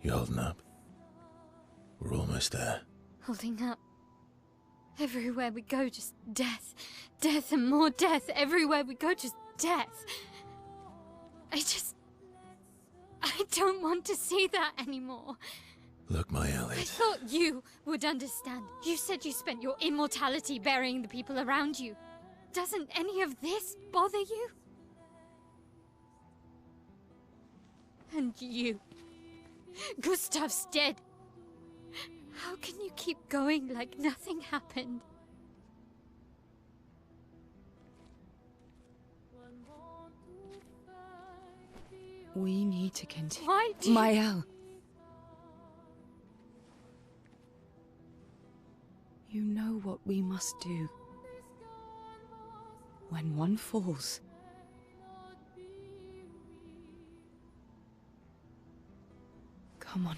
You holding up? We're almost there. Holding up. Everywhere we go, just death. Death and more death. Everywhere we go, just death. I don't want to see that anymore. Look, my I Elliot. thought you would understand. You said you spent your immortality burying the people around you. Doesn't any of this bother you? And you. Gustav's dead. How can you keep going like nothing happened? We need to continue. Why do you... Mael. You know what we must do. When one falls, come on.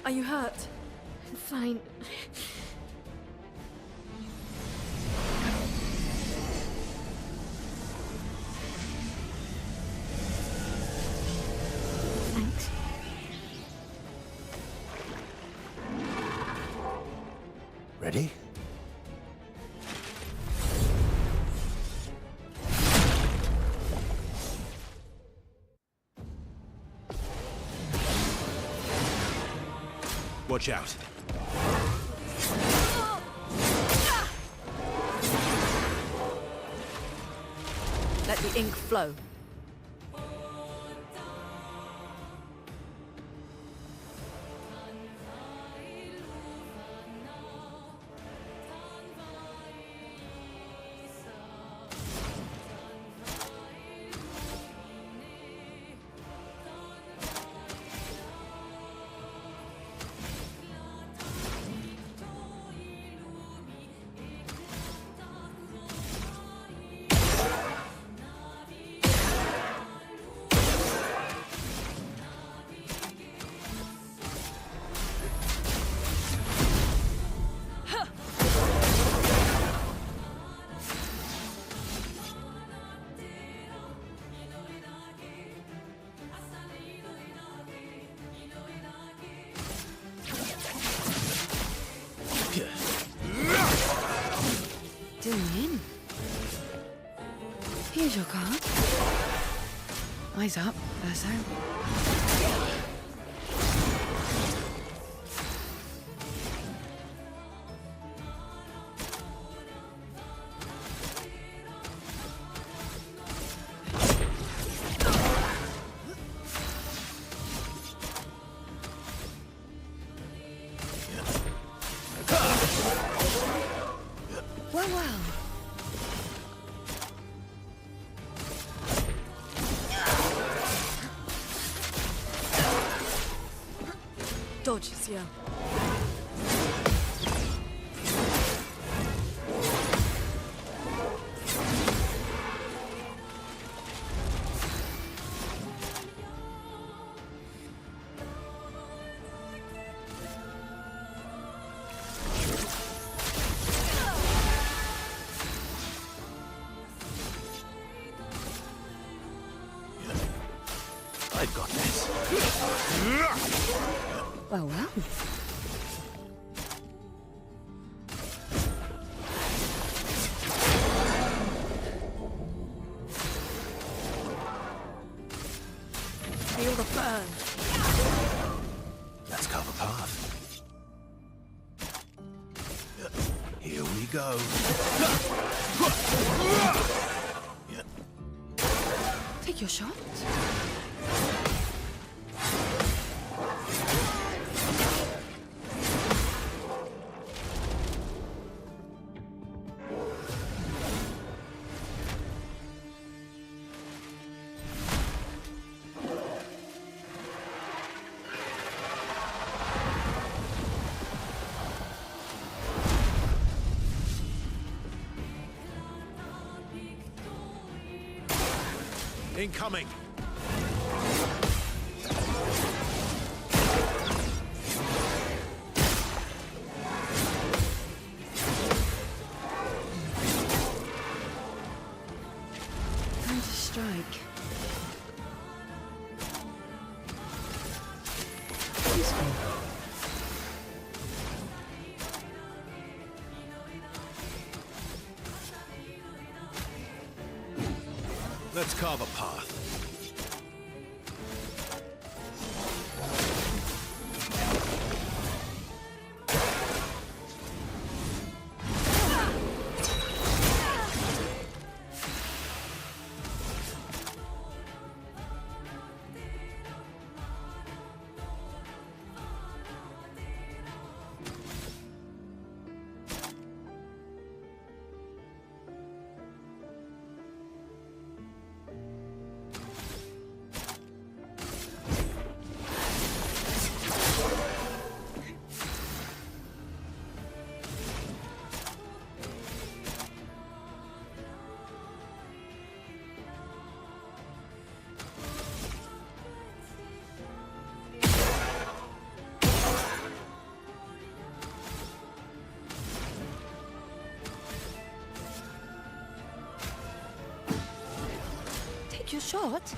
Are you hurt? I'm fine. Thanks. Ready? Watch out. Let the ink flow. Dylan. Here's your card. Eyes up, that's out. Well. Dodges, yeah. I've got this. Well. go. Take your shot. Incoming! Time to strike. Useful. Let's carve a path. Take your shot.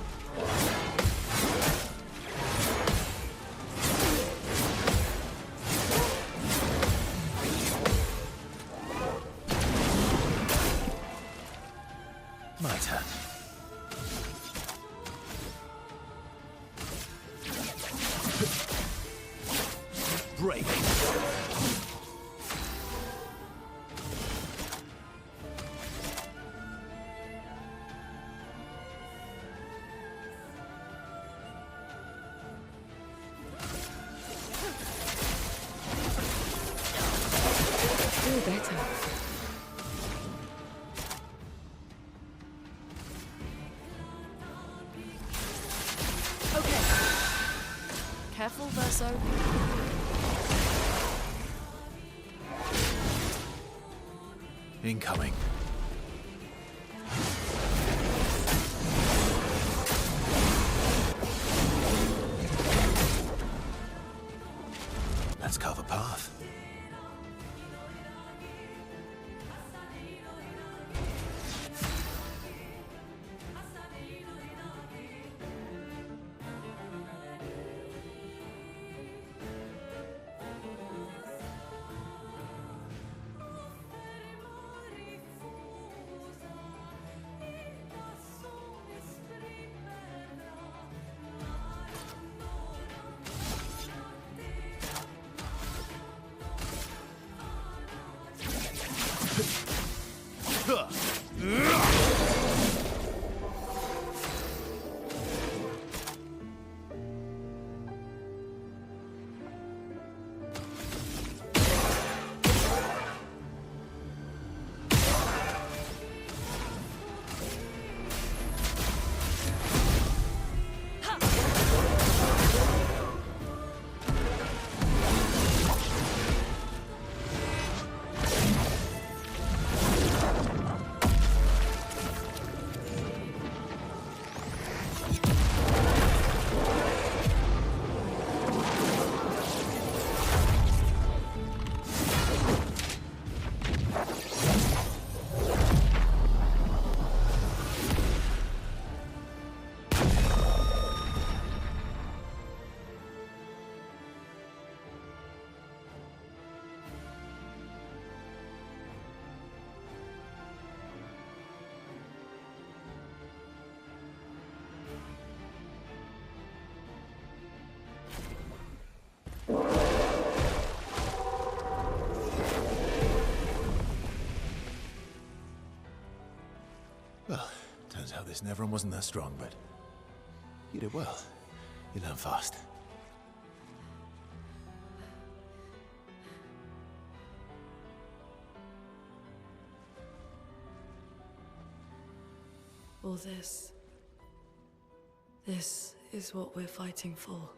My turn. Break. Feel better. Okay. Careful, Verso. Incoming. Let's carve a path. and everyone wasn't that strong, but you did well. You learn fast. All this is what we're fighting for.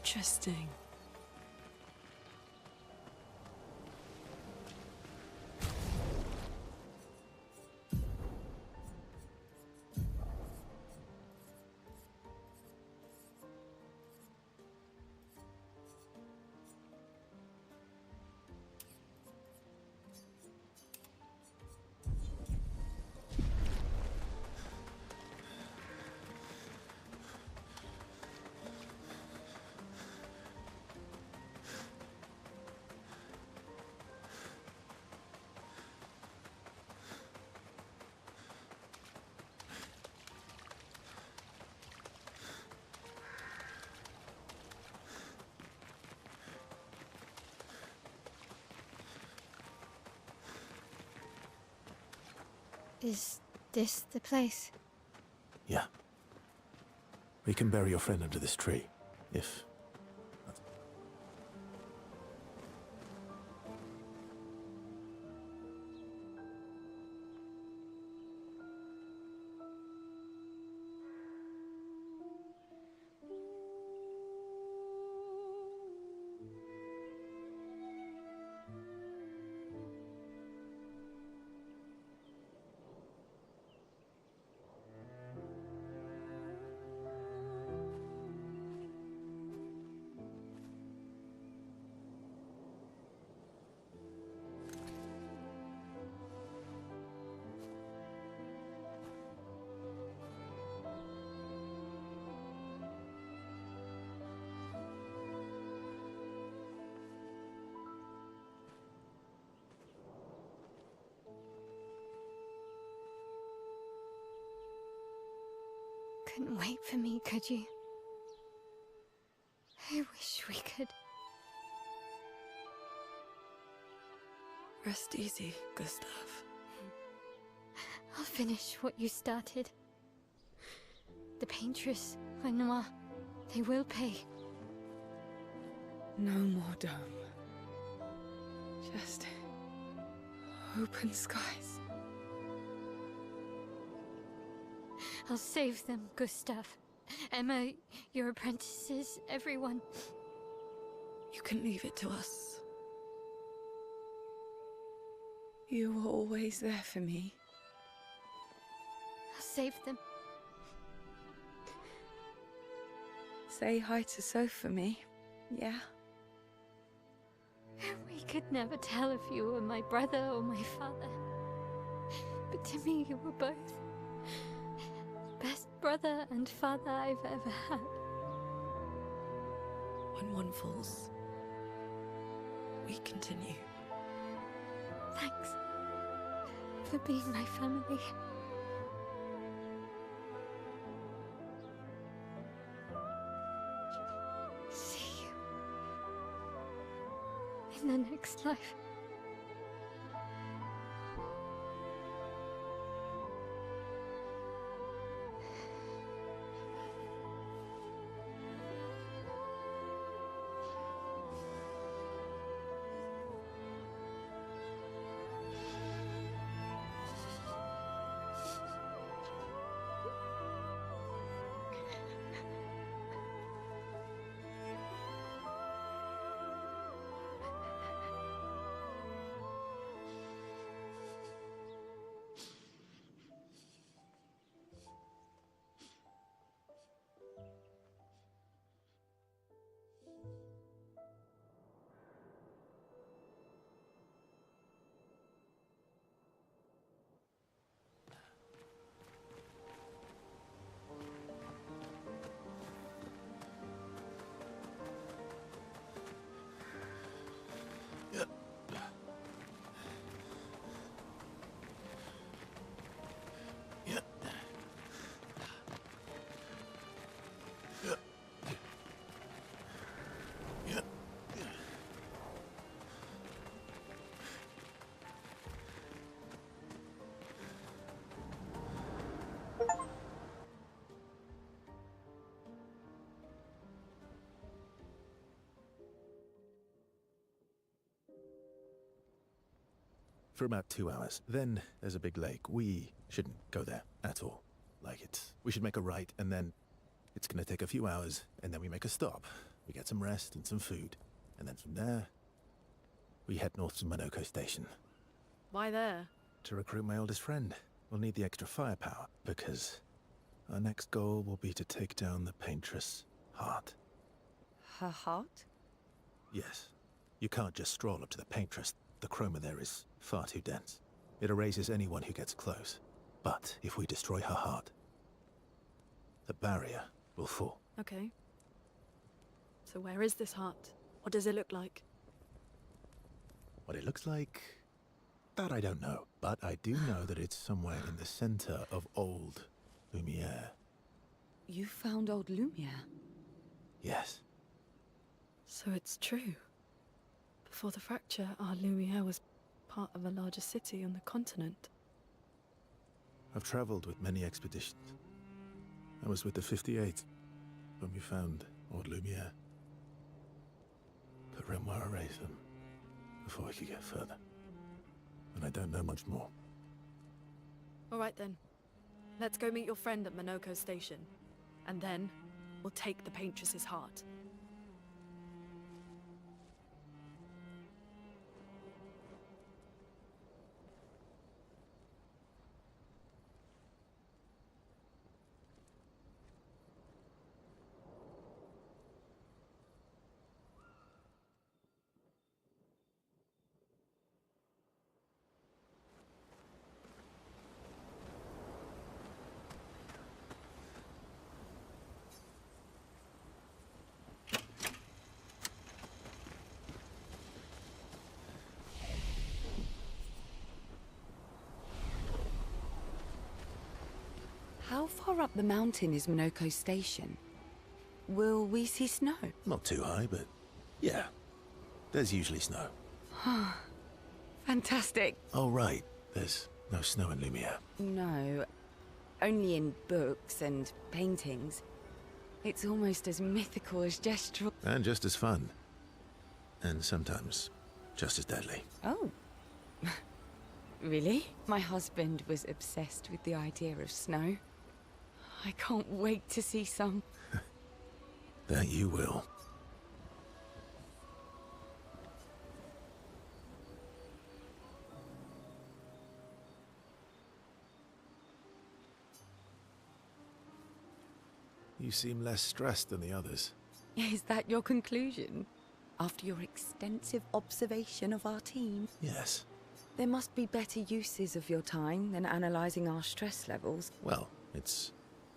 Interesting. Is this the place? Yeah. We can bury your friend under this tree, if... Couldn't wait for me, could you? I wish we could. Rest easy, Gustav. I'll finish what you started. The paintress, Renoir, they will pay. No more dome. Just open skies. I'll save them, Gustav. Emma, your apprentices, everyone. You can leave it to us. You were always there for me. I'll save them. Say hi to Soph for me, yeah? We could never tell if you were my brother or my father. But to me, you were both. Best brother and father I've ever had. When one falls, we continue. Thanks for being my family. See you in the next life. For about 2 hours. Then there's a big lake. We shouldn't go there at all. We should make a right, and then it's gonna take a few hours, and then we make a stop. we get some rest and some food, and then from there, we head north to Monoko Station. Why there? To recruit my oldest friend. We'll need the extra firepower, because our next goal will be to take down the Paintress Heart. Her heart? Yes. You can't just stroll up to the Paintress. The chroma there is far too dense. It erases anyone who gets close. But if we destroy her heart, the barrier will fall. Okay. So where is this heart? What does it look like? What it looks like, that I don't know. But I do know that it's somewhere in the center of old Lumiere. You found old Lumiere? Yes. So it's true. Before the fracture, our Lumiere was part of a larger city on the continent. I've traveled with many expeditions. I was with the 58 when we found old Lumiere. But Renoir erased them before we could get further. And I don't know much more. All right then. Let's go meet your friend at Monoko Station. And then, we'll take the Paintress's heart. How far up the mountain is Monoko Station? Will we see snow? Not too high, but yeah. There's usually snow. Fantastic. Oh, right. There's no snow in Lumiere. No, only in books and paintings. It's almost as mythical as gestural. And just as fun. And sometimes just as deadly. Oh. Really? My husband was obsessed with the idea of snow. I can't wait to see some. That you will. You seem less stressed than the others. Is that your conclusion? After your extensive observation of our team? Yes. There must be better uses of your time than analysing our stress levels. Well, it's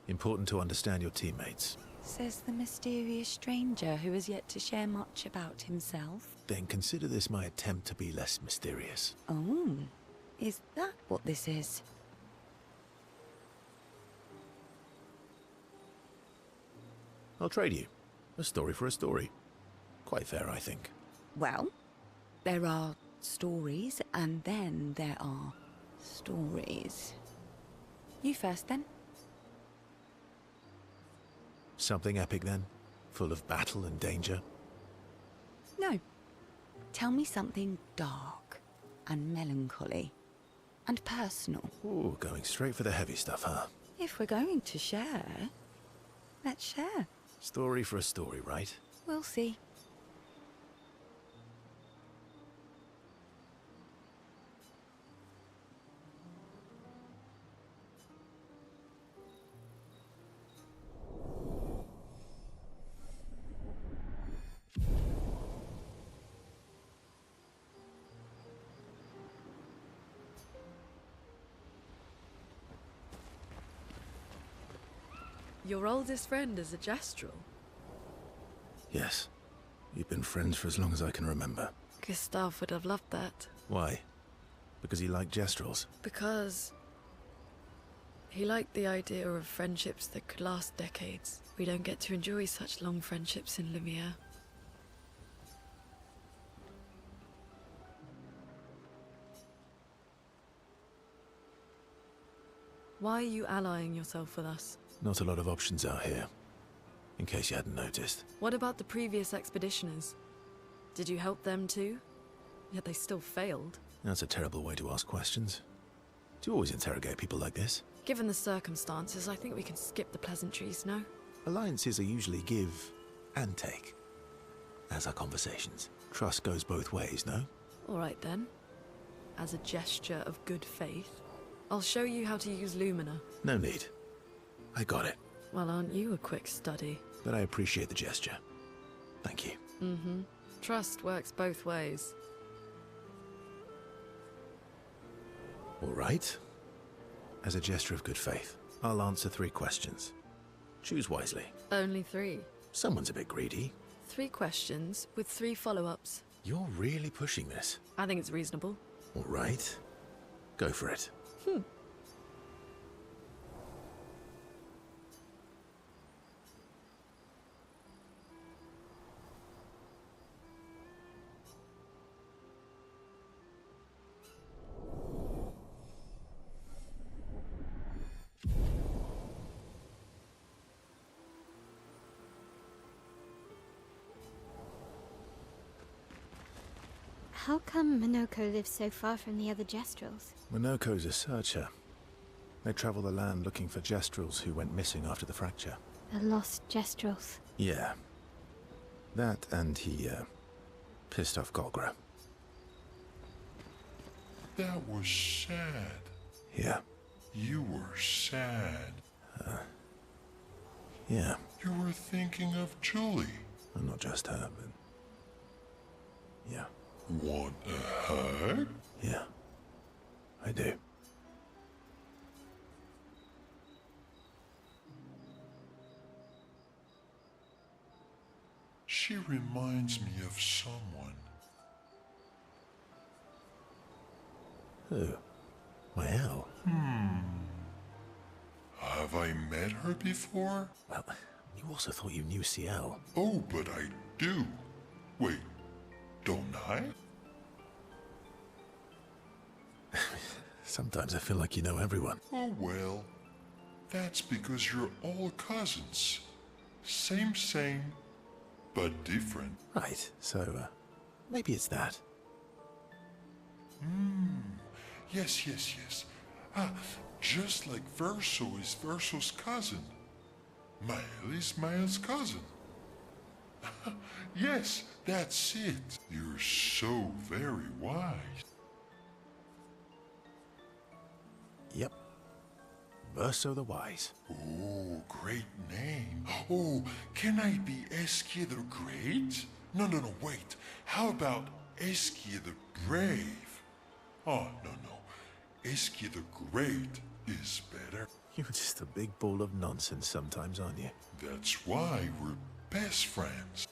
important to understand your teammates. Says the mysterious stranger who has yet to share much about himself. Then consider this my attempt to be less mysterious. Oh, is that what this is? I'll trade you. A story for a story. Quite fair, I think. Well, there are stories, and then there are stories. You first, then. Something epic, then? Full of battle and danger? No. Tell me something dark and melancholy and personal. Ooh, going straight for the heavy stuff, huh? If we're going to share, let's share. Story for a story, right? We'll see. Your oldest friend is a Gestrel. Yes. You've been friends for as long as I can remember. Gustav would have loved that. Why? Because he liked Gestrels? Because he liked the idea of friendships that could last decades. We don't get to enjoy such long friendships in Lumiere. Why are you allying yourself with us? Not a lot of options out here. In case you hadn't noticed. What about the previous expeditioners? Did you help them too? Yet they still failed. That's a terrible way to ask questions. Do you always interrogate people like this? Given the circumstances, I think we can skip the pleasantries, no? Alliances are usually give and take. as our conversations. Trust goes both ways, no? All right then. As a gesture of good faith, I'll show you how to use Lumina. No need. I got it. Well, aren't you a quick study? But I appreciate the gesture. Thank you. Mm-hmm. Trust works both ways. All right. As a gesture of good faith, I'll answer 3 questions. Choose wisely. Only 3. Someone's a bit greedy. 3 questions with 3 follow-ups. You're really pushing this. I think it's reasonable. All right. Go for it. How come Minoko lives so far from the other Jestrels? Minoko's a searcher. They travel the land looking for Jestrels who went missing after the fracture. The lost Jestrels. Yeah. That and he, pissed off Golgra. That was sad. Yeah. You were sad. Yeah. You were thinking of Julie. And not just her, but... Yeah. Want a hug? Yeah. I do. She reminds me of someone. Who? Well... Have I met her before? Well, you also thought you knew CL. Oh, but I do. Wait, don't I? Sometimes I feel like you know everyone. Oh well, that's because you're all cousins. Same, but different. Right, so, maybe it's that. Yes. Ah, just like Verso is Verso's cousin. Mael is Mael's cousin. Yes, that's it. You're so very wise. Yep. Verso the Wise. Oh, great name. Oh, can I be Eskia the Great? No, wait. How about Eskia the Brave? Oh, no. Eskia the Great is better. You're just a big ball of nonsense sometimes, aren't you? That's why we're best friends.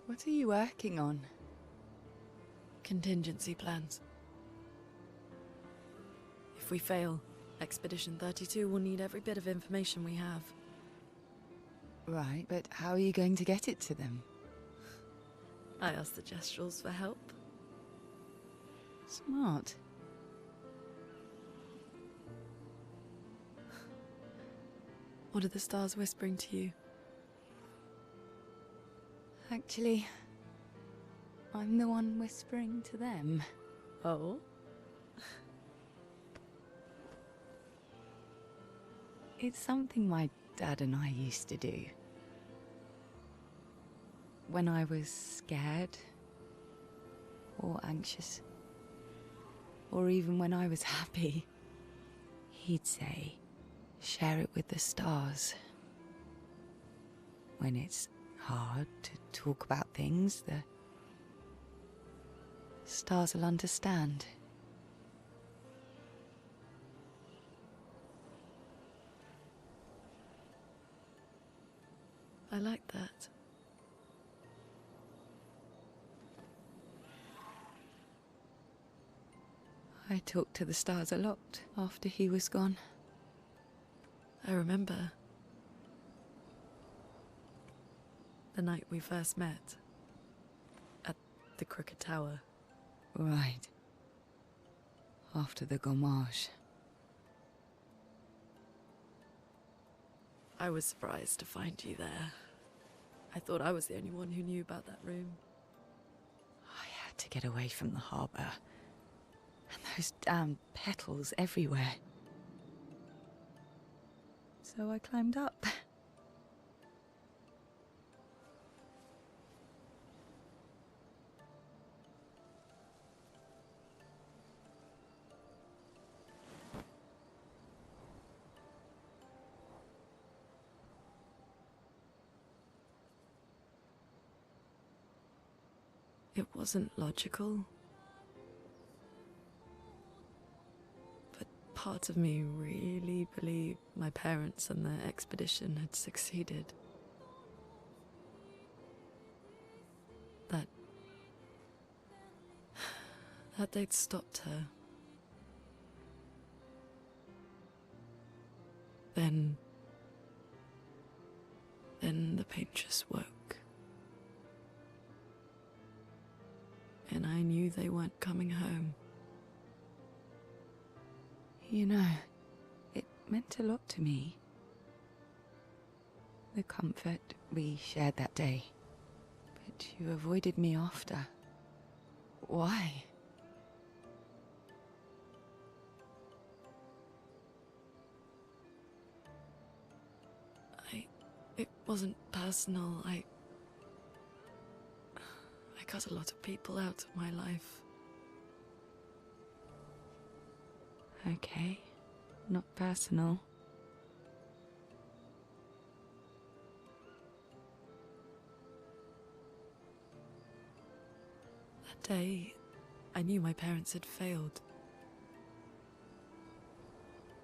What are you working on? Contingency plans. If we fail, Expedition 32 will need every bit of information we have. Right, but how are you going to get it to them? I asked the Gestrals for help. Smart. What are the stars whispering to you? Actually, I'm the one whispering to them. Oh? It's something my dad and I used to do. When I was scared, or anxious, or even when I was happy, he'd say, share it with the stars. When it's hard to talk about things, the stars will understand. I like that. I talked to the stars a lot after he was gone. I remember the night we first met at the Crooked Tower. Right. After the gommage. I was surprised to find you there. I thought I was the only one who knew about that room. I had to get away from the harbour. And those damn petals everywhere. So I climbed up. It wasn't logical. But part of me really believed my parents and their expedition had succeeded. That they'd stopped her. Then the paintress woke. And I knew they weren't coming home. You know, it meant a lot to me. The comfort we shared that day. But you avoided me after. Why? It wasn't personal. I cut a lot of people out of my life. Okay, not personal. That day, I knew my parents had failed.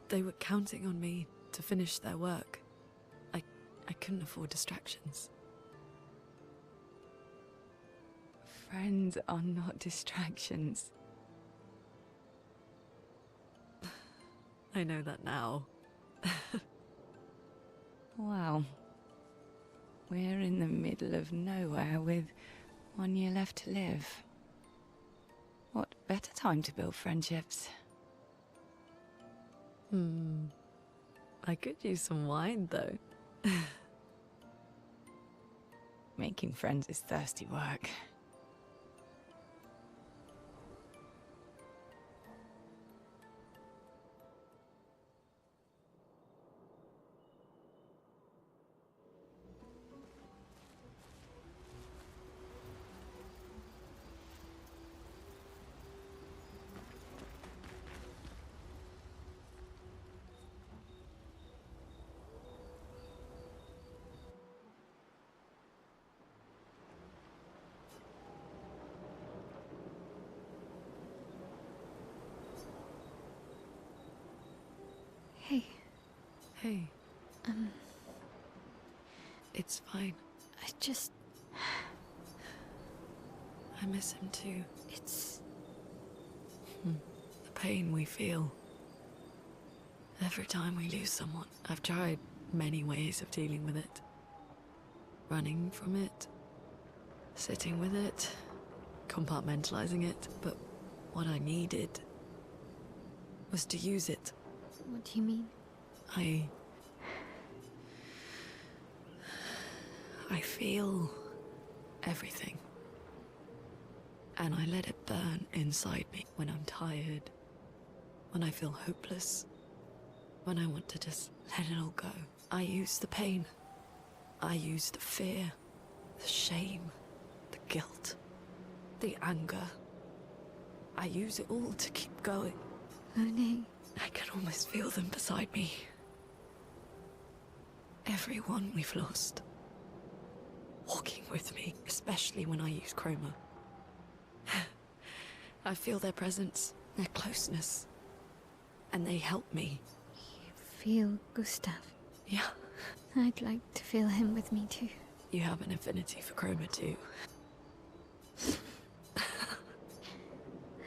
They were counting on me to finish their work. I couldn't afford distractions. Friends are not distractions. I know that now. Wow. We're in the middle of nowhere with 1 year left to live. What better time to build friendships? I could use some wine, though. Making friends is thirsty work. Hey, Hey. It's fine. I just... I miss him too. It's... The pain we feel every time we lose someone. I've tried many ways of dealing with it. Running from it, sitting with it, compartmentalizing it, but what I needed was to use it. What do you mean? I feel everything. And I let it burn inside me when I'm tired, when I feel hopeless, when I want to just let it all go. I use the pain. I use the fear, the shame, the guilt, the anger. I use it all to keep going. Monet. I can almost feel them beside me. Everyone we've lost. Walking with me, especially when I use chroma. I feel their presence, their closeness. And they help me. You feel Gustav? Yeah. I'd like to feel him with me too. You have an affinity for chroma too.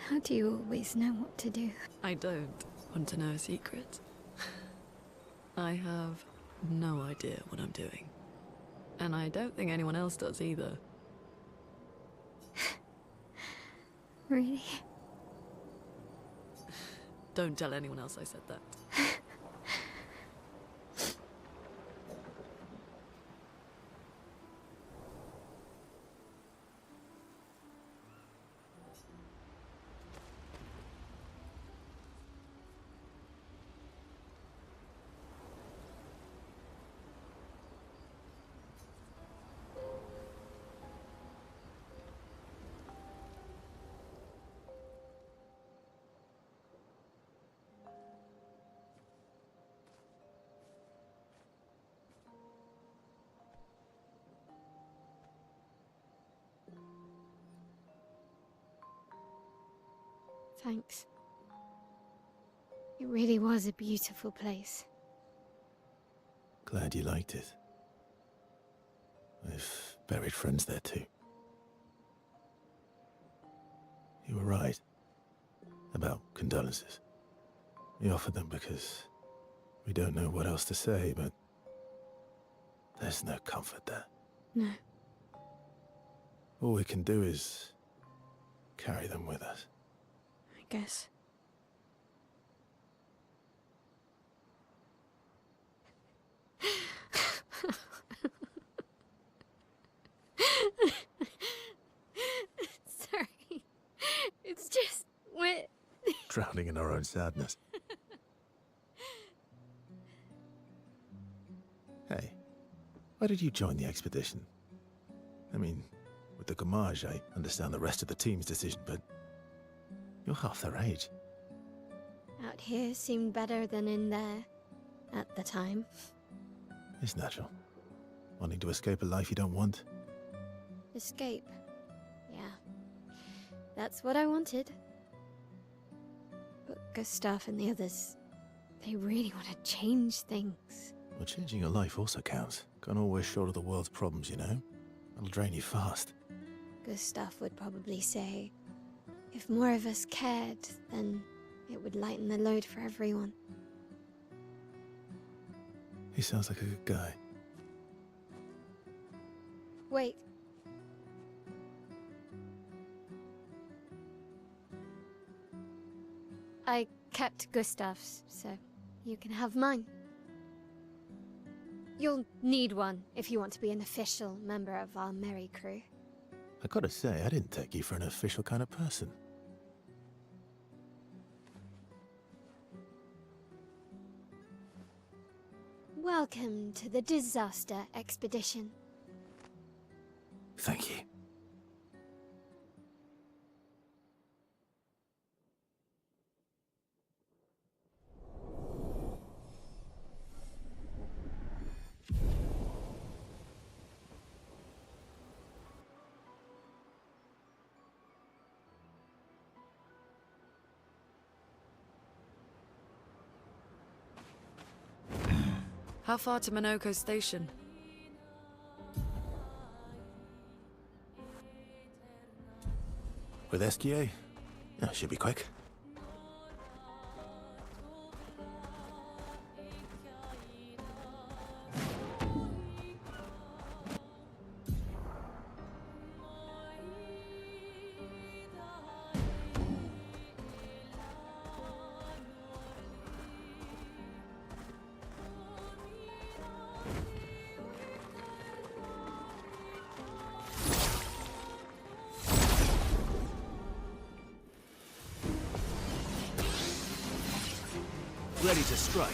How do you always know what to do? I don't want to know a secret. I have no idea what I'm doing. And I don't think anyone else does either. Really? Don't tell anyone else I said that. Thanks. It really was a beautiful place. Glad you liked it. I've buried friends there too. You were right about condolences. We offered them because we don't know what else to say, but there's no comfort there. No. All we can do is carry them with us. I guess. Sorry. It's just... we're... Drowning in our own sadness. Hey, why did you join the expedition? I mean, with the Gamage, I understand the rest of the team's decision, but you're half their age. Out here seemed better than in there. At the time. It's natural. Wanting to escape a life you don't want. Escape. Yeah. That's what I wanted. But Gustav and the others, they really want to change things. Well, changing your life also counts. Can't always shoulder the world's problems, you know? It'll drain you fast. Gustav would probably say, if more of us cared, then it would lighten the load for everyone. He sounds like a good guy. Wait. I kept Gustav's, so you can have mine. You'll need one if you want to be an official member of our merry crew. I gotta say, I didn't take you for an official kind of person. Welcome to the disaster expedition. Thank you. How far to Minoko Station? With Esquier? Should be quick. Ready to strike.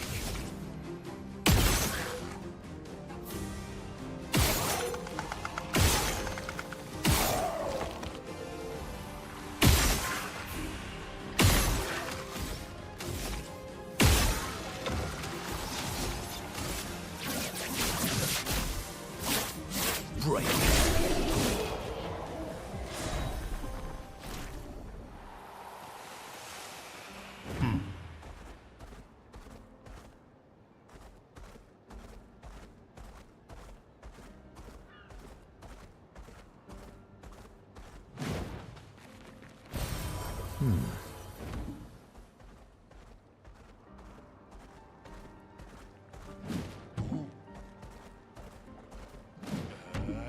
Break.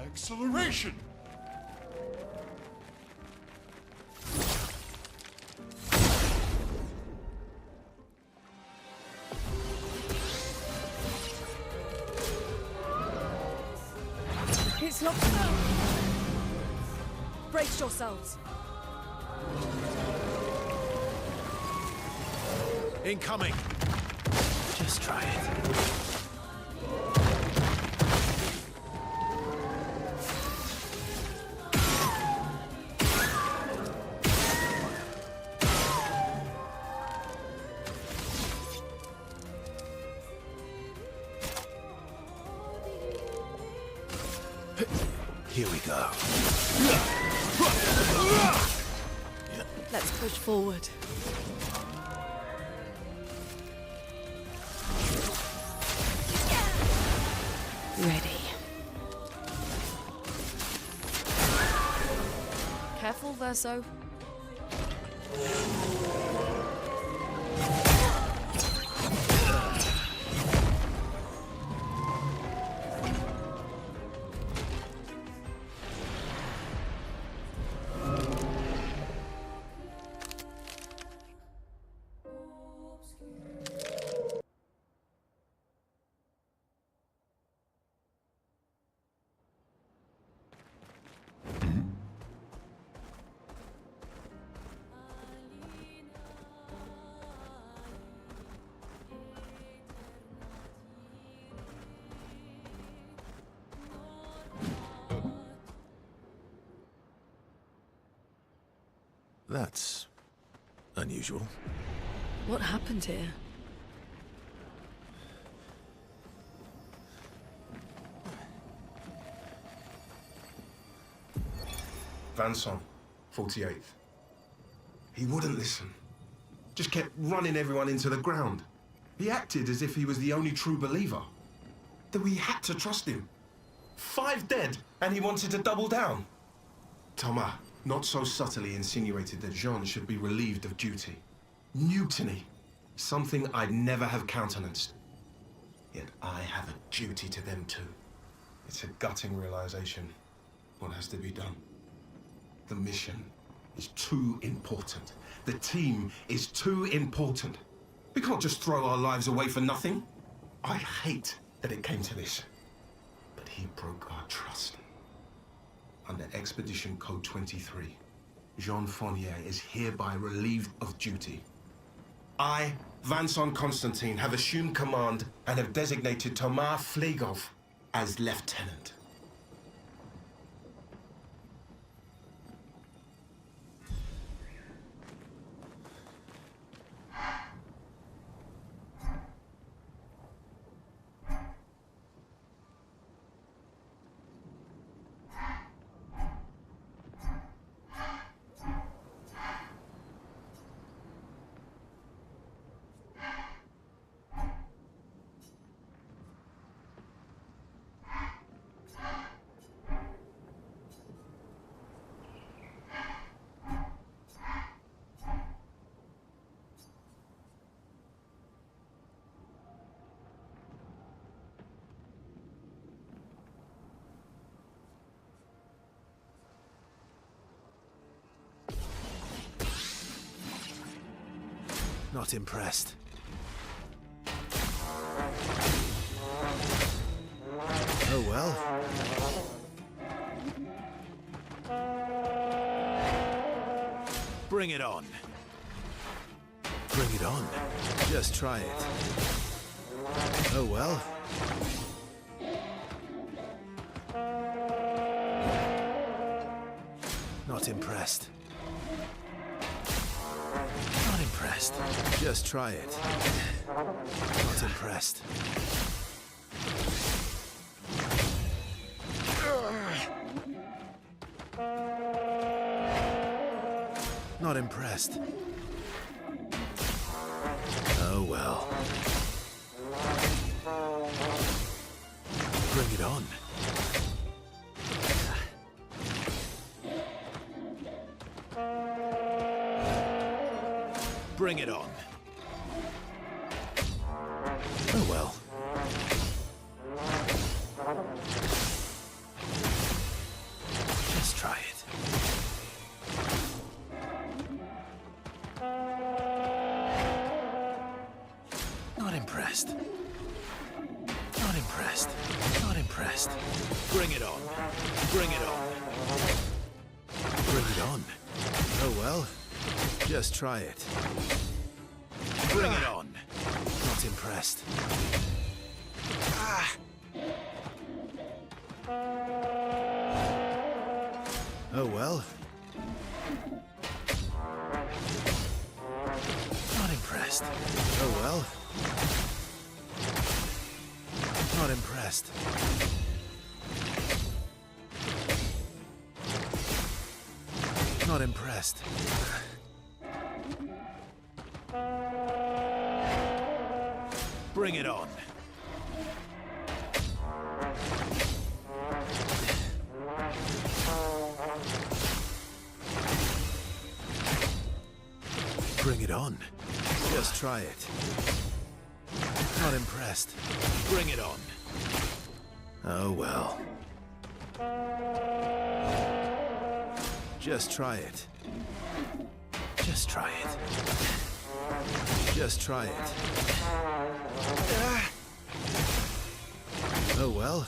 Acceleration! It's locked down. Brace yourselves. Incoming! Just try it. Here we go. Let's push forward. Ready. Careful, Verso. That's unusual. What happened here? Vanson, 48th. He wouldn't listen. Just kept running everyone into the ground. He acted as if he was the only true believer. That we had to trust him. 5 dead, and he wanted to double down. Thomas, not so subtly insinuated that Jean should be relieved of duty. Mutiny. Something I'd never have countenanced. Yet I have a duty to them too. It's a gutting realization. What has to be done? The mission is too important. The team is too important. We can't just throw our lives away for nothing. I hate that it came to this. But he broke our trust. Under Expedition Code 23, Jean Fournier is hereby relieved of duty. I, Vanson Constantine, have assumed command and have designated Thomas Flegov as lieutenant. Not impressed. Oh well. Bring it on. Bring it on. Just try it. Oh well. Not impressed. Not impressed. Just try it. Not impressed. Not impressed. Oh well. Bring it on. Bring it on. Oh well. Just try it. Not impressed. Not impressed. Not impressed. Bring it on. Bring it on. Bring it on. Oh well. Just try it. Bring it on. Not impressed. Oh well. Not impressed. Oh well. Not impressed. Not impressed. Bring it on. Bring it on. Just try it. Not impressed. Bring it on. Oh well. Just try it. Just try it. Just try it. Oh well.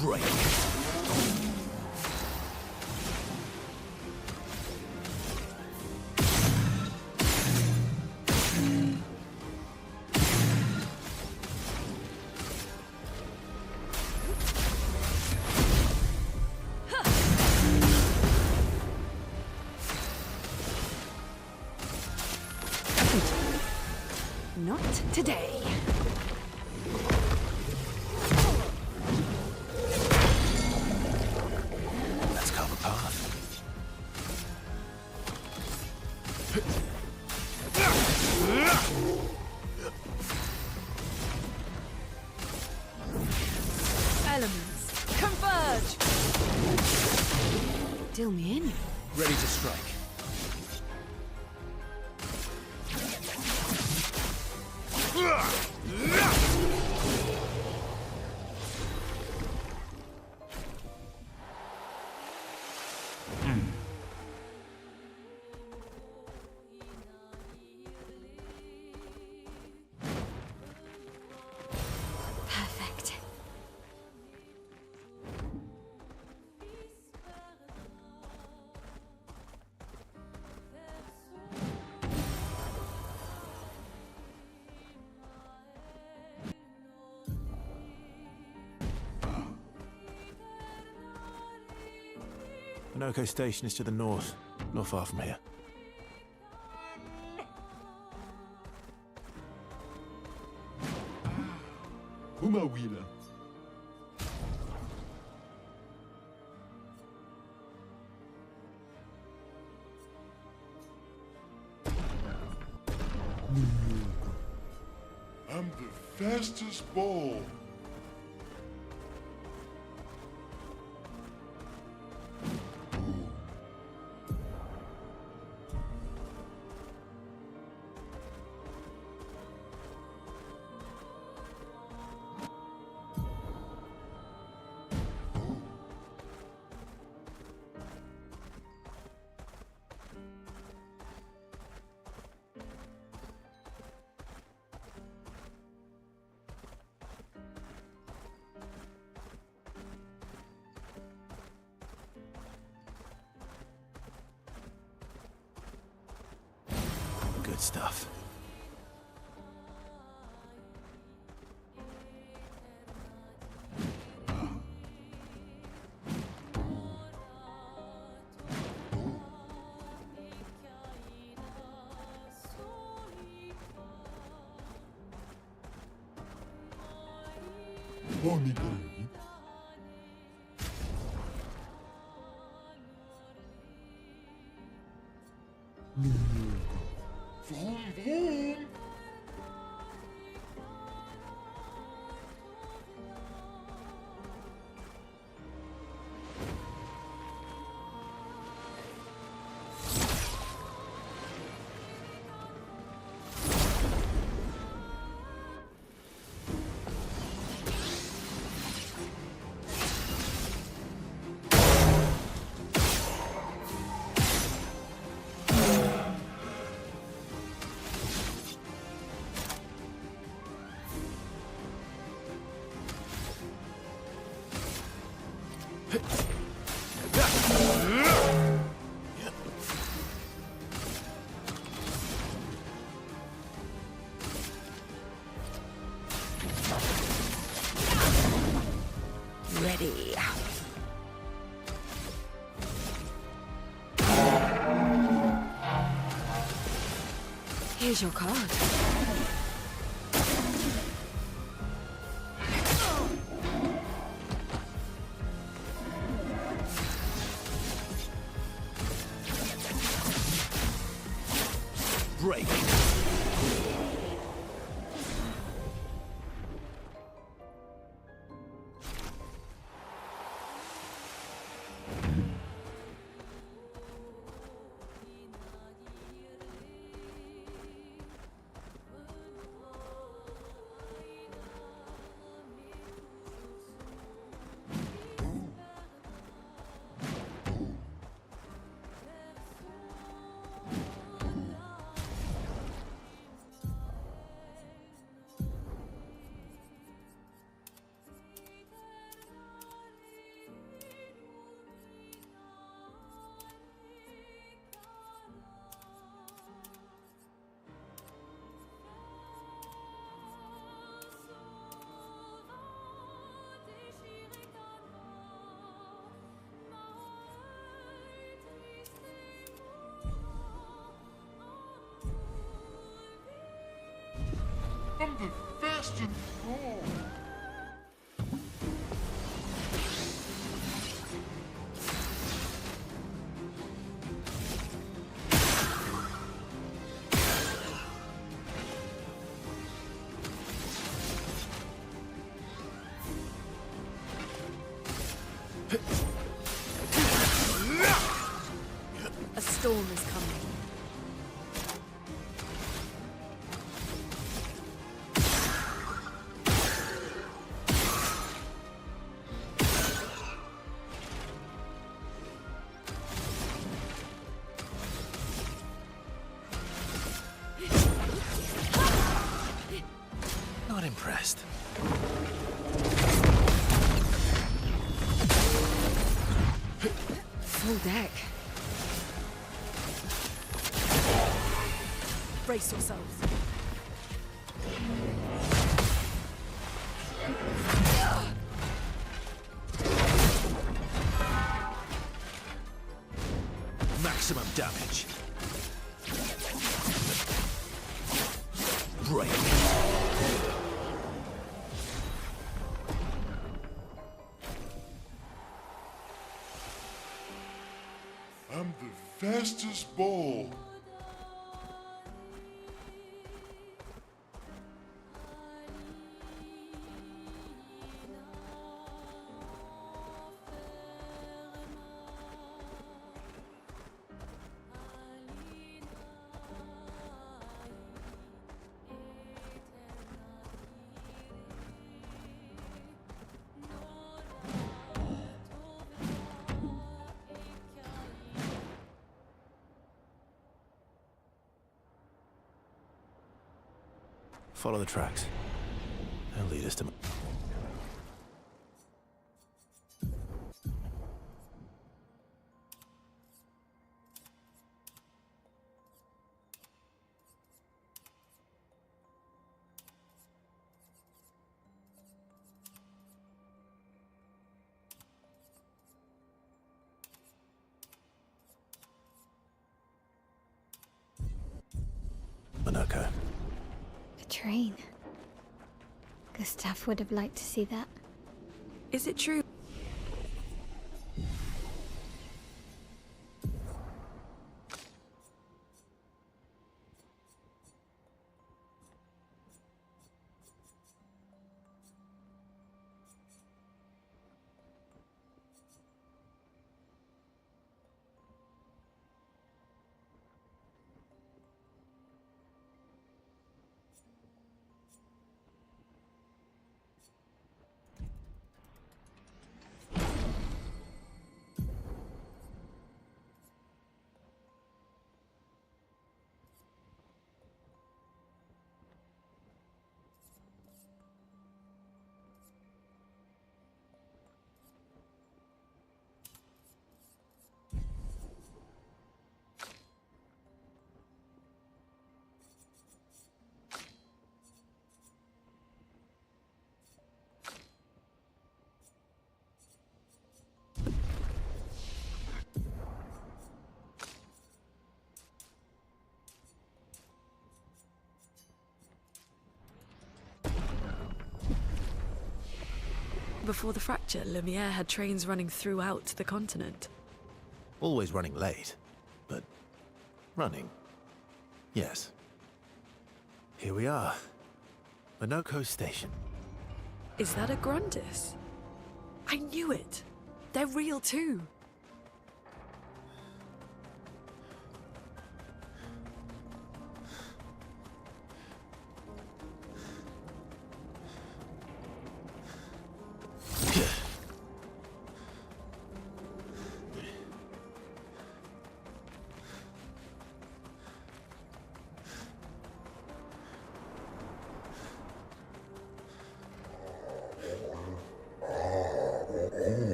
Break. Not today. Let's carve a path. Elements, converge! Deal me in. Ready to strike. Minoko Station is to the north, not far from here. Umawila. I'm the fastest ball. Good stuff. Onigiri. Vroom, vroom. Ready. Here's your card. Break. I'm the fastest ball. A storm is coming. Not impressed. Full deck. Brace yourselves. Maximum damage. Break. I'm the fastest ball. Follow the tracks. They'll lead us to... Monaco. A train. Gustav would have liked to see that. Is it true? Before the fracture, Lumiere had trains running throughout the continent. Always running late, but running. Yes. Here we are. Monaco Station. Is that a Grundis? I knew it! They're real too!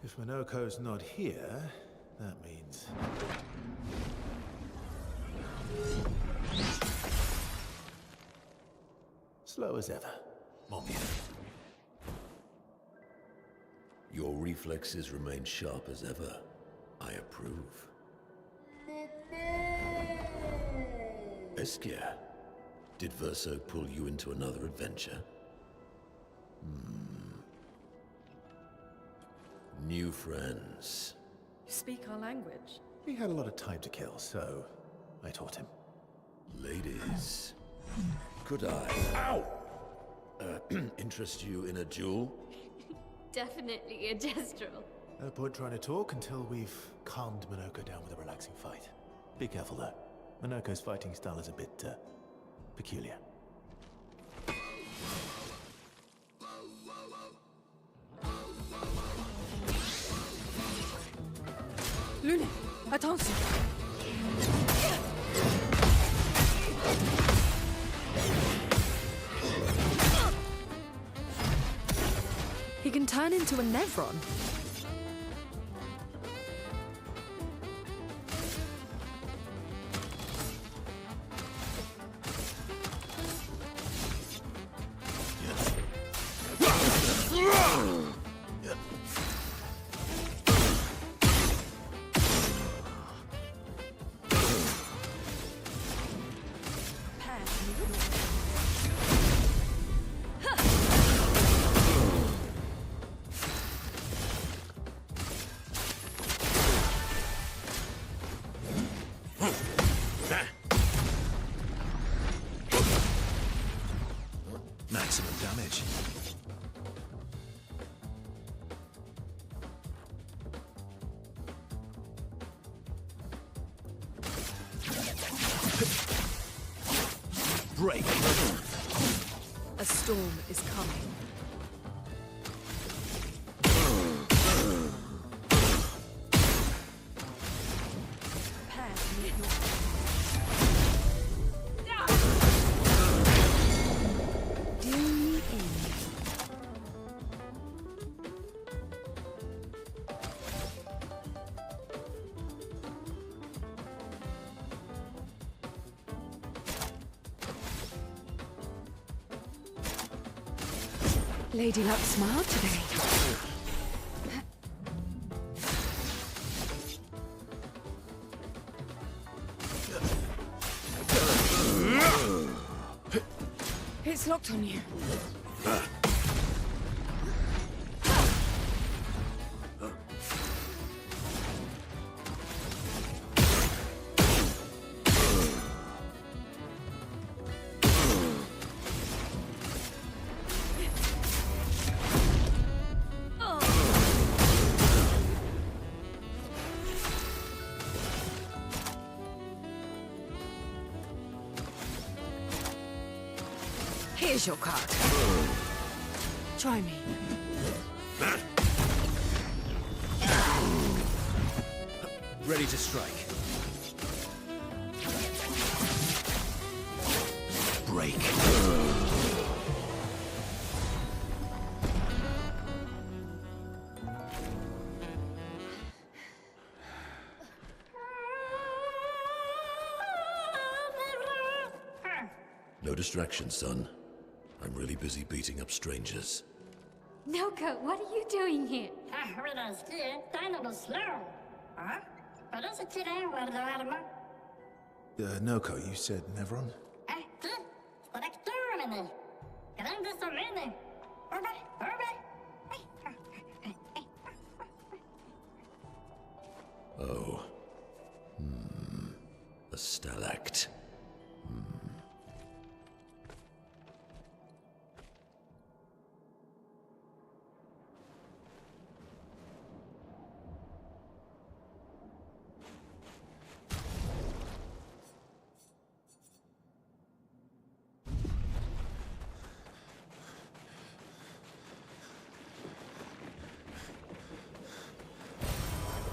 If Monaco's not here, that means... slow as ever. Mommy. Your reflexes remain sharp as ever. I approve. Obscur, did Verso pull you into another adventure? New friends. You speak our language. He had a lot of time to kill, so I taught him. Ladies, could I, interest you in a duel? Definitely a gestural. No point trying to talk until we've calmed Monaco down with a relaxing fight. Be careful though. Monaco's fighting style is a bit, peculiar. Lune, attention! happened to a Nevron? Maximum damage. Break. A storm is coming. Prepare to meet your do me in. Lady Luck smiled today. It's locked on you. Here's your card. Try me. Ready to strike. Break. No distraction, son. I'm really busy beating up strangers. Noko, what are you doing here? Noko, you said Nevron? Oh. A stalact.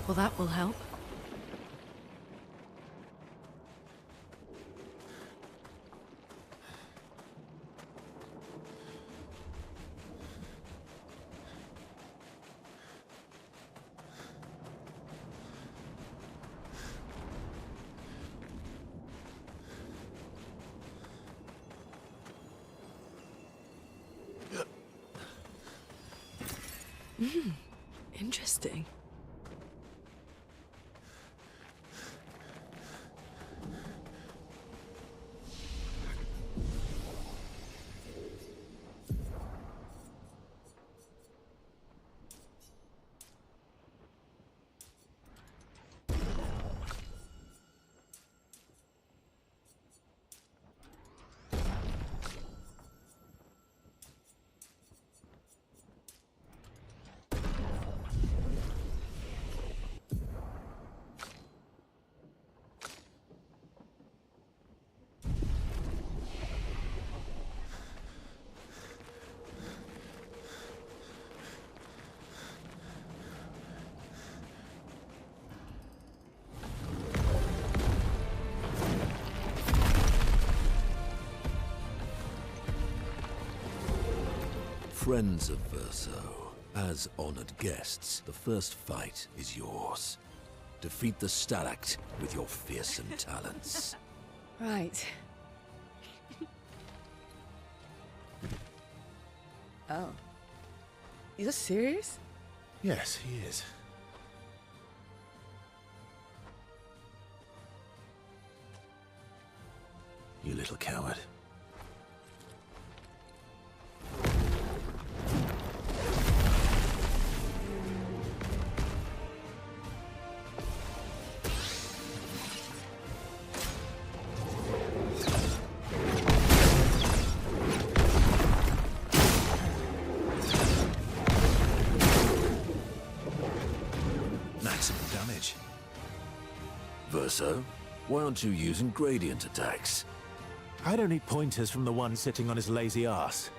Well, that will help. Interesting. Friends of Verso. As honored guests, the first fight is yours. Defeat the Stalact with your fearsome talents. Right. Oh. You're serious? Yes, he is. You little coward. Maximum damage. Verso, why aren't you using gradient attacks? I don't need pointers from the one sitting on his lazy ass.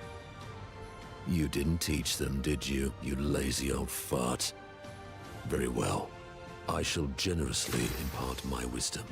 You didn't teach them, did you, you lazy old fart? Very well. I shall generously impart my wisdom.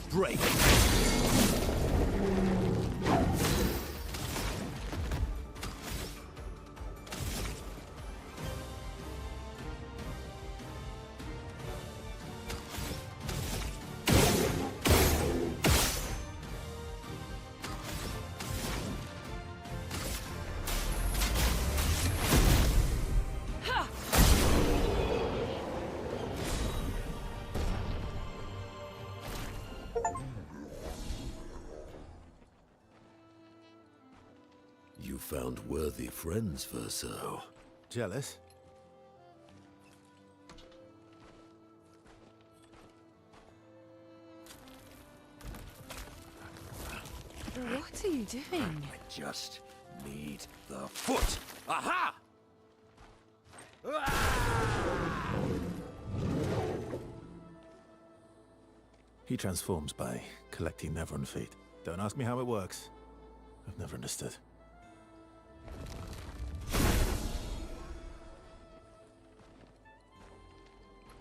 Break. You found worthy friends, Verso. Jealous? What are you doing? I just need the foot. Aha! He transforms by collecting Nevron feet. Don't ask me how it works. I've never understood.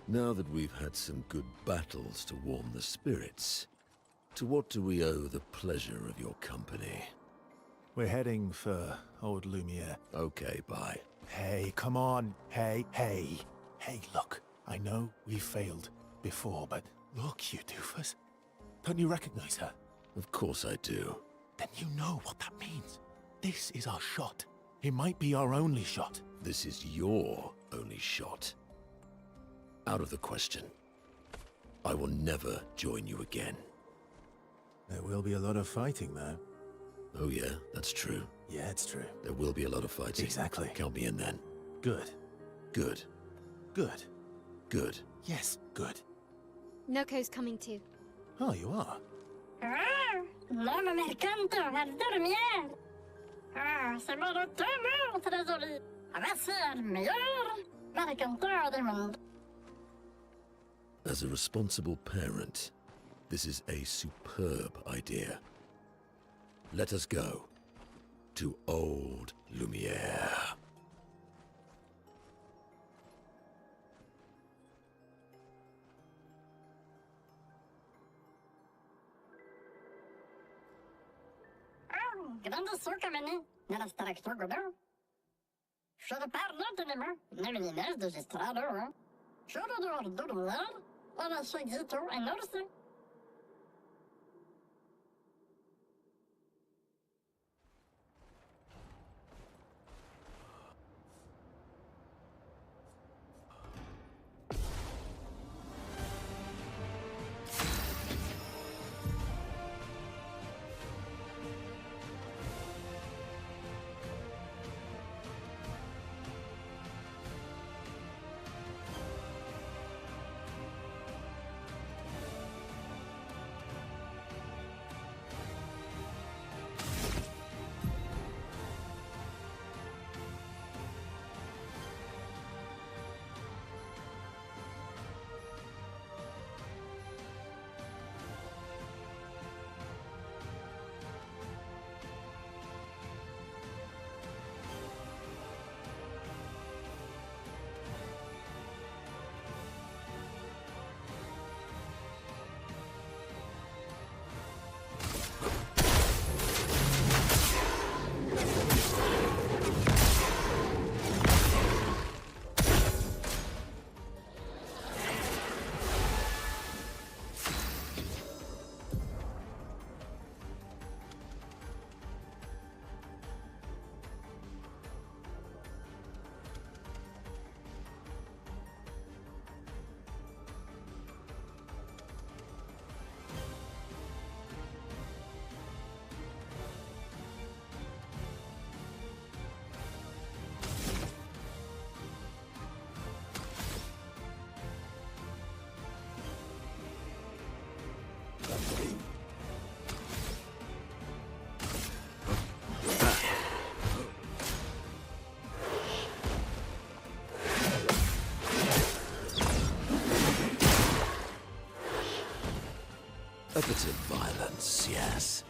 Now that we've had some good battles to warm the spirits, to what do we owe the pleasure of your company? We're heading for old Lumiere. Okay, bye. Hey, come on. Hey. Hey, look. I know we failed before, but look, you doofus. Don't you recognize her? Of course I do. Then you know what that means. This is our shot. It might be our only shot. This is your only shot. Out of the question. I will never join you again. There will be a lot of fighting, though. Oh yeah, that's true. Yeah, it's true. There will be a lot of fighting. Exactly. Count me in then. Good. Good. Good. Good. Yes, good. Noko's coming too. Oh, you are? L'homme mercanto al dormier. C'est mon retour, trésorier. Voici le meilleur mercanteur du monde. As a responsible parent, this is a superb idea. Let us go to old Lumiere. Grande sucamene nella straktogodo. Should parla tenema, nevelines de gestrado. Should do dormir, ora seguito en orse. A bit of violence, yes.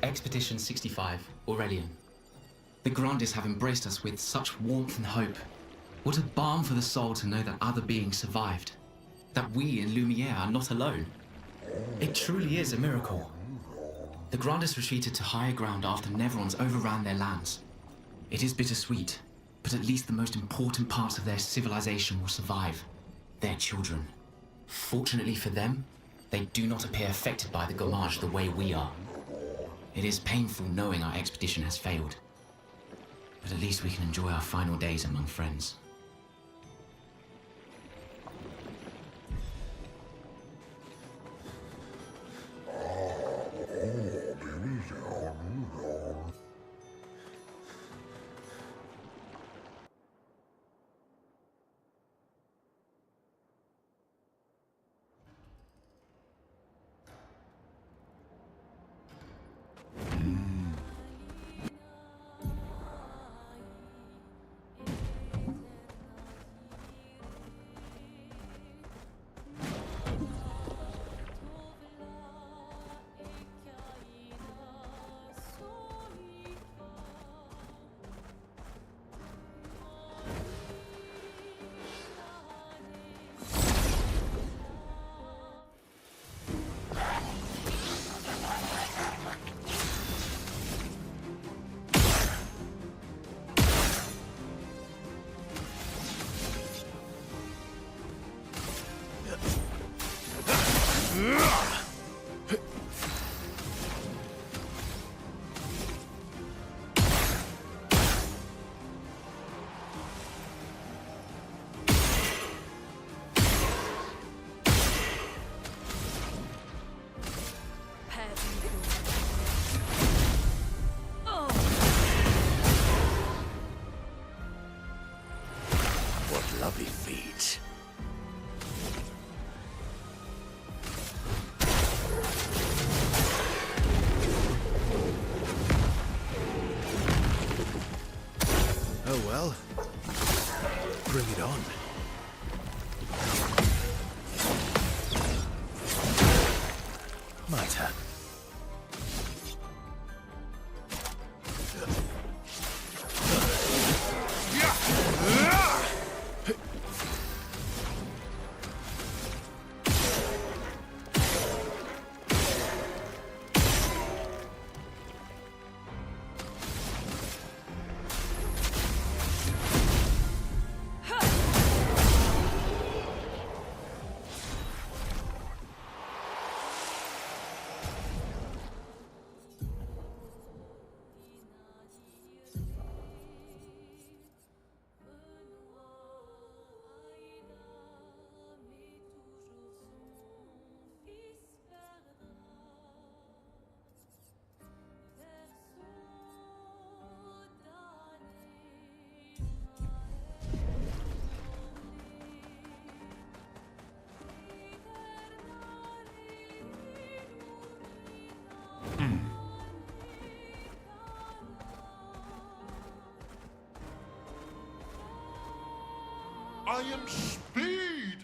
Expedition 65, Aurelian. The Grandes have embraced us with such warmth and hope. What a balm for the soul to know that other beings survived. That we in Lumiere are not alone. It truly is a miracle. The Grandes retreated to higher ground after Neverons overran their lands. It is bittersweet, but at least the most important parts of their civilization will survive. Their children. Fortunately for them, they do not appear affected by the Gommage the way we are. It is painful knowing our expedition has failed. But at least we can enjoy our final days among friends. Lovely feet. Oh well. Bring it on. My turn. I am speed.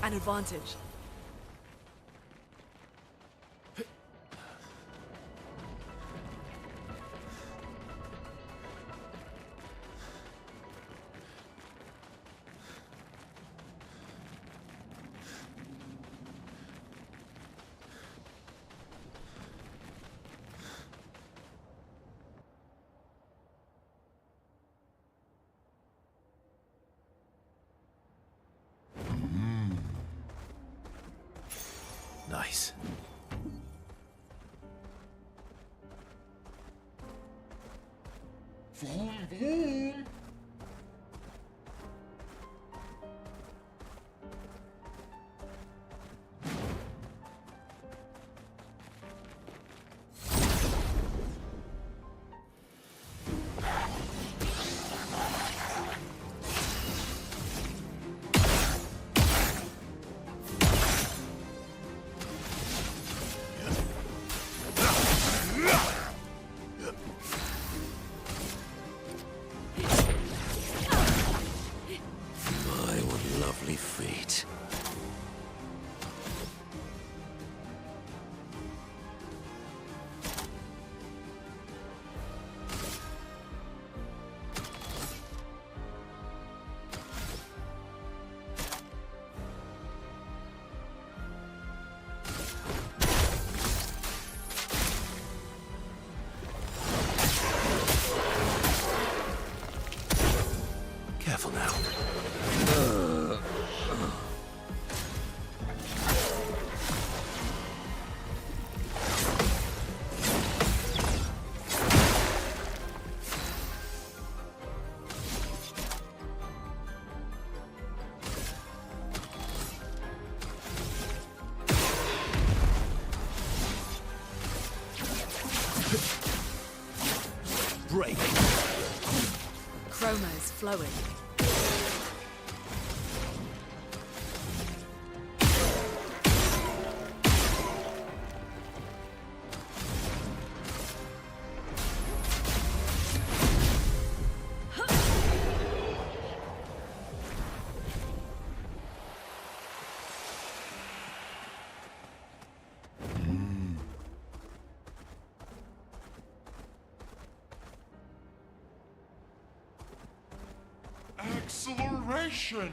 An advantage. Nice. Vroom, vroom. Careful now. Break. Chroma is flowing. Acceleration!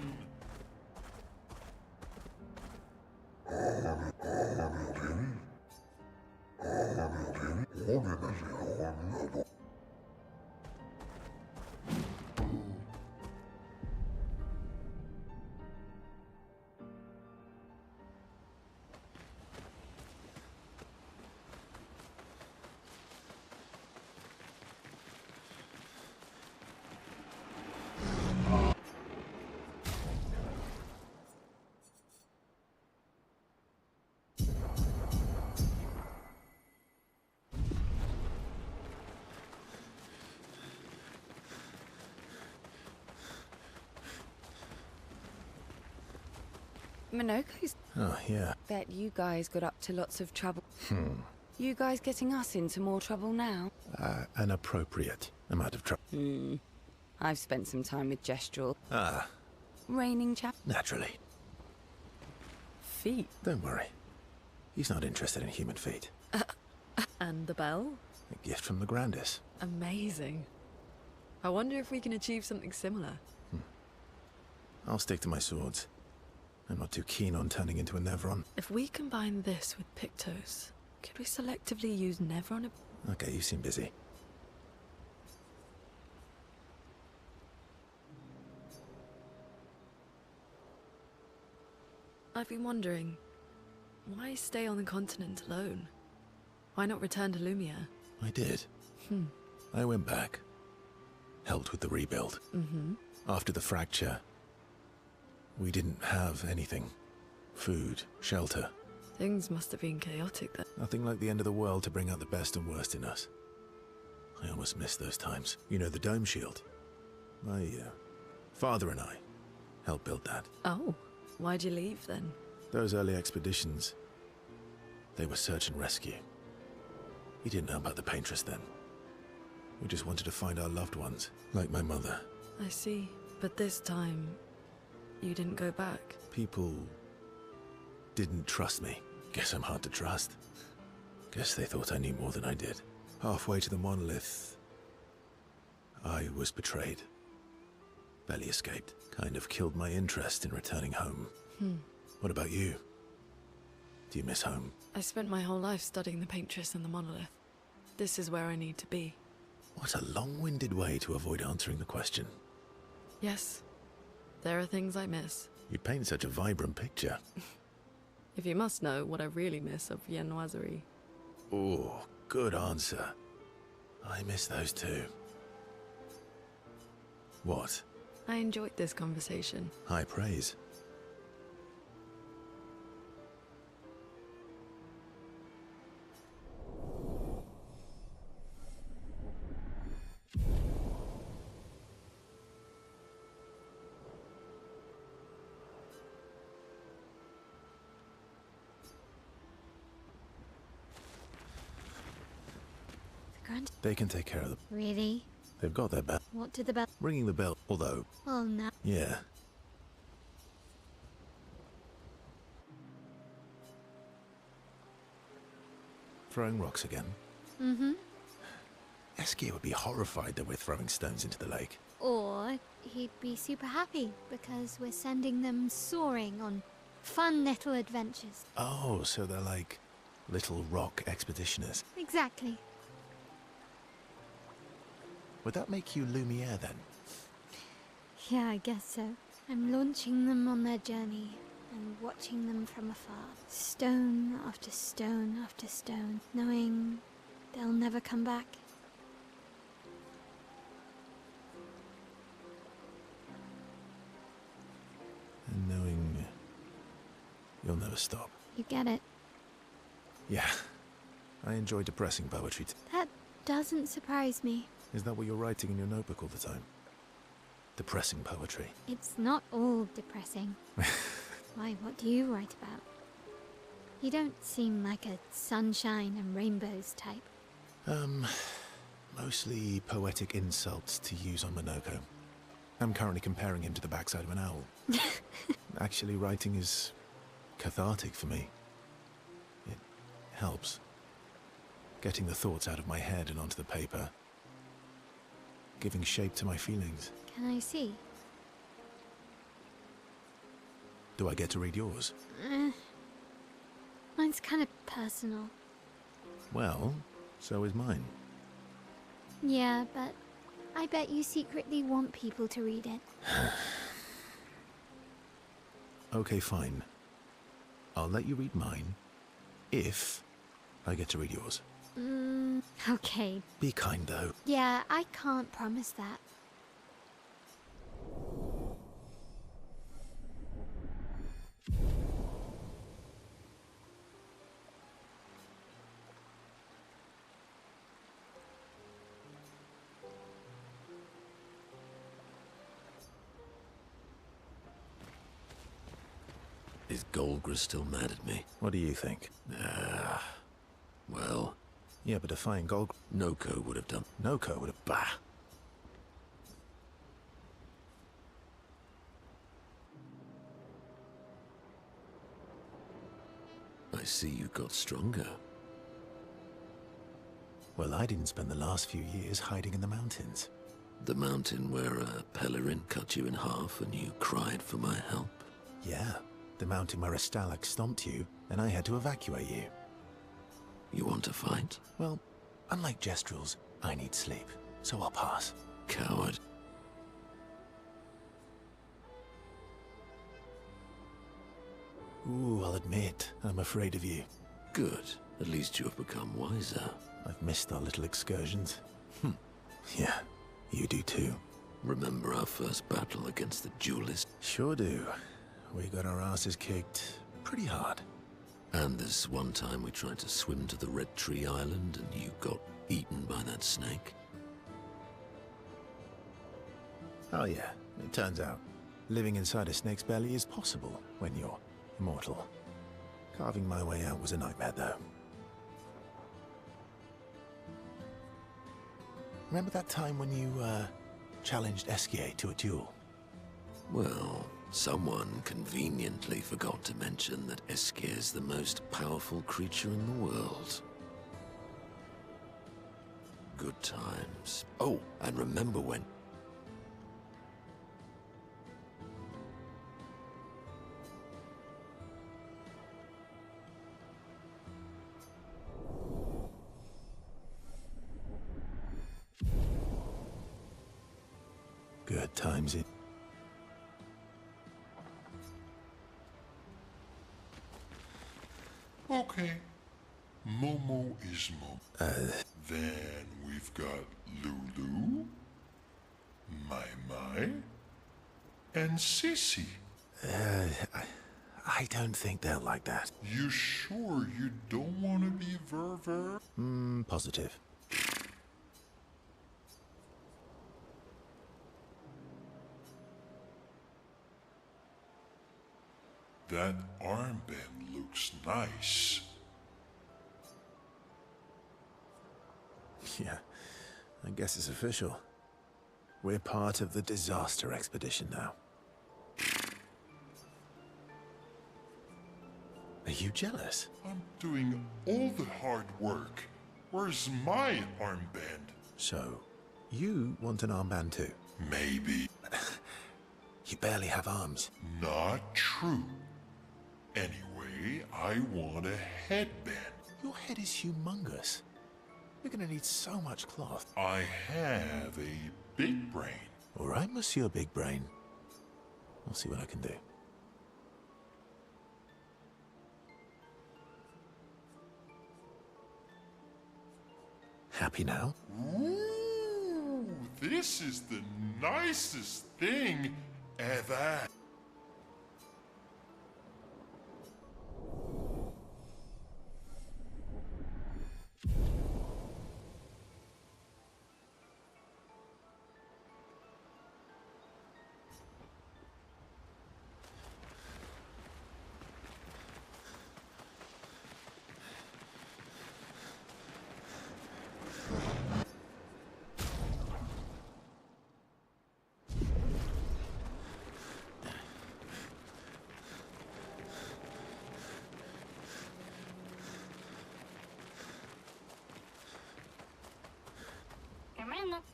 Minoko's. Oh, yeah. Bet you guys got up to lots of trouble. You guys getting us into more trouble now? An appropriate amount of trouble. I've spent some time with Gestural. Ah, Reigning chap. naturally. Feet. Don't worry. He's not interested in human feet. And the bell? A gift from the Grandis. Amazing. I wonder if we can achieve something similar. I'll stick to my swords. I'm not too keen on turning into a Nevron. If we combine this with Pictos, could we selectively use Nevron? Okay, you seem busy. I've been wondering, why stay on the continent alone? Why not return to Lumiere? I did. I went back. Helped with the rebuild. After the fracture, we didn't have anything. Food, shelter. Things must have been chaotic then. Nothing like the end of the world to bring out the best and worst in us. I almost miss those times. You know, the dome shield. My father and I helped build that. Oh, why'd you leave then? Those early expeditions, they were search and rescue. We didn't know about the Paintress then. We just wanted to find our loved ones, like my mother. I see. But this time, you didn't go back. People didn't trust me. Guess I'm hard to trust. Guess they thought I knew more than I did. Halfway to the monolith, I was betrayed. Barely escaped. Kind of killed my interest in returning home. What about you? Do you miss home? I spent my whole life studying the Paintress and the monolith. This is where I need to be. What a long-winded way to avoid answering the question. Yes, there are things I miss. You paint such a vibrant picture. If you must know what I really miss of Viennoiserie. Oh, good answer. I miss those too. What? I enjoyed this conversation. High praise. Grand. They can take care of them. Really? They've got their bell. What did the bell? Ringing the bell, although, Well, no. yeah. Throwing rocks again. Eskia would be horrified that we're throwing stones into the lake. Or he'd be super happy because we're sending them soaring on fun little adventures. Oh, so they're like little rock expeditioners. Exactly. Would that make you Lumiere then? Yeah, I guess so. I'm launching them on their journey and watching them from afar. Stone after stone after stone, knowing they'll never come back. And knowing you'll never stop. You get it? Yeah. I enjoy depressing poetry. That doesn't surprise me. Is that what you're writing in your notebook all the time? Depressing poetry. It's not all depressing. Why, what do you write about? You don't seem like a sunshine and rainbows type. Mostly poetic insults to use on Minoko. I'm currently comparing him to the backside of an owl. Actually, writing is cathartic for me. It helps. Getting the thoughts out of my head and onto the paper. Giving shape to my feelings. Can I see? Do I get to read yours? Mine's kind of personal. Well, so is mine. Yeah, but I bet you secretly want people to read it. Okay, fine. I'll let you read mine, if I get to read yours. Okay. Be kind, though. Yeah, I can't promise that. Is Golgra still mad at me? What do you think? Well, Yeah, but defying Golgra... Noko would have done. Noko would have... Bah! I see you got stronger. Well, I didn't spend the last few years hiding in the mountains. The mountain where a Pellerin cut you in half and you cried for my help. Yeah, the mountain where a Stalak stomped you, and I had to evacuate you. You want to fight? Well, unlike Jestrels, I need sleep, so I'll pass. Coward. Ooh, I'll admit, I'm afraid of you. Good. At least you have become wiser. I've missed our little excursions. Yeah, you do too. Remember our first battle against the duelist? Sure do. We got our asses kicked pretty hard. And this one time we tried to swim to the Red Tree Island and you got eaten by that snake? Oh yeah, it turns out living inside a snake's belly is possible when you're immortal. Carving my way out was a nightmare though. Remember that time when you, challenged Esquier to a duel? Well, someone conveniently forgot to mention that Esquier is the most powerful creature in the world. Good times. Oh, and remember when... Good times it. Okay. Momo is Momo. Then we've got Lulu, Mai, and Sissy. I don't think they'll like that. You sure you don't want to be Ver? Positive. That armband looks nice. Yeah, I guess it's official. We're part of the disaster expedition now. Are you jealous? I'm doing all the hard work. Where's my armband? So, you want an armband too? Maybe. You barely have arms. Not true. Anyway, I want a headband. Your head is humongous. You're gonna need so much cloth. I have a big brain. All right, Monsieur Big Brain. I'll see what I can do. Happy now? Ooh, this is the nicest thing ever.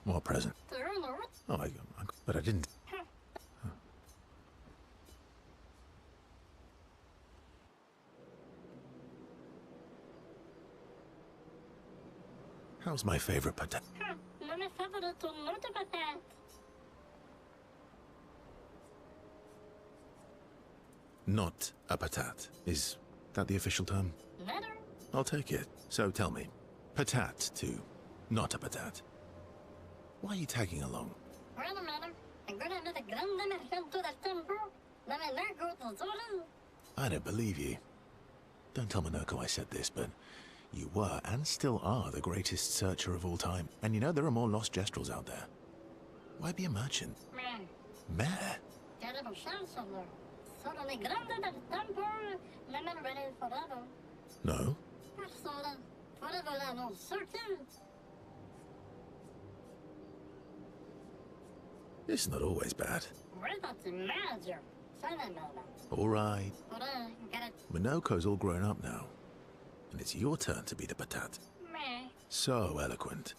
More present. Oh, but I didn't. How's my favorite patat? Not a patat. Is that the official term? I'll take it. So tell me, patat to not a patat. Why are you tagging along? I don't believe you. Don't tell Minoko I said this, but you were and still are the greatest searcher of all time. And you know there are more lost Jestrels out there. Why be a merchant? Meh. Sono le grandi del tempo, never ready forever. No? Persona, forever and all circle. It's not always bad. Ripati magic. All right. Ora, get it. Minoko's all grown up now. And it's your turn to be the patat. Meh. So eloquent.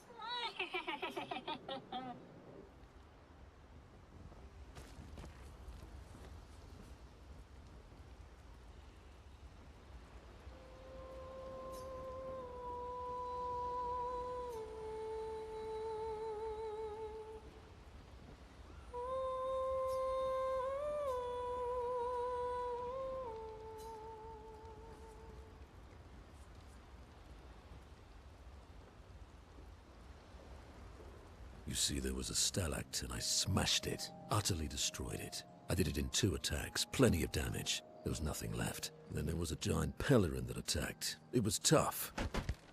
You see, there was a stalag and I smashed it, utterly destroyed it. I did it in 2 attacks, plenty of damage. There was nothing left. Then there was a giant Pellerin that attacked. It was tough,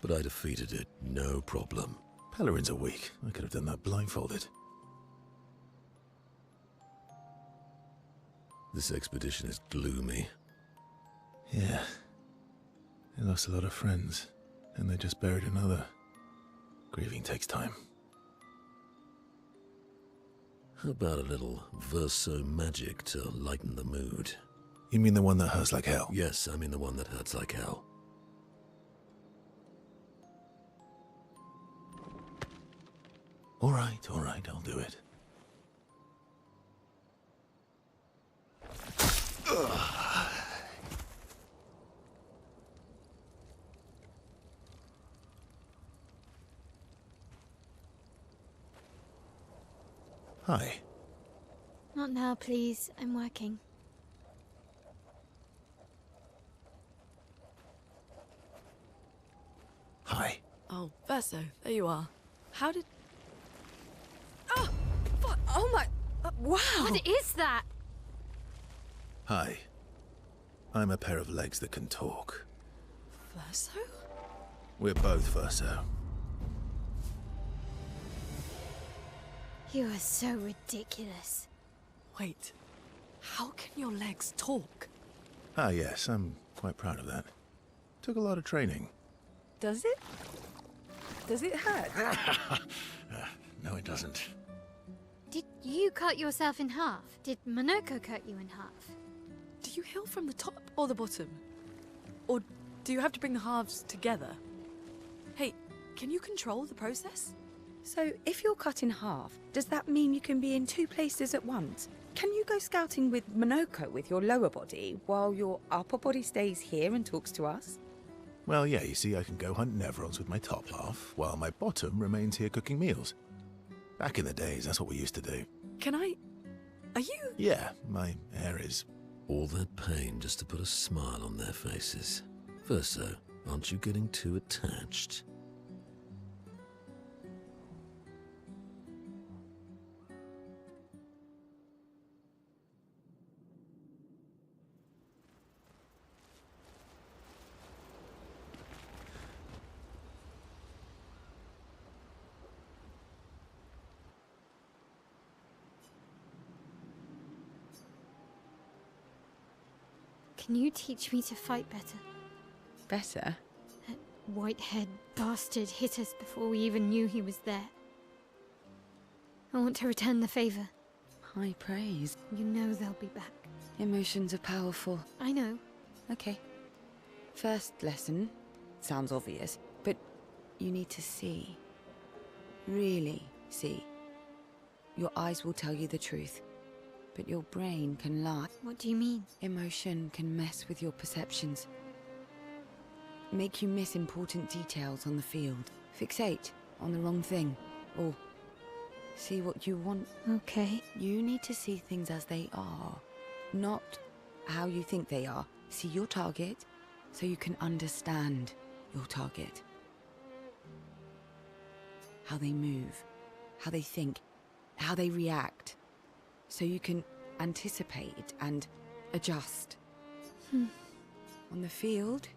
but I defeated it, no problem. Pellerins are weak. I could have done that blindfolded. This expedition is gloomy. Yeah. They lost a lot of friends, and they just buried another. Grieving takes time. How about a little verso magic to lighten the mood? You mean the one that hurts like hell? Yes, I mean the one that hurts like hell. All right, I'll do it. Hi. Not now, please. I'm working. Hi. Oh, Verso, there you are. How did... Oh! Oh my... wow! What is that? Hi. I'm a pair of legs that can talk. Verso? We're both Verso. You are so ridiculous. Wait, how can your legs talk? Ah, yes, I'm quite proud of that. Took a lot of training. Does it? Does it hurt? No, it doesn't. Did you cut yourself in half? Did Monoko cut you in half? Do you heal from the top or the bottom? Or do you have to bring the halves together? Hey, can you control the process? So, if you're cut in half, does that mean you can be in 2 places at once? Can you go scouting with Monoko with your lower body, while your upper body stays here and talks to us? Well, yeah, you see, I can go hunt Nevrons with my top half, while my bottom remains here cooking meals. Back in the days, that's what we used to do. Can I... Are you... Yeah, my hair is... All that pain just to put a smile on their faces. Verso, aren't you getting too attached? Can you teach me to fight better? Better? That white-haired bastard hit us before we even knew he was there. I want to return the favor. High praise. You know they'll be back. Emotions are powerful. I know. Okay. First lesson. Sounds obvious, but you need to see. Really see. Your eyes will tell you the truth, but your brain can lie. What do you mean? Emotion can mess with your perceptions. Make you miss important details on the field. Fixate on the wrong thing. Or see what you want. Okay. You need to see things as they are, not how you think they are. See your target so you can understand your target. How they move, how they think, how they react. So you can anticipate and adjust. On the field,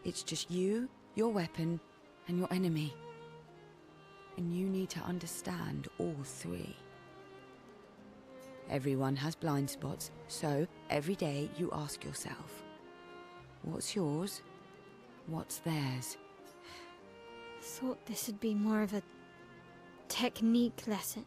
it's just you, your weapon, and your enemy. And you need to understand all 3. Everyone has blind spots, so every day you ask yourself, what's yours? What's theirs? Thought this would be more of a technique lesson.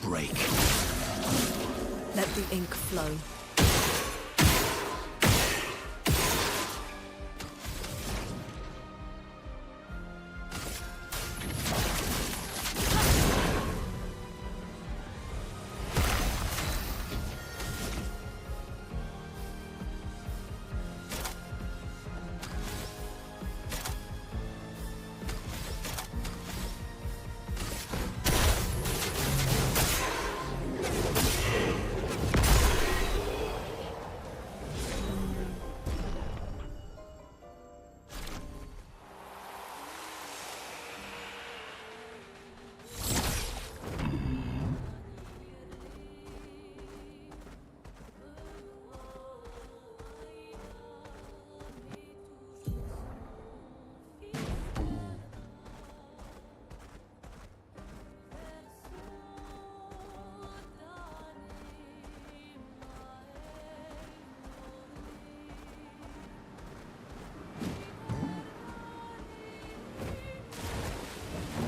Break. Let the ink flow.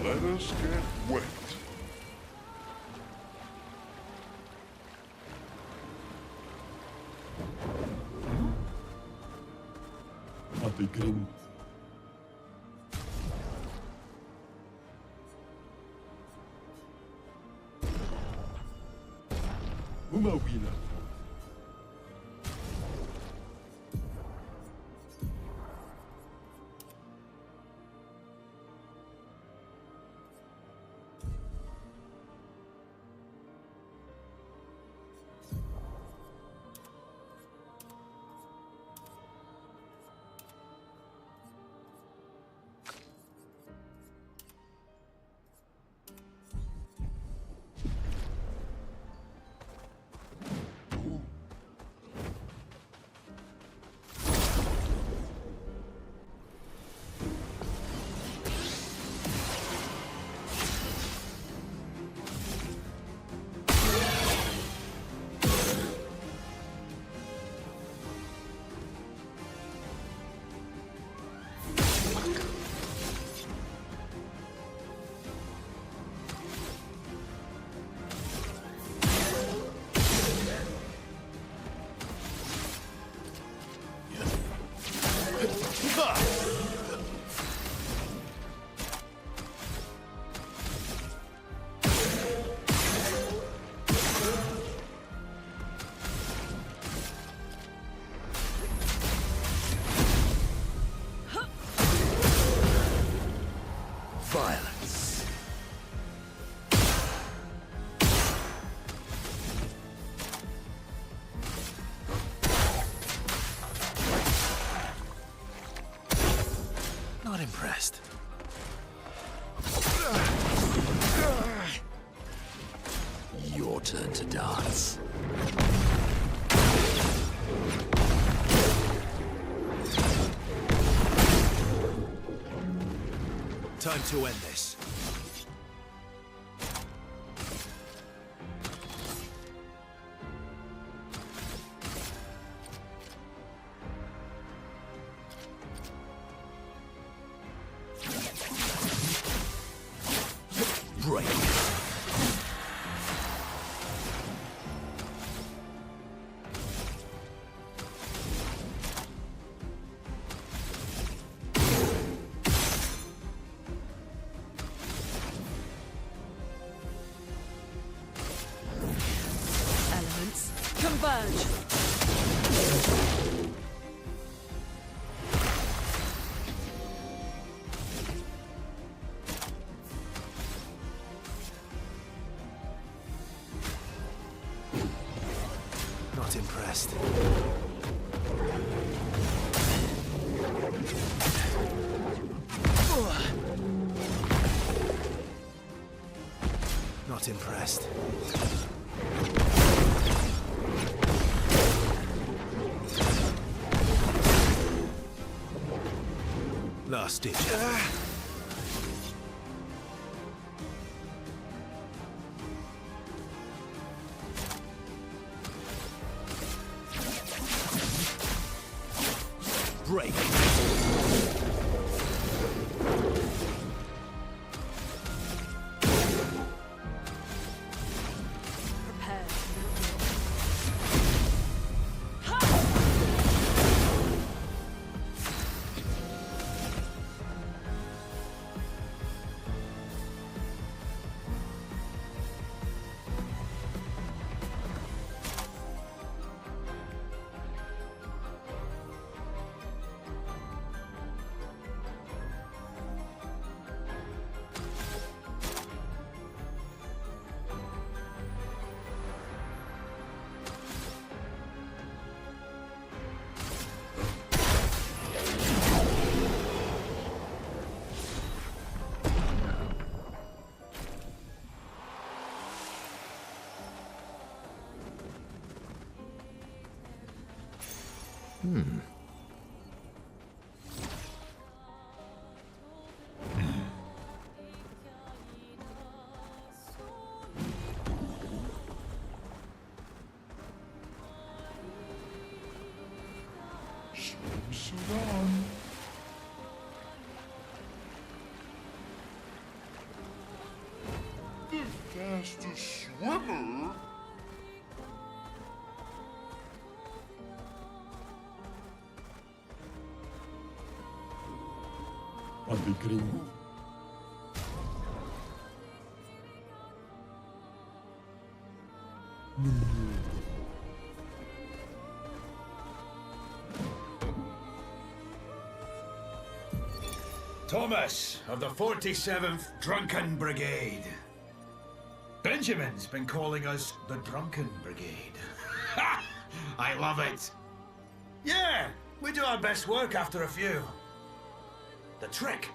Let us get wet. Atigrim. Umawina. Time to end this. Break. Elements converge. Not impressed. Not impressed. Last ditch. Break. Prepare. Swimsuit on. The fastest swimmer? Pellegrino. Thomas of the 47th Drunken Brigade. Benjamin's been calling us the Drunken Brigade. Ha! I love it. Yeah, we do our best work after a few. The trick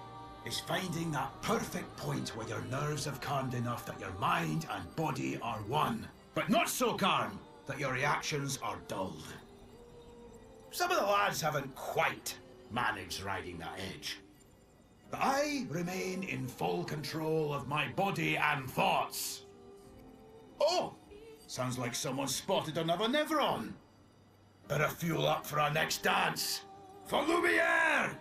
is finding that perfect point where your nerves have calmed enough that your mind and body are one, but not so calm that your reactions are dulled. Some of the lads haven't quite managed riding that edge. But I remain in full control of my body and thoughts. Oh, sounds like someone spotted another Nevron. Better fuel up for our next dance. For Lumiere!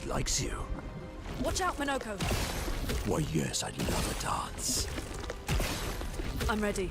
It likes you. Watch out, Minoko. Why, yes, I'd love a dance. I'm ready.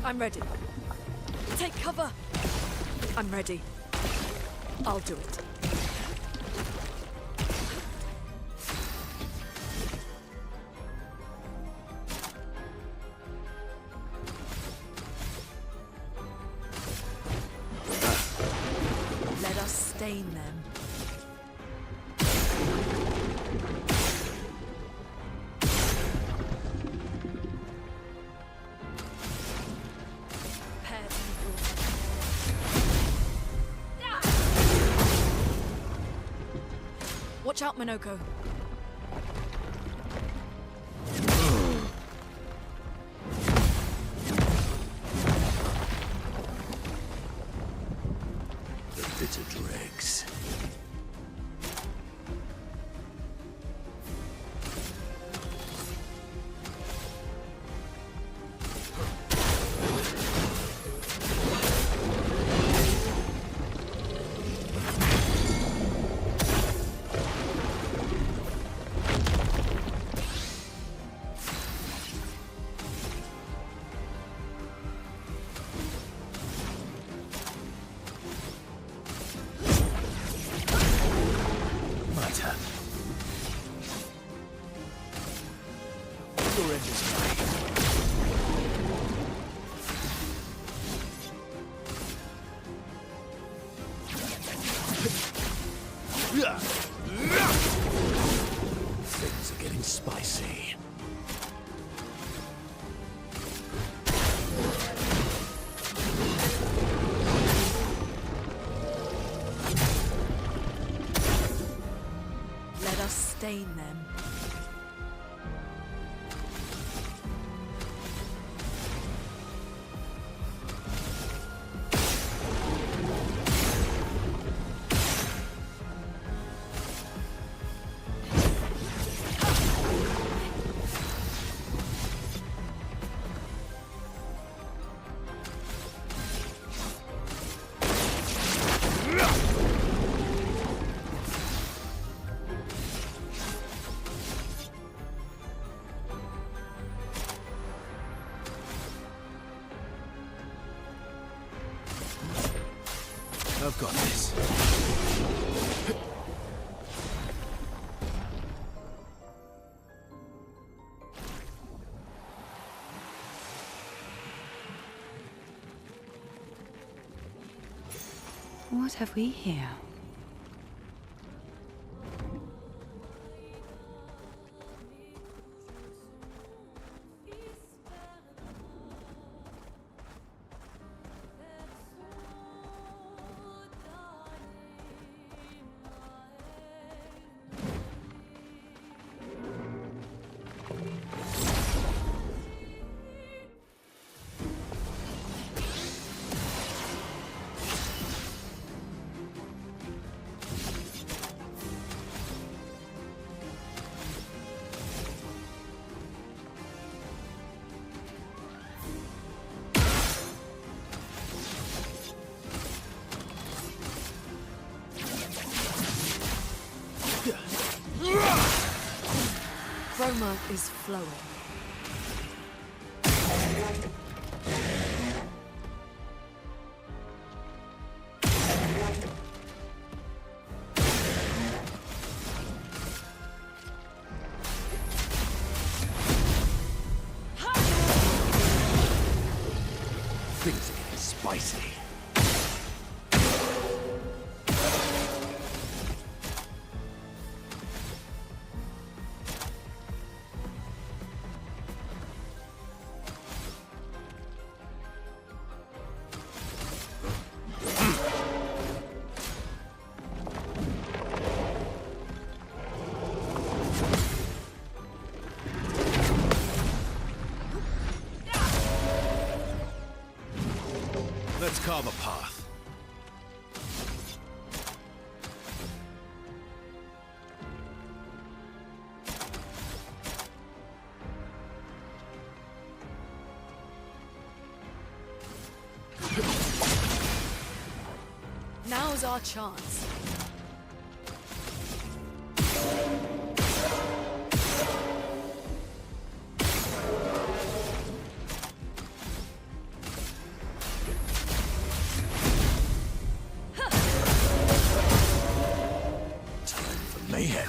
I'm ready. Take cover. I'm ready. I'll do it. Let us stain them. Watch out, Minoko. The bitter dregs. Things are getting spicy. Let us stain them. I've got this. What have we here? aroma is flowing. Things are getting spicy. Let's carve a path. Now's our chance. Time for mayhem.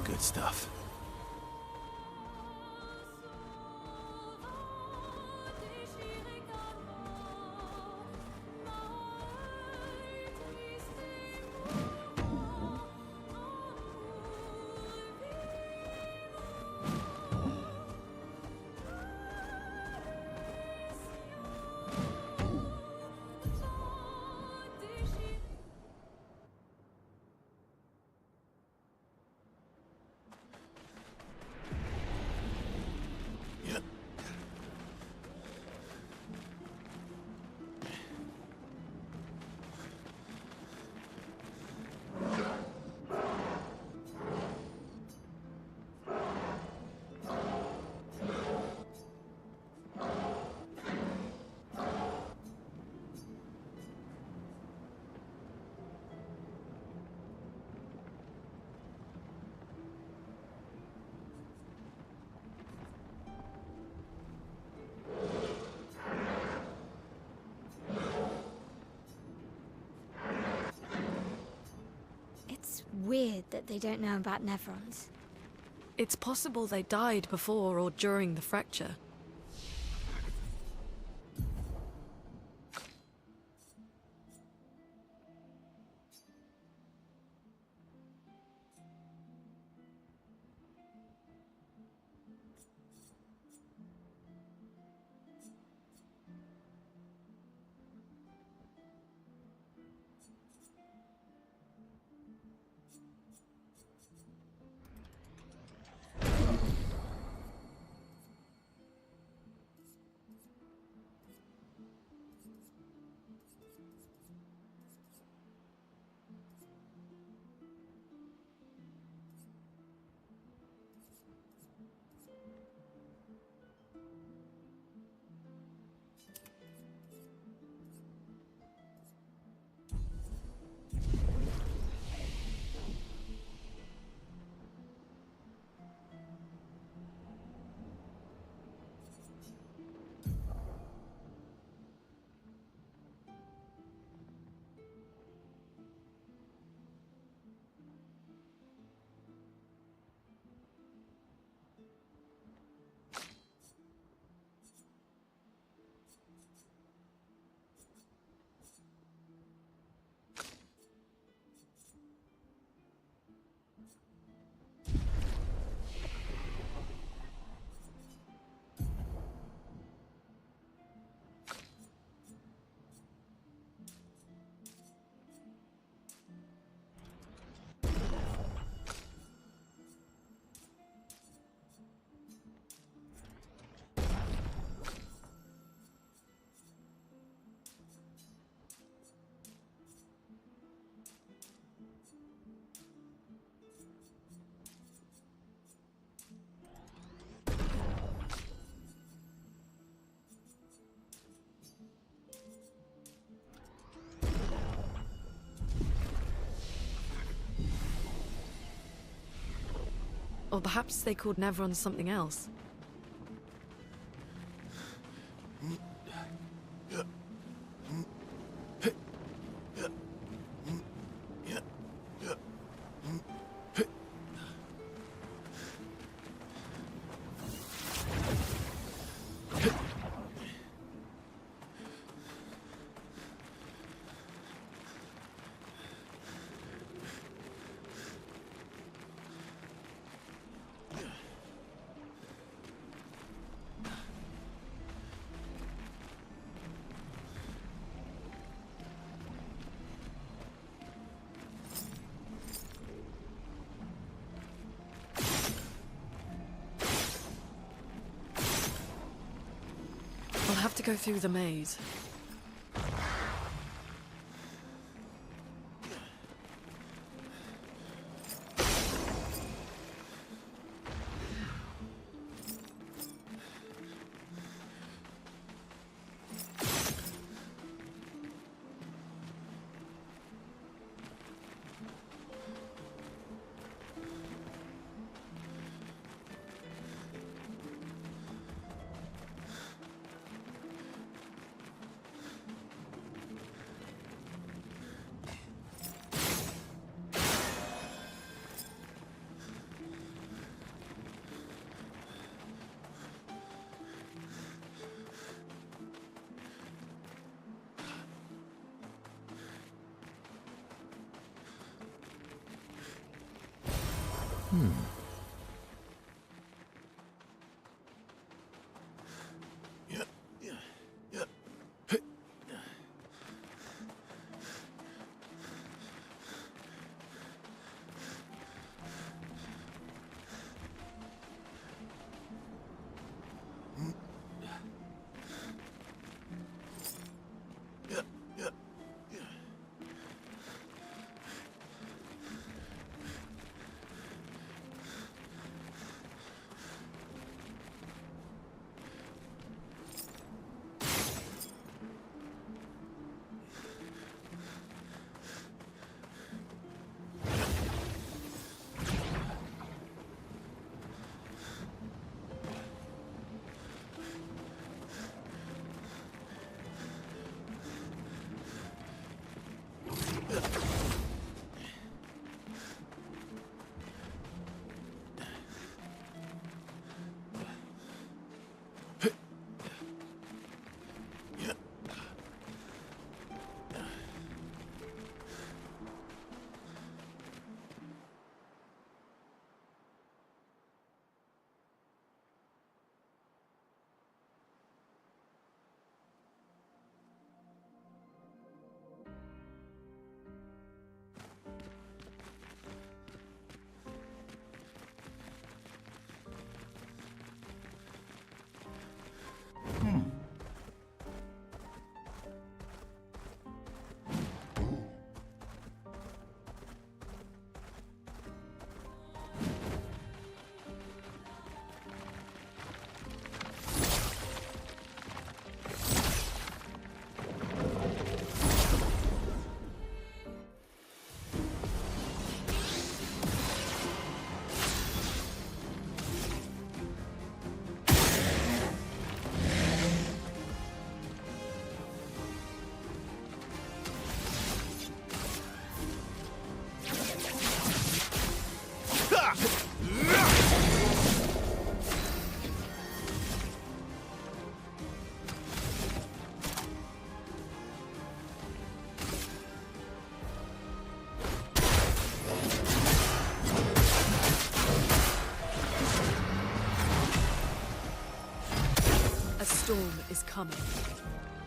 Good stuff. But they don't know about Nevrons. It's possible they died before or during the fracture. Or perhaps they called Nevrons something else. I'll have to go through the maze. storm is coming. Prepare for nuclear.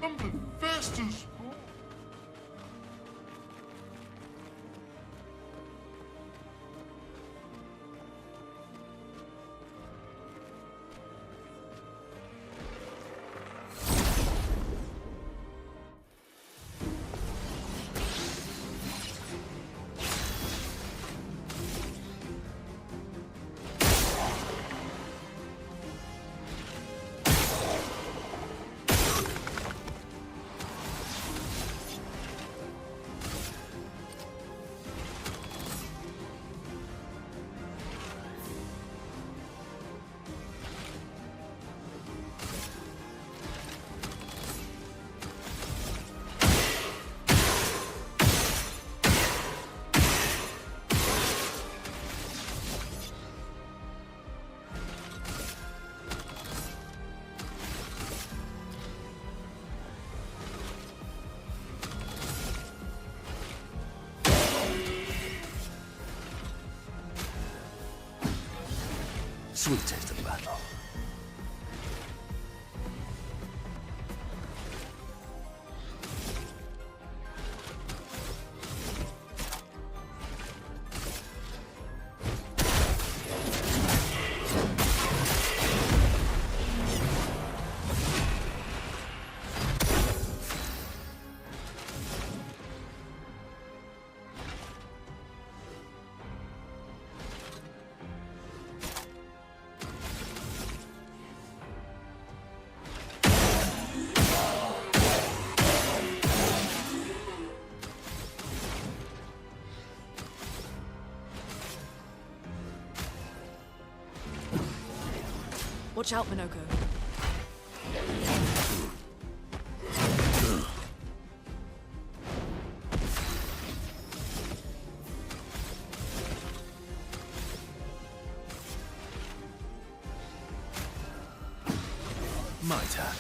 I'm the fastest. Sweet taste of battle. Watch out, Minoko. My turn.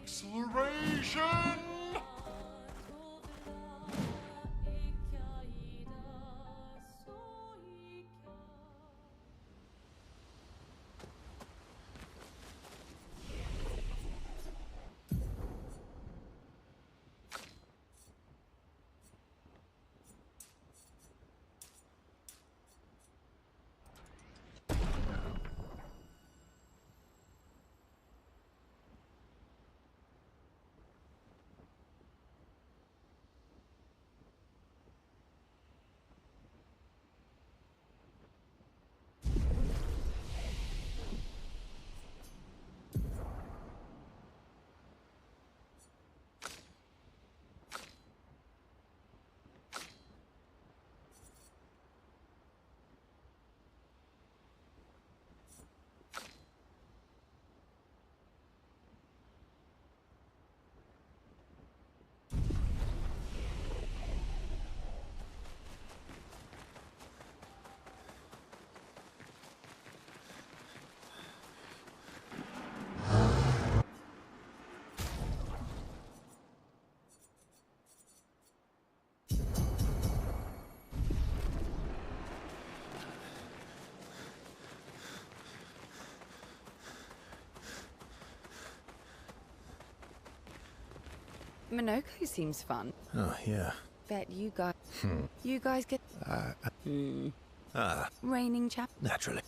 Acceleration! Minoko seems fun. Oh, yeah. Bet you guys... You guys get... Reigning chap... Naturally.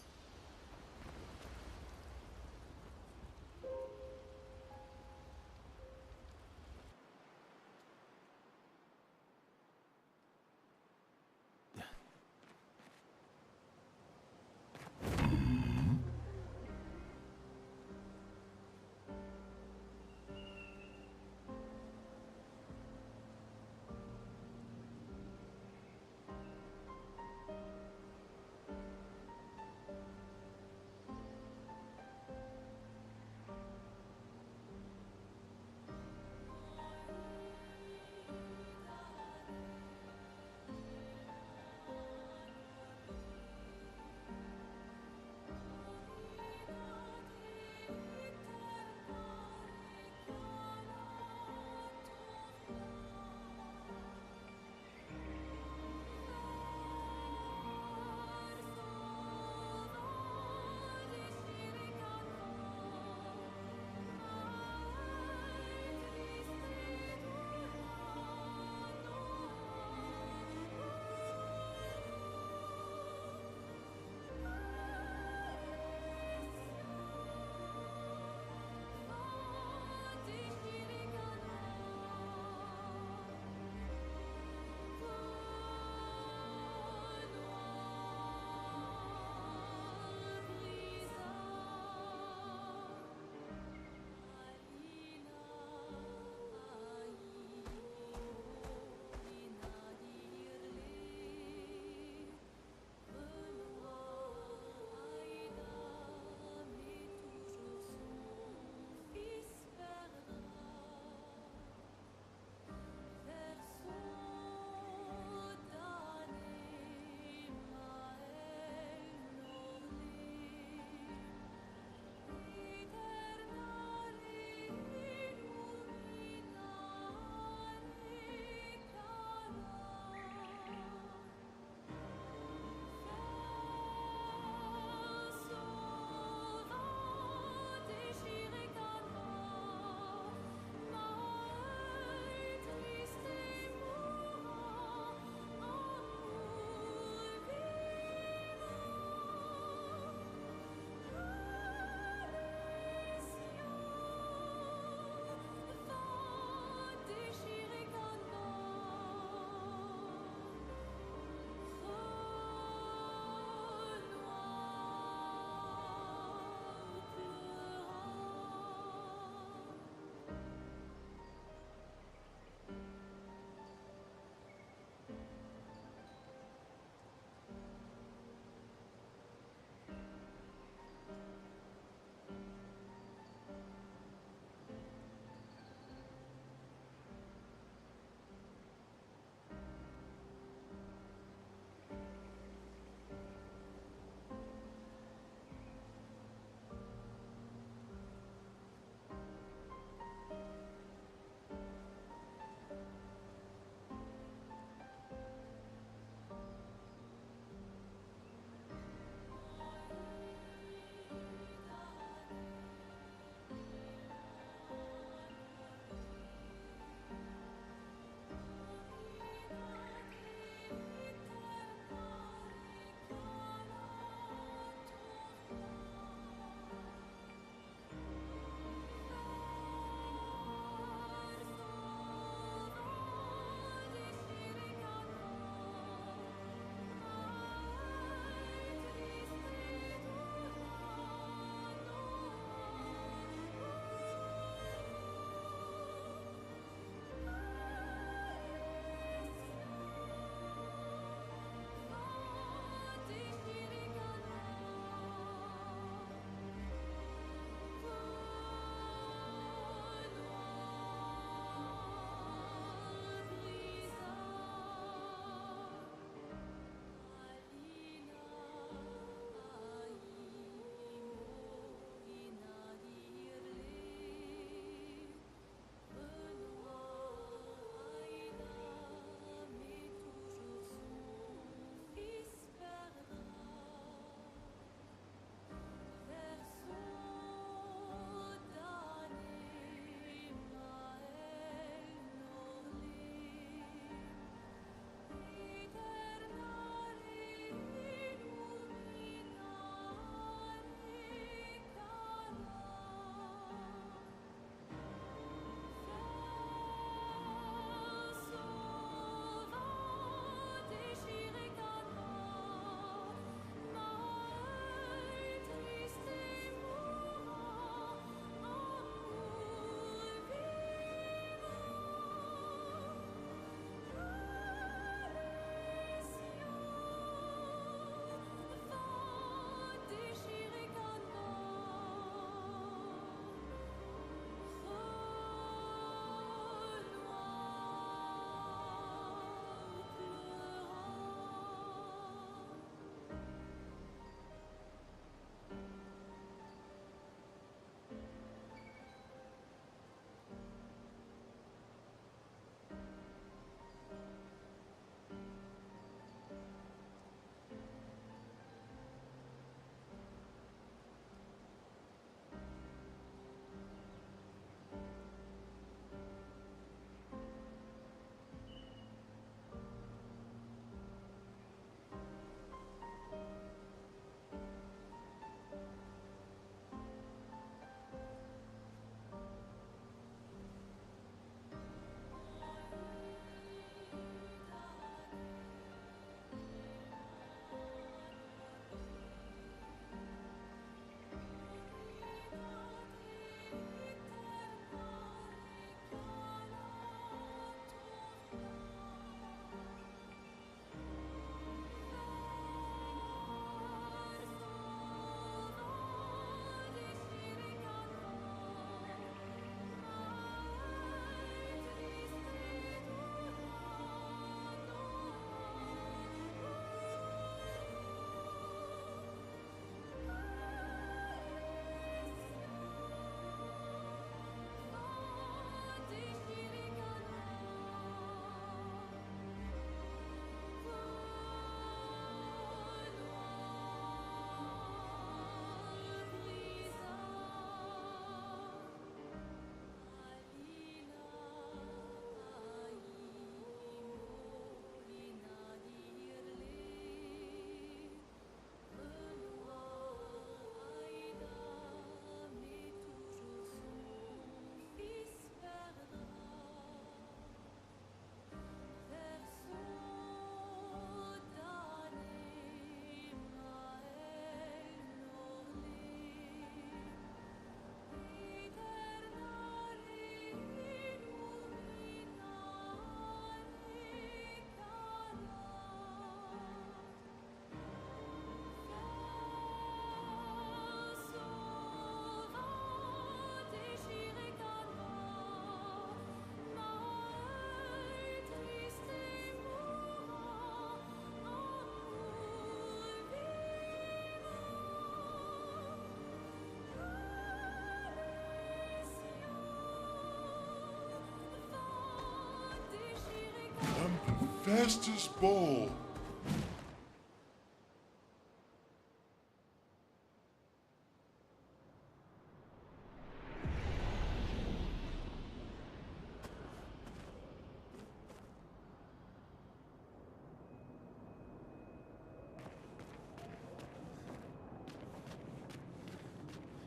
fastest ball.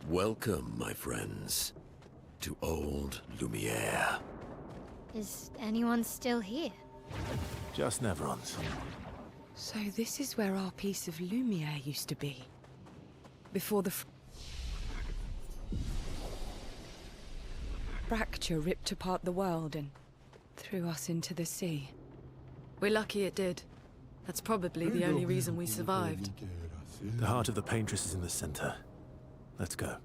Welcome, my friends, to old Lumiere. Is anyone still here? Just Neverons. So this is where our piece of Lumiere used to be. Before the fracture ripped apart the world and threw us into the sea. We're lucky it did. That's probably the only reason we survived. The heart of the Paintress is in the center. Let's go.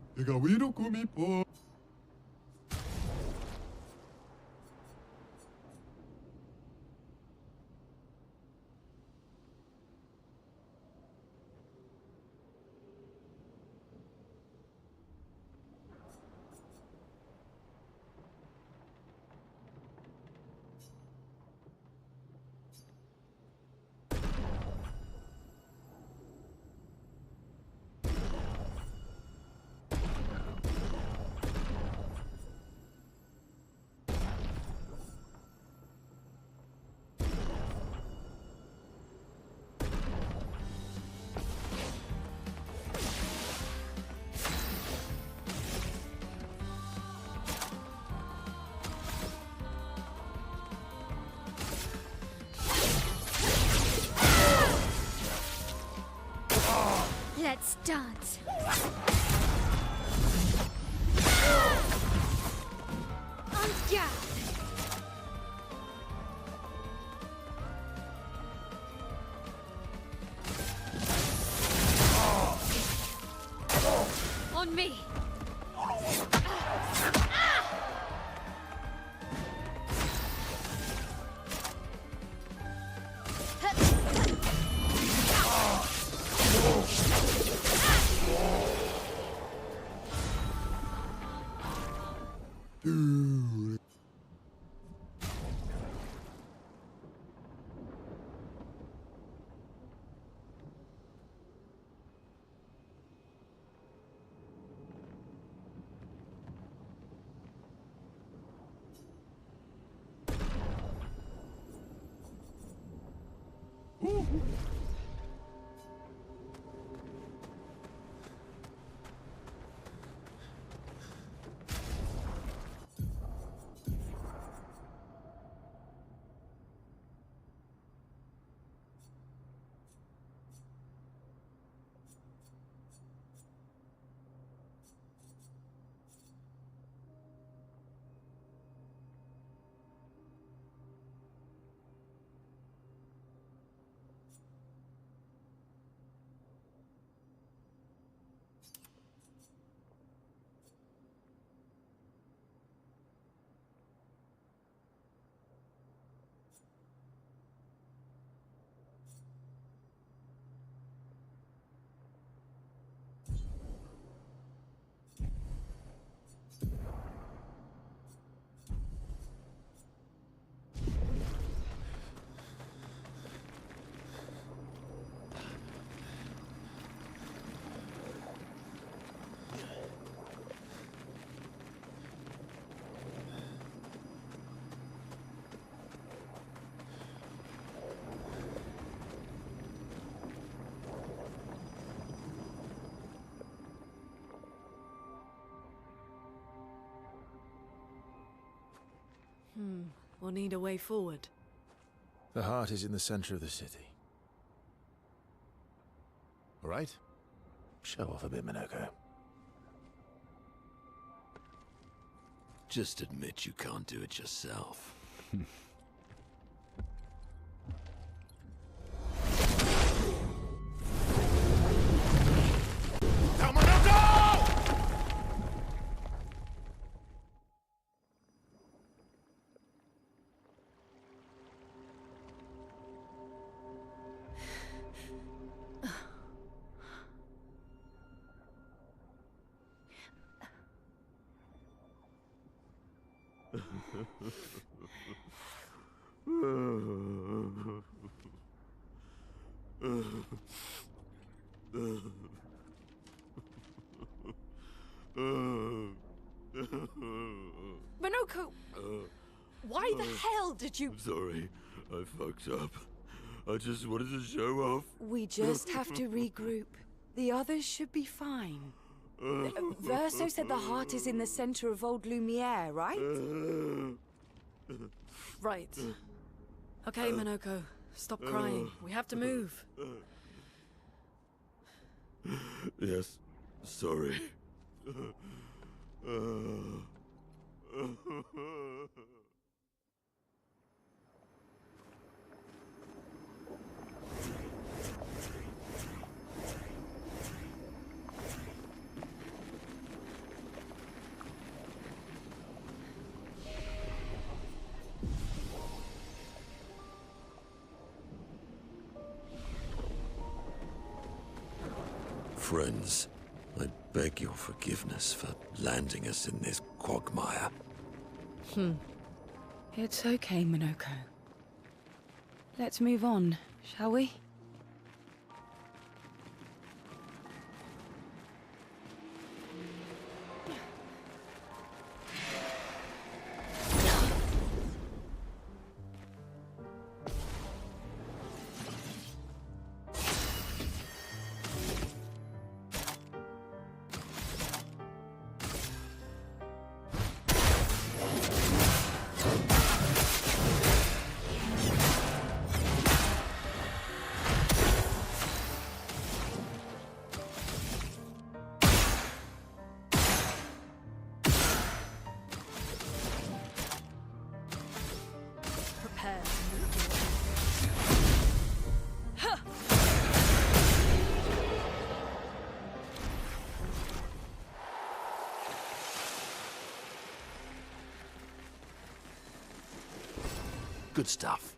Let's dance. On guard. On me. We'll need a way forward. The heart is in the center of the city. All right? Show off a bit, Minoko. Just admit you can't do it yourself. Minoko! Why the hell did you... Sorry, I fucked up. I just wanted to show off. We just have to regroup. The others should be fine. Verso said the heart is in the center of old Lumiere, right? Right. Okay, Minoko. Stop crying. We have to move. Yes, sorry. Friends, I beg your forgiveness for landing us in this quagmire. It's okay, Minoko. Let's move on, shall we? Prepare. Good stuff.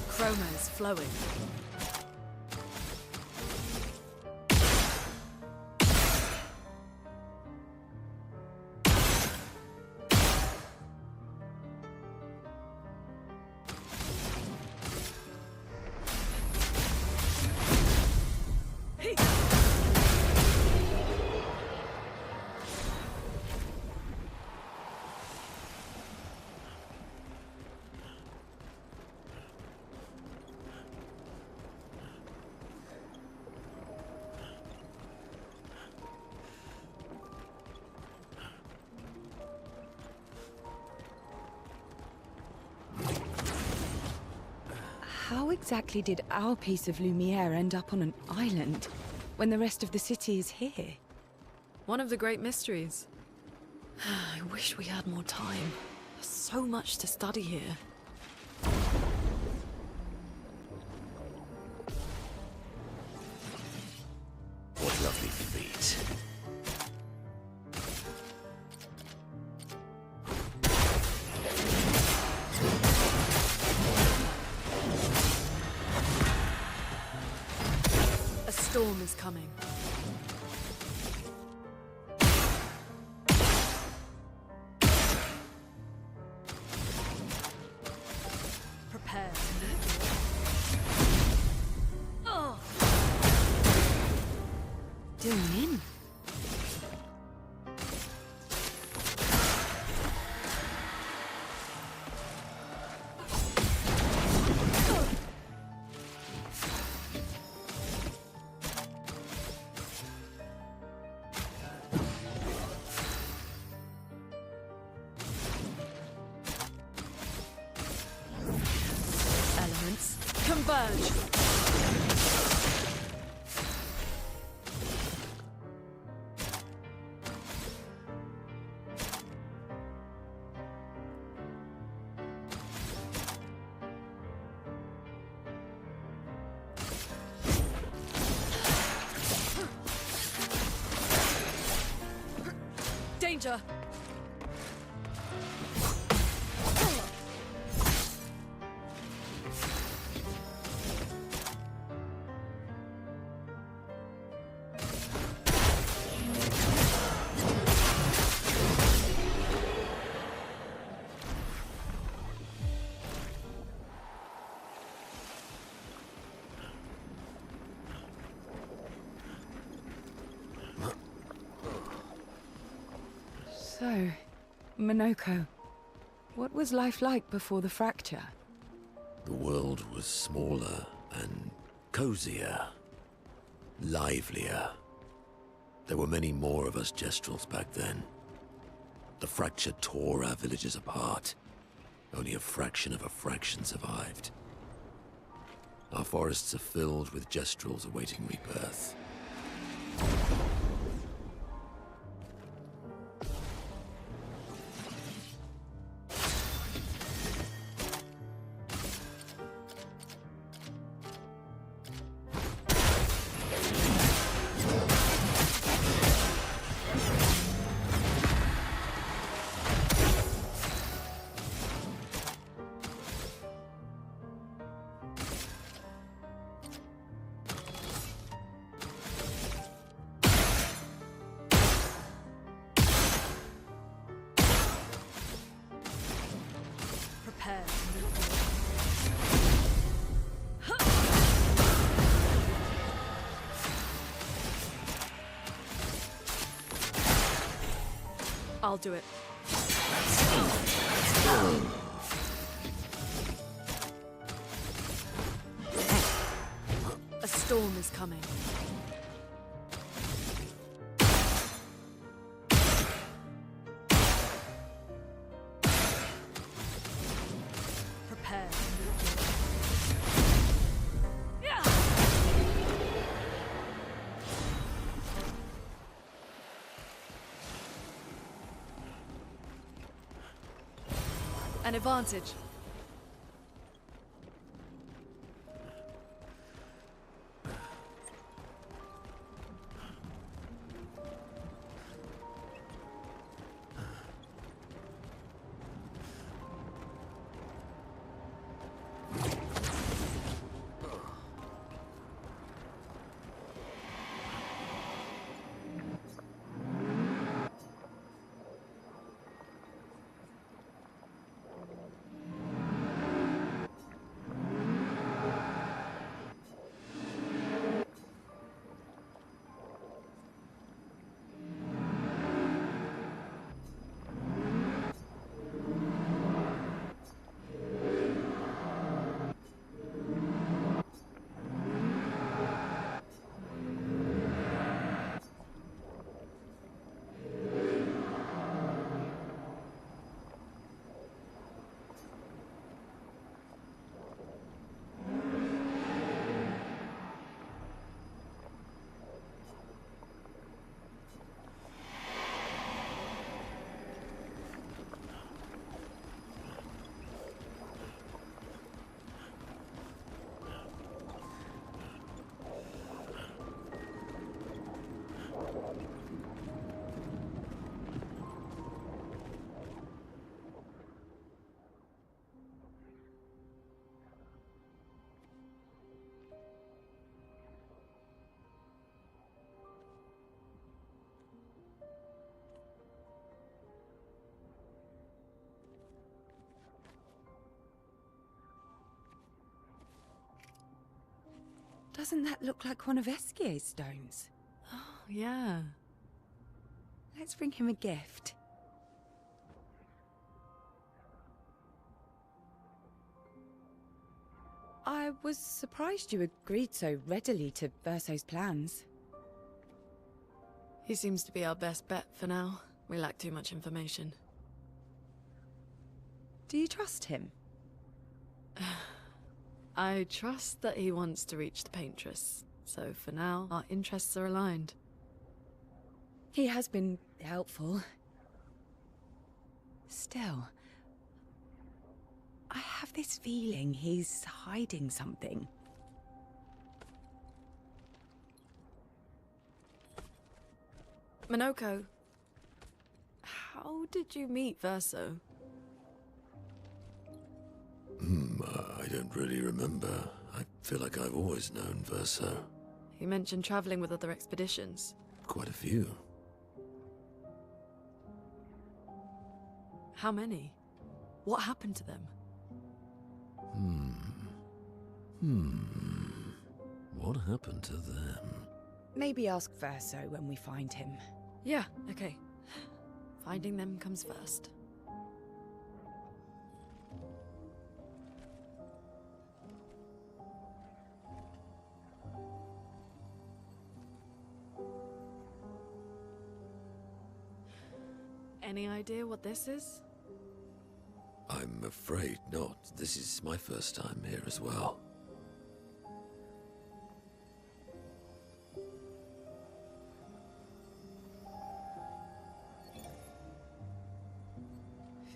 Chroma is flowing. How exactly did our piece of Lumiere end up on an island when the rest of the city is here? One of the great mysteries. I wish we had more time. There's so much to study here. What lovely feet. A storm is coming. Prepare. Oh. Doing in? Converge! Danger! So, Minoko, what was life like before the fracture? The world was smaller and cozier, livelier. There were many more of us Gestrels back then. The fracture tore our villages apart. Only a fraction of a fraction survived. Our forests are filled with Gestrels awaiting rebirth. Prepare. I'll do it. A storm is coming. Prepare. An advantage. Doesn't that look like one of Eskier's stones? Oh, yeah. Let's bring him a gift. I was surprised you agreed so readily to Verso's plans. He seems to be our best bet for now. We lack too much information. Do you trust him? I trust that he wants to reach the paintress, so for now, our interests are aligned. He has been helpful. Still, I have this feeling he's hiding something. Minoko, how did you meet Verso? I don't really remember. I feel like I've always known Verso. You mentioned traveling with other expeditions. Quite a few. How many? What happened to them? What happened to them? Maybe ask Verso when we find him. Yeah, okay. Finding them comes first. Any idea what this is? I'm afraid not. This is my first time here as well.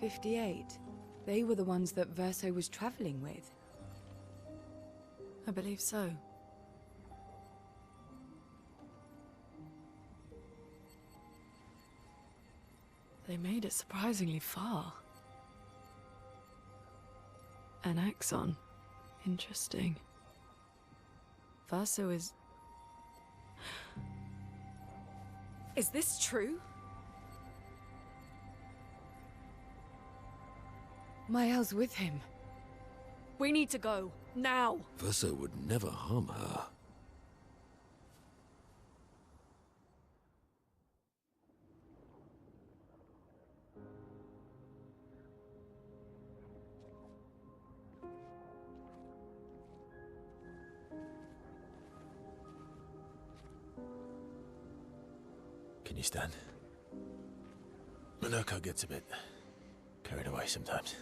"58. They were the ones that Verso was traveling with. I believe so. They made it surprisingly far. An axon. Interesting. Verso is... Is this true? Mael's with him. We need to go. Now! Verso would never harm her. Can you stand? Minoko gets a bit carried away sometimes.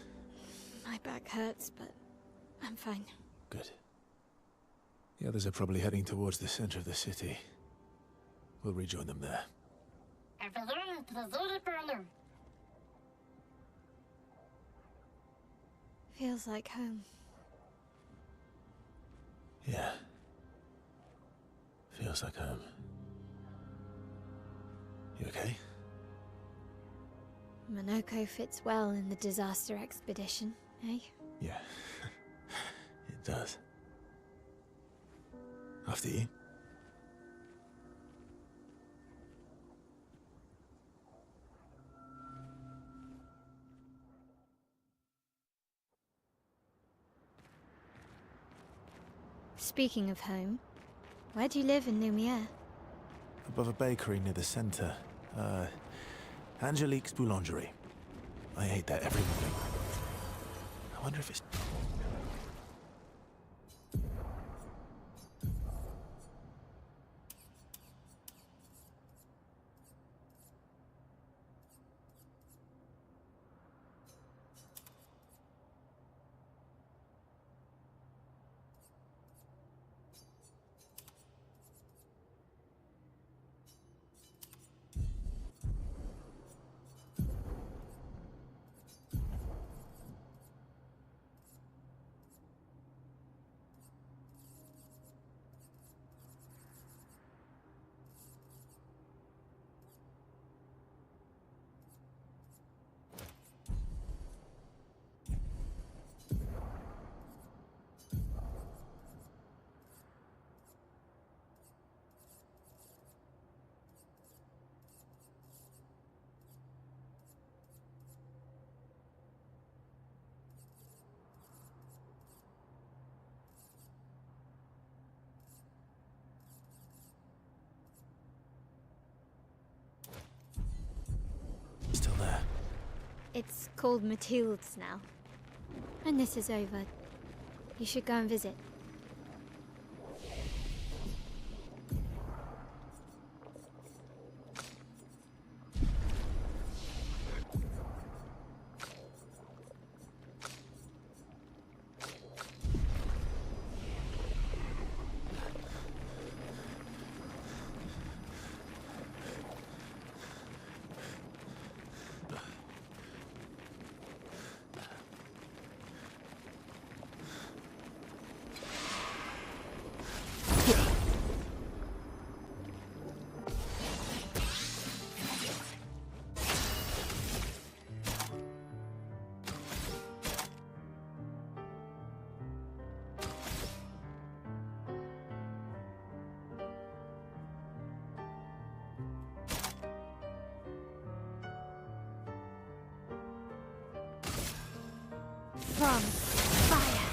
My back hurts, but I'm fine. Good. The others are probably heading towards the center of the city. We'll rejoin them there. Feels like home. Yeah. Feels like home. You okay? Minoko fits well in the disaster expedition, eh? Yeah. It does. After you. Speaking of home, where do you live in Lumiere? Above a bakery near the center. Angelique's Boulangerie. I ate there every morning. I wonder if it's... Still there. It's called Mathilde's now. When this is over, you should go and visit. from fire.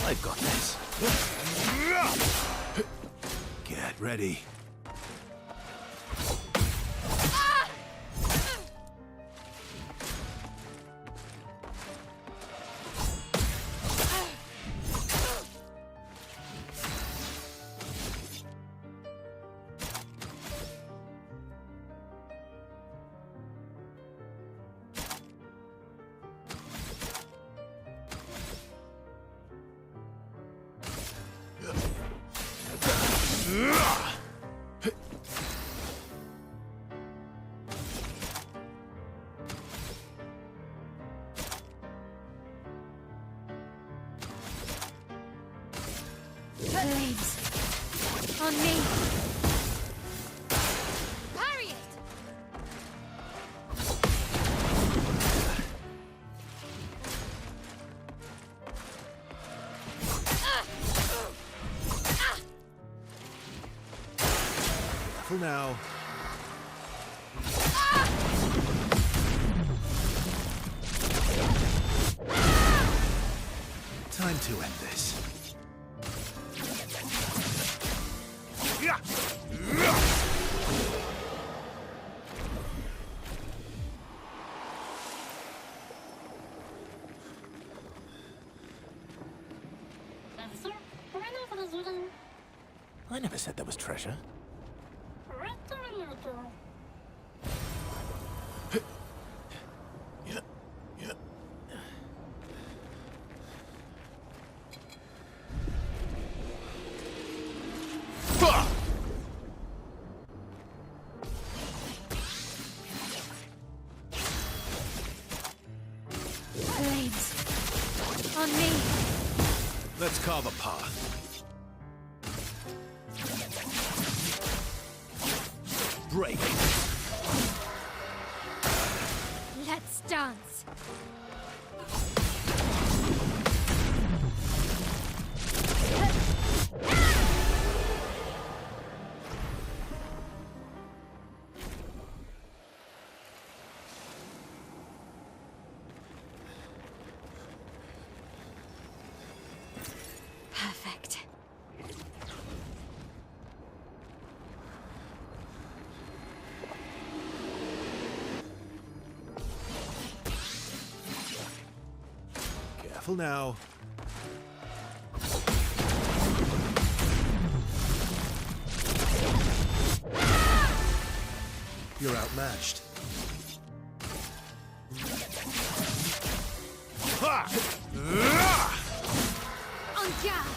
I've got this. Get ready. Flames. On me. Parry it! For now. Time to end this. Officer, comment allez-vous les urines? I never said there was treasure. Retournez-vous. Flames. On me. Let's carve a path. Break. Let's dance. Perfect. Careful now. You're outmatched. Ha! On guard.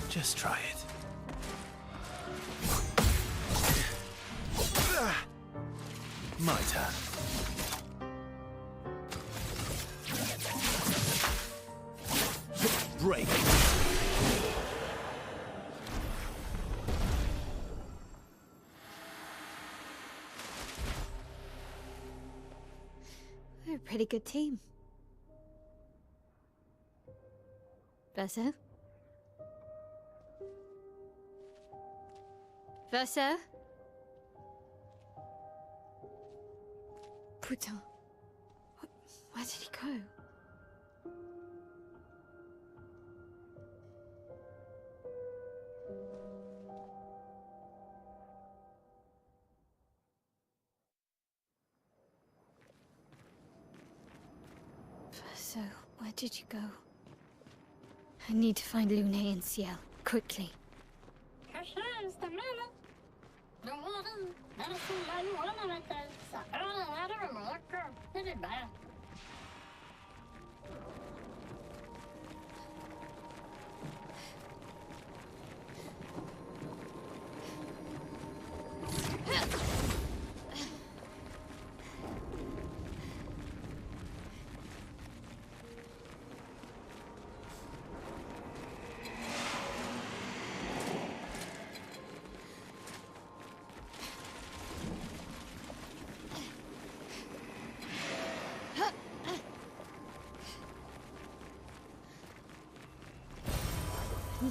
Just try it. My turn. Break. We're a pretty good team. Verso? Verso? Putain. Where did he go? Verso, where did you go? I need to find Lune and Ciel, quickly. Casas, the minute. The lady. Medicine man, one of it. Sa early letter, America. Did it bad.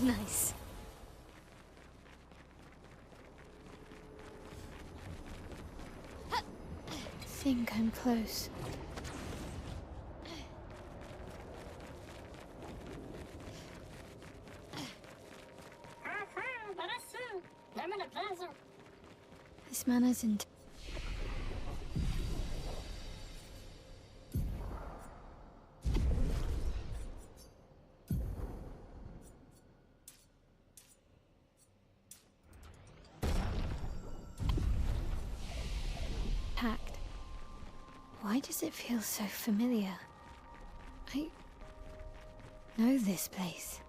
Nice. Think I'm close. This man isn't. Packed. Why does it feel so familiar? I know this place.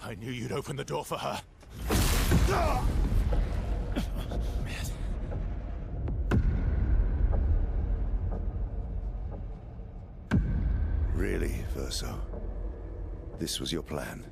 I knew you'd open the door for her. Really, Verso? This was your plan?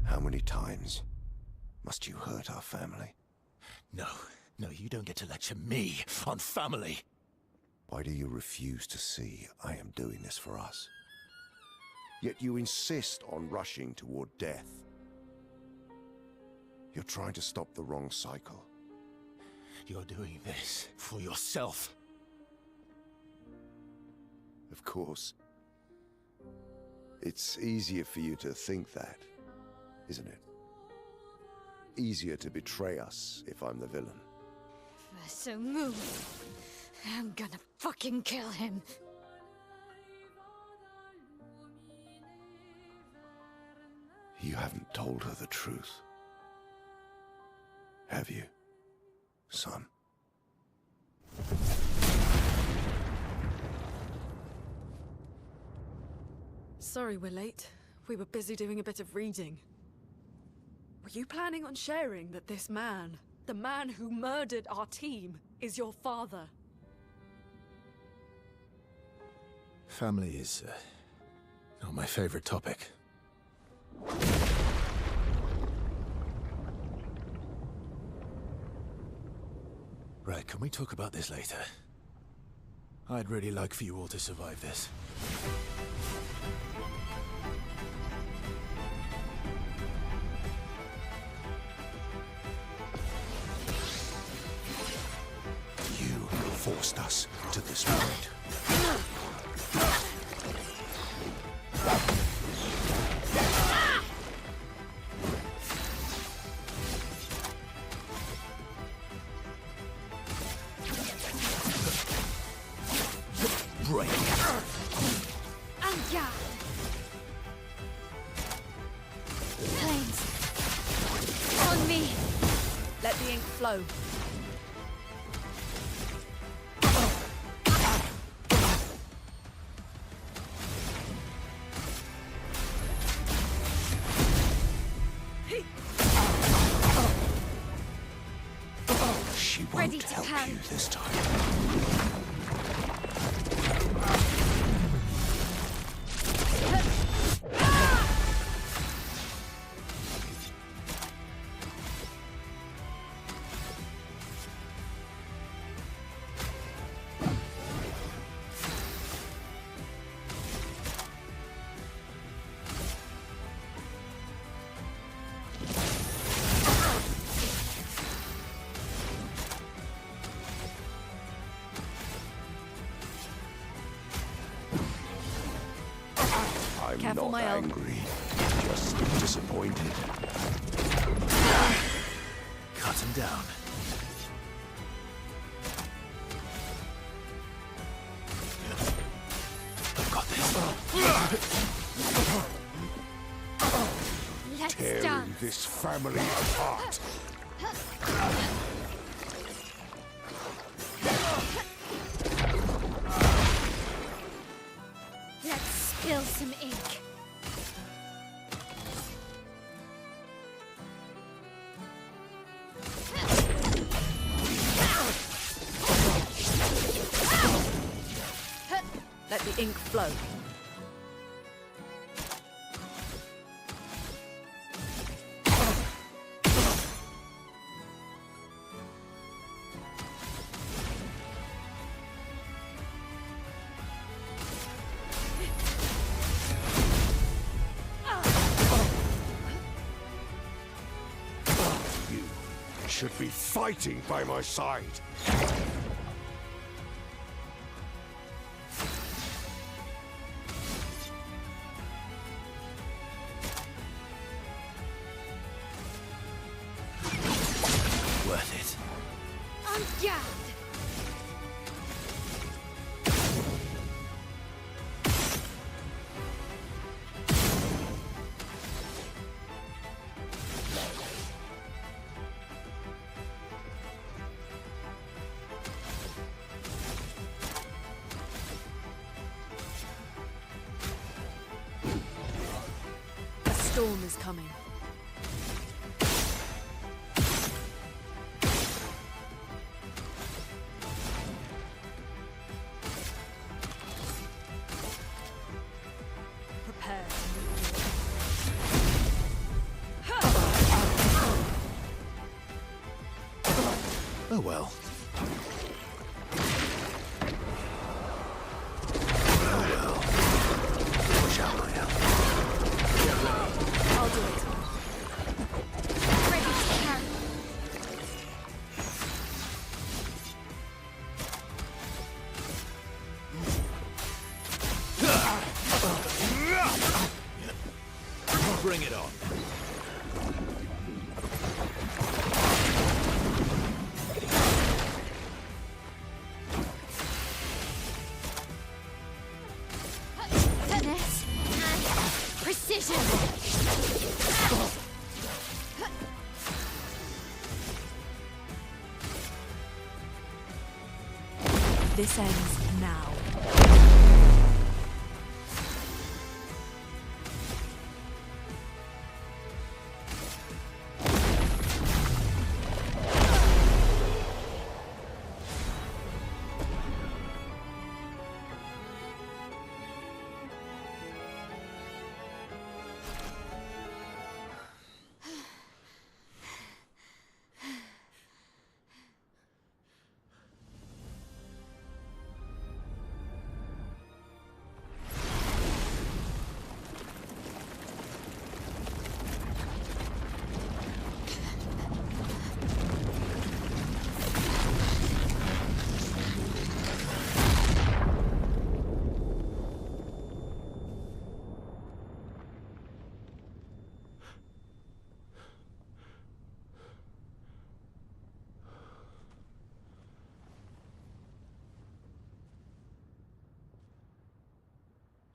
How many times must you hurt our family? No, you don't get to lecture me on family. Why do you refuse to see I am doing this for us? Yet you insist on rushing toward death. You're trying to stop the wrong cycle. You're doing this for yourself. Of course. It's easier for you to think that, isn't it? Easier to betray us if I'm the villain. So move. I'm gonna fucking kill him. You haven't told her the truth. Have you, son? Sorry we're late. We were busy doing a bit of reading. Were you planning on sharing that this man, the man who murdered our team, is your father? Family is not my favorite topic. Right, can we talk about this later? I'd really like for you all to survive this. You forced us to this point. Break. Anja! Planes. On me! Let the ink flow. She won't Ready to help pound. you this time. I'm Careful, not my elk. angry, just disappointed. Cut him down. I've got this. Let's Tearing dance. this family apart. Let's spill some ink. Let the ink flow. You should be fighting by my side. Worth it. On guard. A storm is coming. Prepare to move. Oh well. Oh well. Push out my help. I'll do it. Ready to carry. Bring it on. Finesse and precision. This ends now.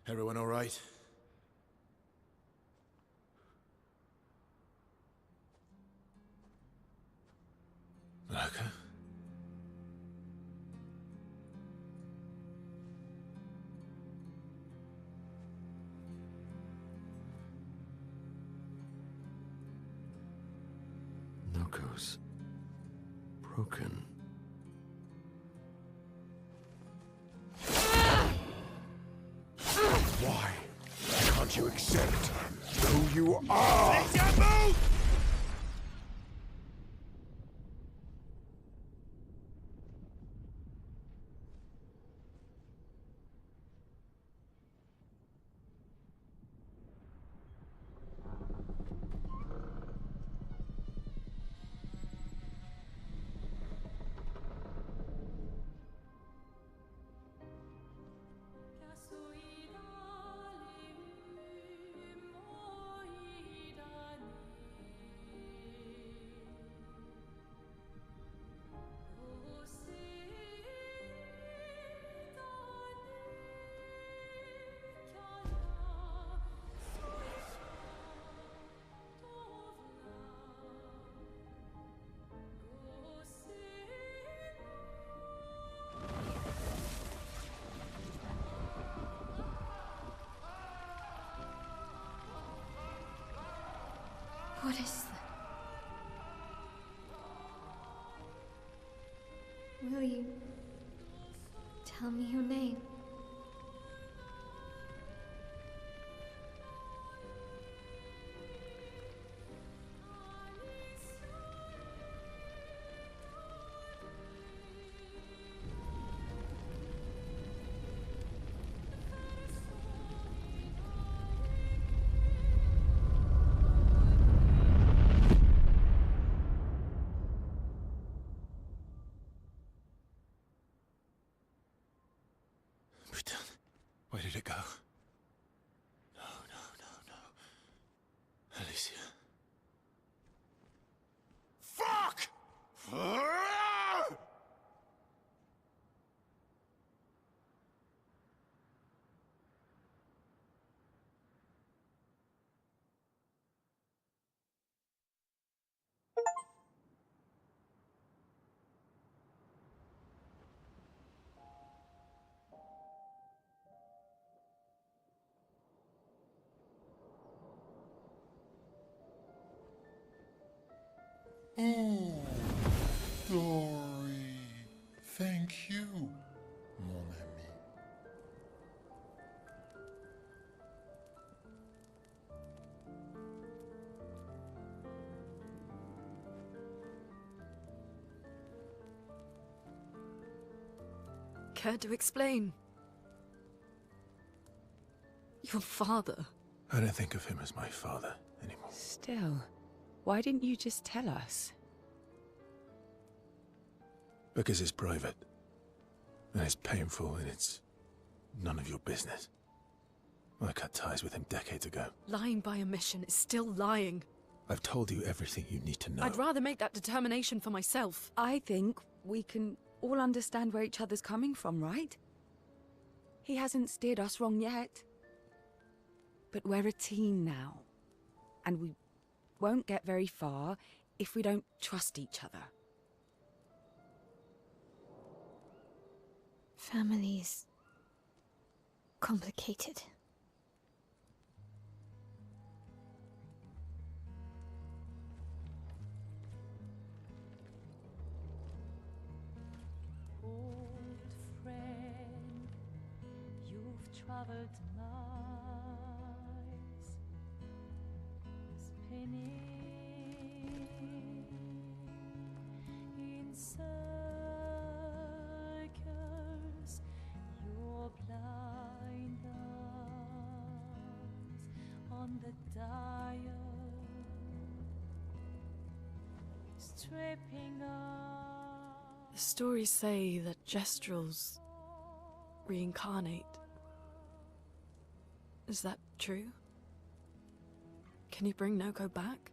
Everyone all right? Lurker? Noko's broken. Why can't you accept who you are? What is that? Will you tell me your name? Where did it go? No, no, no, no. Alicia. Fuck! Oh, Dory. Thank you, mon ami. Care to explain? Your father. I don't think of him as my father anymore. Still, why didn't you just tell us? Because it's private. And it's painful and it's none of your business. I cut ties with him decades ago. Lying by omission is still lying. I've told you everything you need to know. I'd rather make that determination for myself. I think we can all understand where each other's coming from, right? He hasn't steered us wrong yet. But we're a team now. And we won't get very far if we don't trust each other. Family's complicated. Old friend, you've traveled miles, spinning in circles. Your blind eyes on the dial, stripping off. The stories say that Gestrels reincarnate. Is that true? Can you bring Noko back?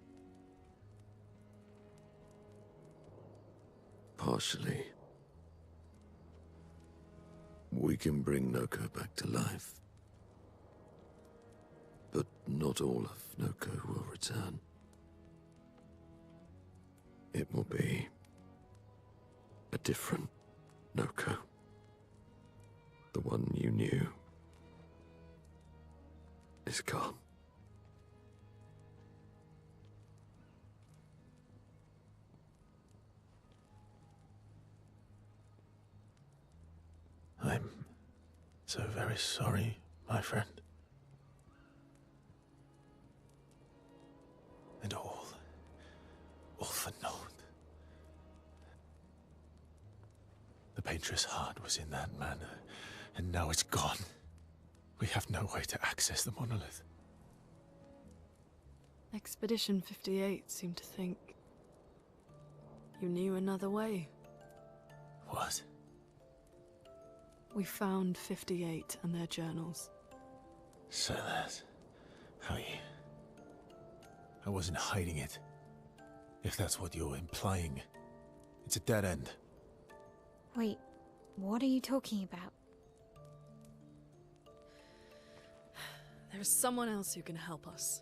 Partially. We can bring Noko back to life. But not all of Noko will return. It will be a different Noko. The one you knew is gone. I'm so very sorry, my friend. And all for naught. The Paintress heart was in that manor, and now it's gone. We have no way to access the monolith. Expedition 58 seemed to think you knew another way. What? We found 58 and their journals. So that's how you... I wasn't hiding it. If that's what you're implying. It's a dead end. Wait, what are you talking about? There is someone else who can help us.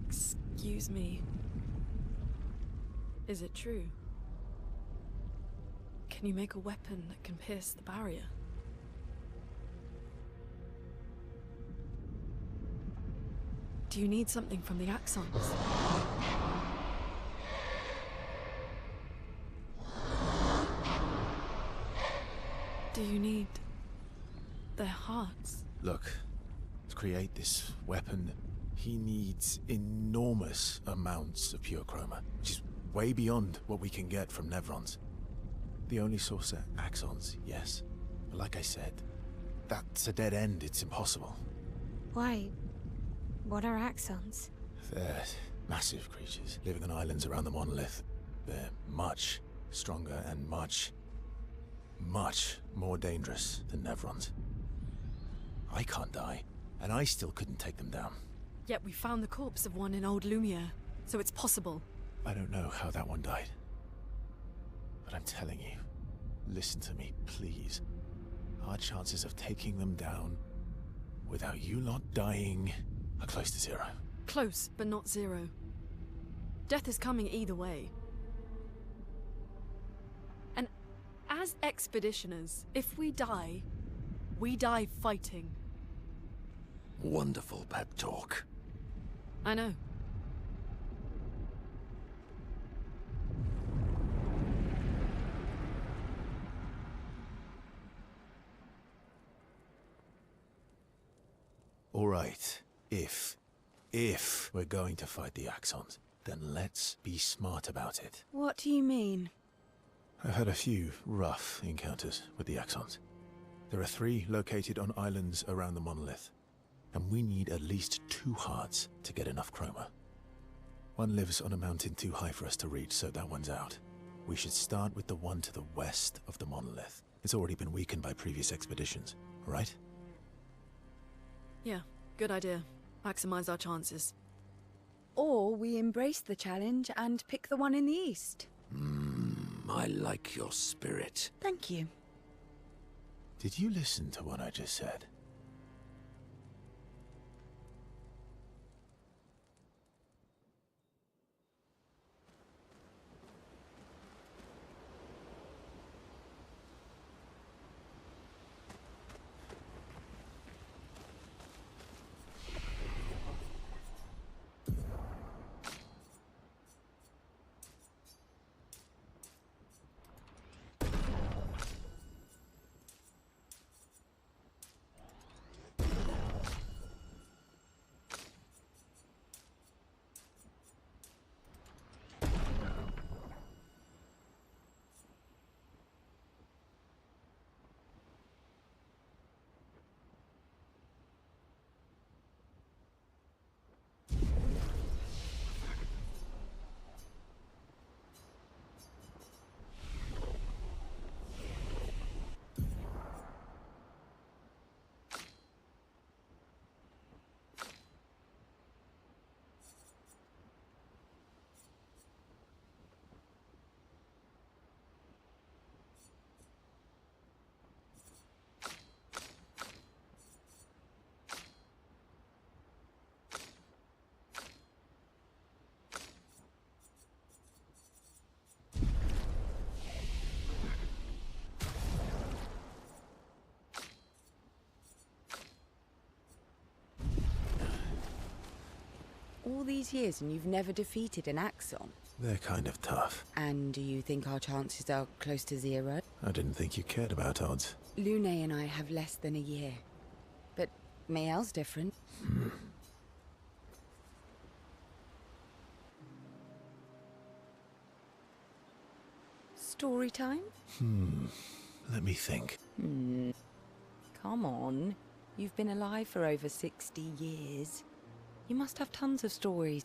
Excuse me. Is it true? Can you make a weapon that can pierce the barrier? Do you need something from the Axons? Do you need their hearts? Look, to create this weapon, he needs enormous amounts of pure chroma, which is way beyond what we can get from Nevrons. The only source are Axons, yes. But like I said, that's a dead end. It's impossible. Why? What are Axons? They're massive creatures living on islands around the monolith. They're much stronger and much more dangerous than Nevrons. I can't die, and I still couldn't take them down. Yet we found the corpse of one in Old Lumiere, so it's possible. I don't know how that one died. But I'm telling you, listen to me, please. Our chances of taking them down without you lot dying are close to zero. Close, but not zero. Death is coming either way. And as expeditioners, if we die fighting. Wonderful pep talk. I know. All right, if we're going to fight the Axons, then let's be smart about it. What do you mean? I've had a few rough encounters with the Axons. There are 3 located on islands around the monolith, and we need at least 2 hearts to get enough chroma. One lives on a mountain too high for us to reach, so that one's out. We should start with the one to the west of the monolith. It's already been weakened by previous expeditions, right? Yeah, good idea. Maximize our chances. Or we embrace the challenge and pick the one in the east. I like your spirit. Thank you. Did you listen to what I just said? All these years and you've never defeated an Axon? They're kind of tough. And do you think our chances are close to zero? I didn't think you cared about odds. Lune and I have less than a year. But Mael's different. Story time? Let me think. Come on. You've been alive for over 60 years. You must have tons of stories.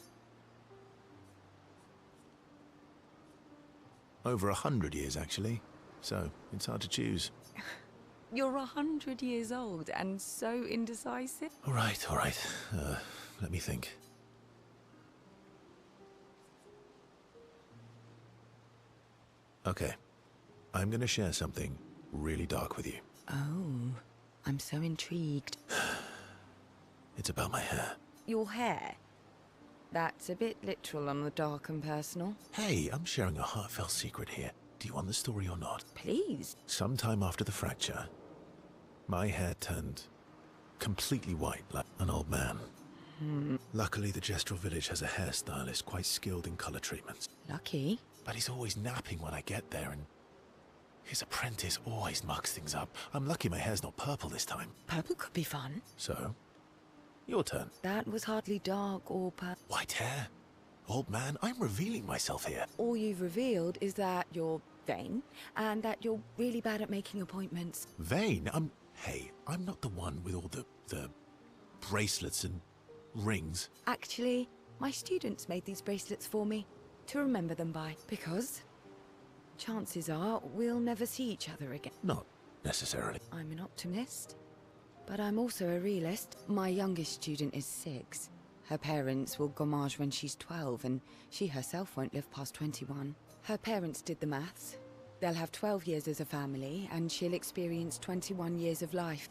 Over 100 years, actually. So, it's hard to choose. You're 100 years old and so indecisive. All right. Let me think. Okay. I'm gonna share something really dark with you. Oh, I'm so intrigued. It's about my hair. Your hair? That's a bit literal on the dark and personal. Hey, I'm sharing a heartfelt secret here. Do Do you want the story or not? Please. Sometime after the fracture, my hair turned completely white like an old man. Luckily, the Gestrel village has a hairstylist quite skilled in color treatments. Lucky. But he's always napping when I get there, and his apprentice always mucks things up. I'm lucky my hair's not purple this time. Purple could be fun. So, your turn. That was hardly dark or White hair? Old man, I'm revealing myself here. All you've revealed is that you're vain, and that you're really bad at making appointments. Vain? Hey, I'm not the one with all the bracelets and rings. Actually, my students made these bracelets for me to remember them by, because chances are we'll never see each other again. Not necessarily. I'm an optimist, but I'm also a realist. My youngest student is 6. Her parents will gommage when she's 12, and she herself won't live past 21. Her parents did the maths. They'll have 12 years as a family, and she'll experience 21 years of life.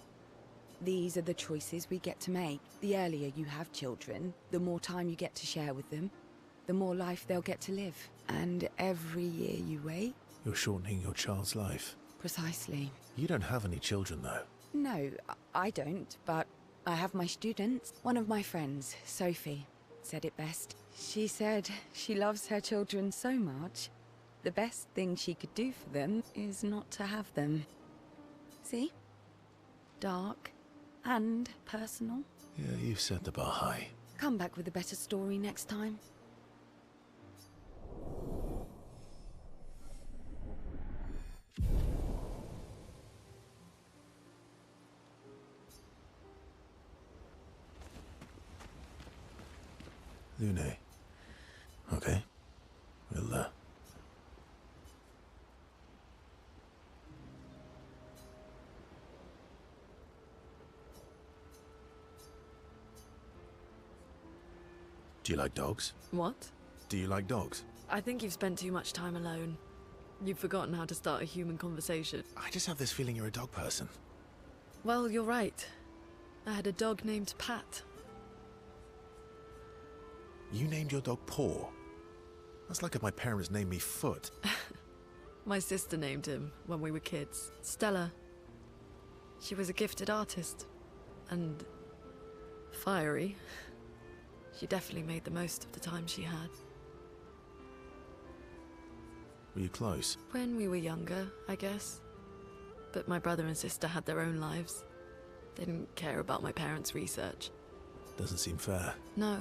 These are the choices we get to make. The earlier you have children, the more time you get to share with them, the more life they'll get to live. And every year you wait... You're shortening your child's life. Precisely. You don't have any children, though. No, I don't, but I have my students. One of my friends, Sophie, said it best. She said she loves her children so much, the best thing she could do for them is not to have them. See? Dark and personal. Yeah, you've set the bar high. Come back with a better story next time. Lune. Okay. We'll, Do you like dogs? What? Do you like dogs? I think you've spent too much time alone. You've forgotten how to start a human conversation. I just have this feeling you're a dog person. Well, you're right. I had a dog named Pat. You named your dog Paw. That's like if my parents named me Foot. My sister named him when we were kids. Stella. She was a gifted artist. And fiery. She definitely made the most of the time she had. Were you close? When we were younger, I guess. But my brother and sister had their own lives. They didn't care about my parents' research. Doesn't seem fair. No.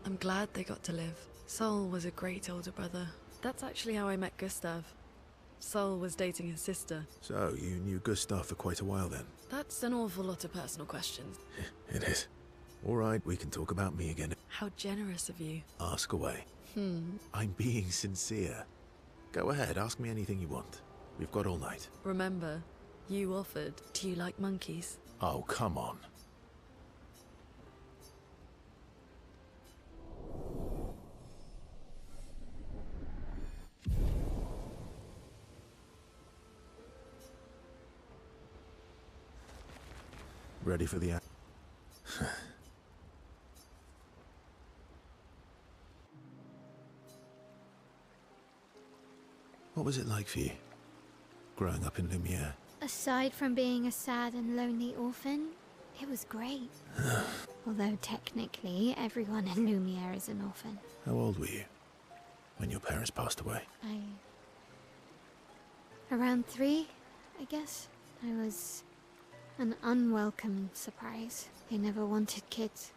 I'm glad they got to live. Sol was a great older brother. That's actually how I met Gustav. Sol was dating his sister. So, you knew Gustav for quite a while then? That's an awful lot of personal questions. It is. All right, we can talk about me again. How generous of you. Ask away. I'm being sincere. Go ahead, ask me anything you want. We've got all night. Remember, you offered. Do you like monkeys? Oh, come on. Ready for the... What was it like for you, growing up in Lumiere? Aside from being a sad and lonely orphan, it was great. Although technically, everyone in Lumiere is an orphan. How old were you when your parents passed away? Around 3, I guess. I was an unwelcome surprise. They never wanted kids.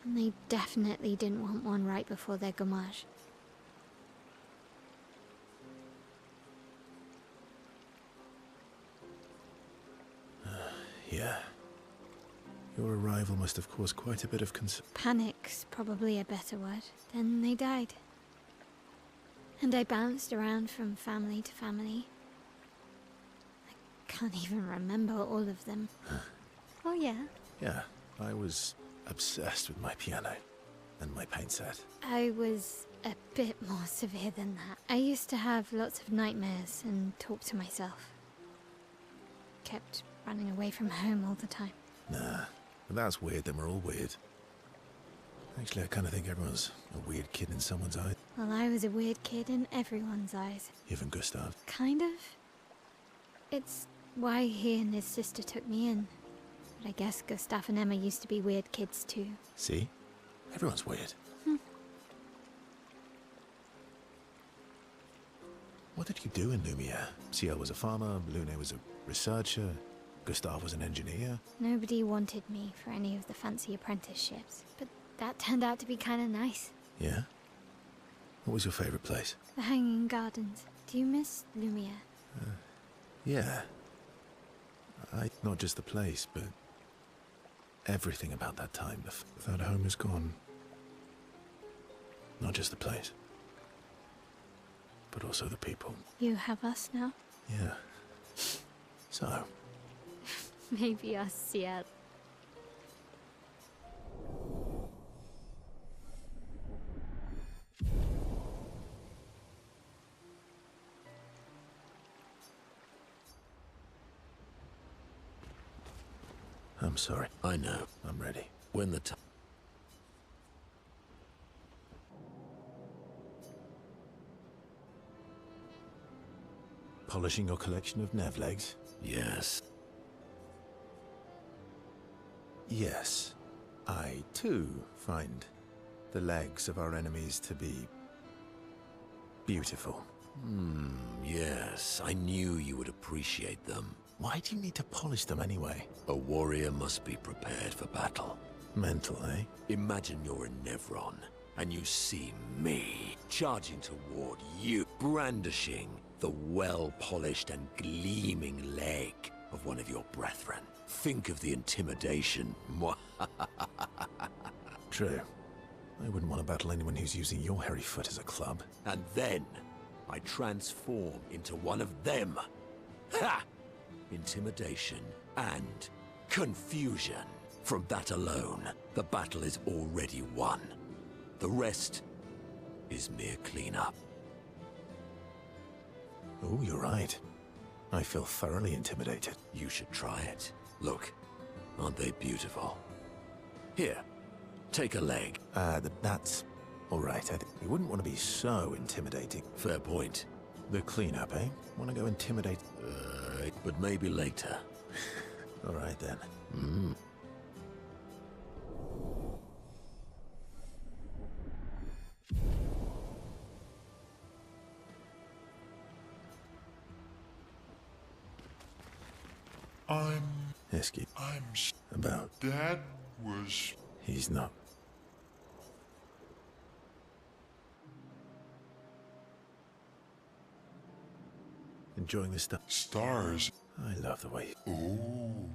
And they definitely didn't want one right before their gommage. Yeah. Your arrival must have caused quite a bit of Panic's probably a better word. Then they died. And I bounced around from family to family. I can't even remember all of them. Oh yeah? Yeah, I was obsessed with my piano and my paint set. I was a bit more severe than that. I used to have lots of nightmares and talk to myself. Kept running away from home all the time. Nah, if that's weird, then we're all weird. Actually, I kind of think everyone's a weird kid in someone's eyes. Well, I was a weird kid in everyone's eyes. Even Gustav. Kind of. It's why he and his sister took me in. But I guess Gustav and Emma used to be weird kids too. See? Everyone's weird. What did you do in Lumiere? Ciel was a farmer, Lune was a researcher, Gustav was an engineer. Nobody wanted me for any of the fancy apprenticeships, but that turned out to be kind of nice. Yeah? What was your favorite place? The Hanging Gardens. Do you miss Lumiere? Yeah. Not just the place, but everything about that time. That home is gone. Not just the place, but also the people. You have us now? Yeah. So, Maybe us, Ciel. I'm sorry. I know. I'm ready. When the time... Polishing your collection of nav legs? Yes. Yes. I, too, find the legs of our enemies to be beautiful. Yes. I knew you would appreciate them. Why do you need to polish them anyway? A warrior must be prepared for battle. Mental, eh? Imagine you're in Nevron, and you see me charging toward you, brandishing the well-polished and gleaming leg of one of your brethren. Think of the intimidation. True. I wouldn't want to battle anyone who's using your hairy foot as a club. And then I transform into one of them. Ha! Intimidation and confusion. From that alone, the battle is already won. The rest is mere cleanup. Oh, you're right. I feel thoroughly intimidated. You should try it. Look, aren't they beautiful? Here, take a leg. That's all right. You wouldn't want to be so intimidating. Fair point. The cleanup, eh? Want to go intimidate? But maybe later. All right, then. Esky. About. That was... He's not. Enjoying this stuff? Stars. I love the way. Ooh.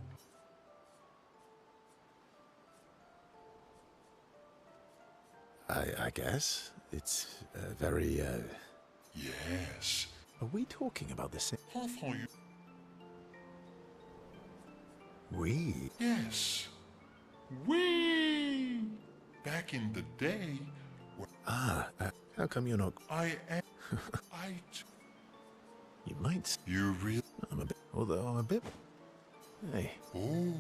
I guess. It's very, Yes. Are we talking about the same? I thought you... We? Yes. We. Back in the day... How come you're not... I... You might... You really... I'm a bit... Although I'm a bit... Hey. Oh.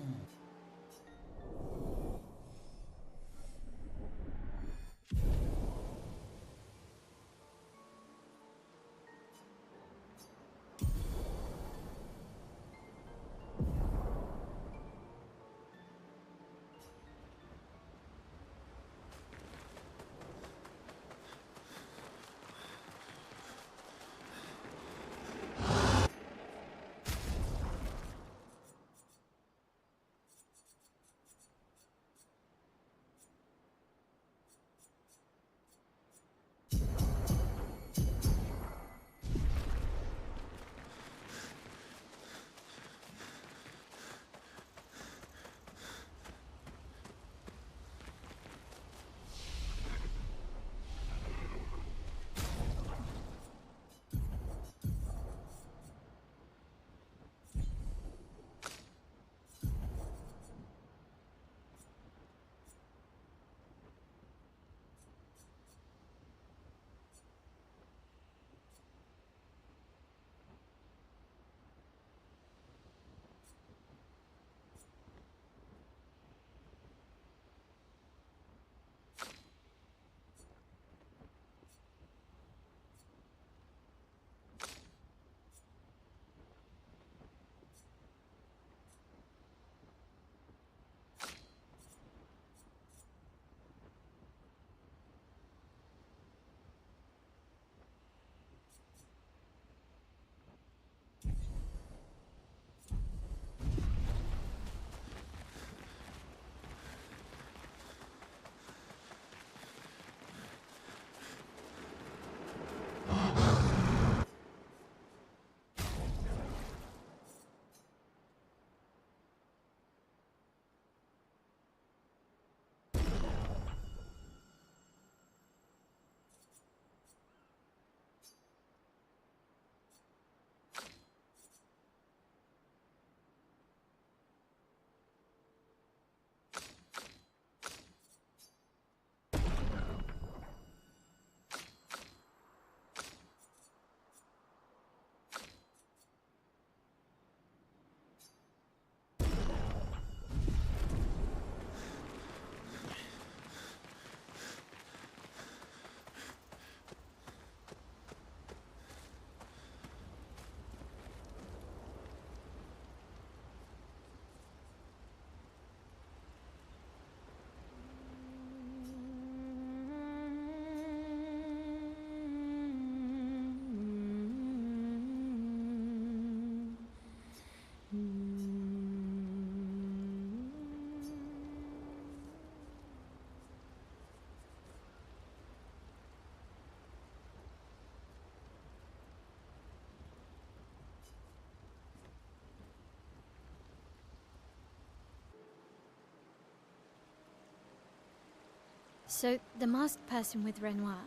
So, the masked person with Renoir,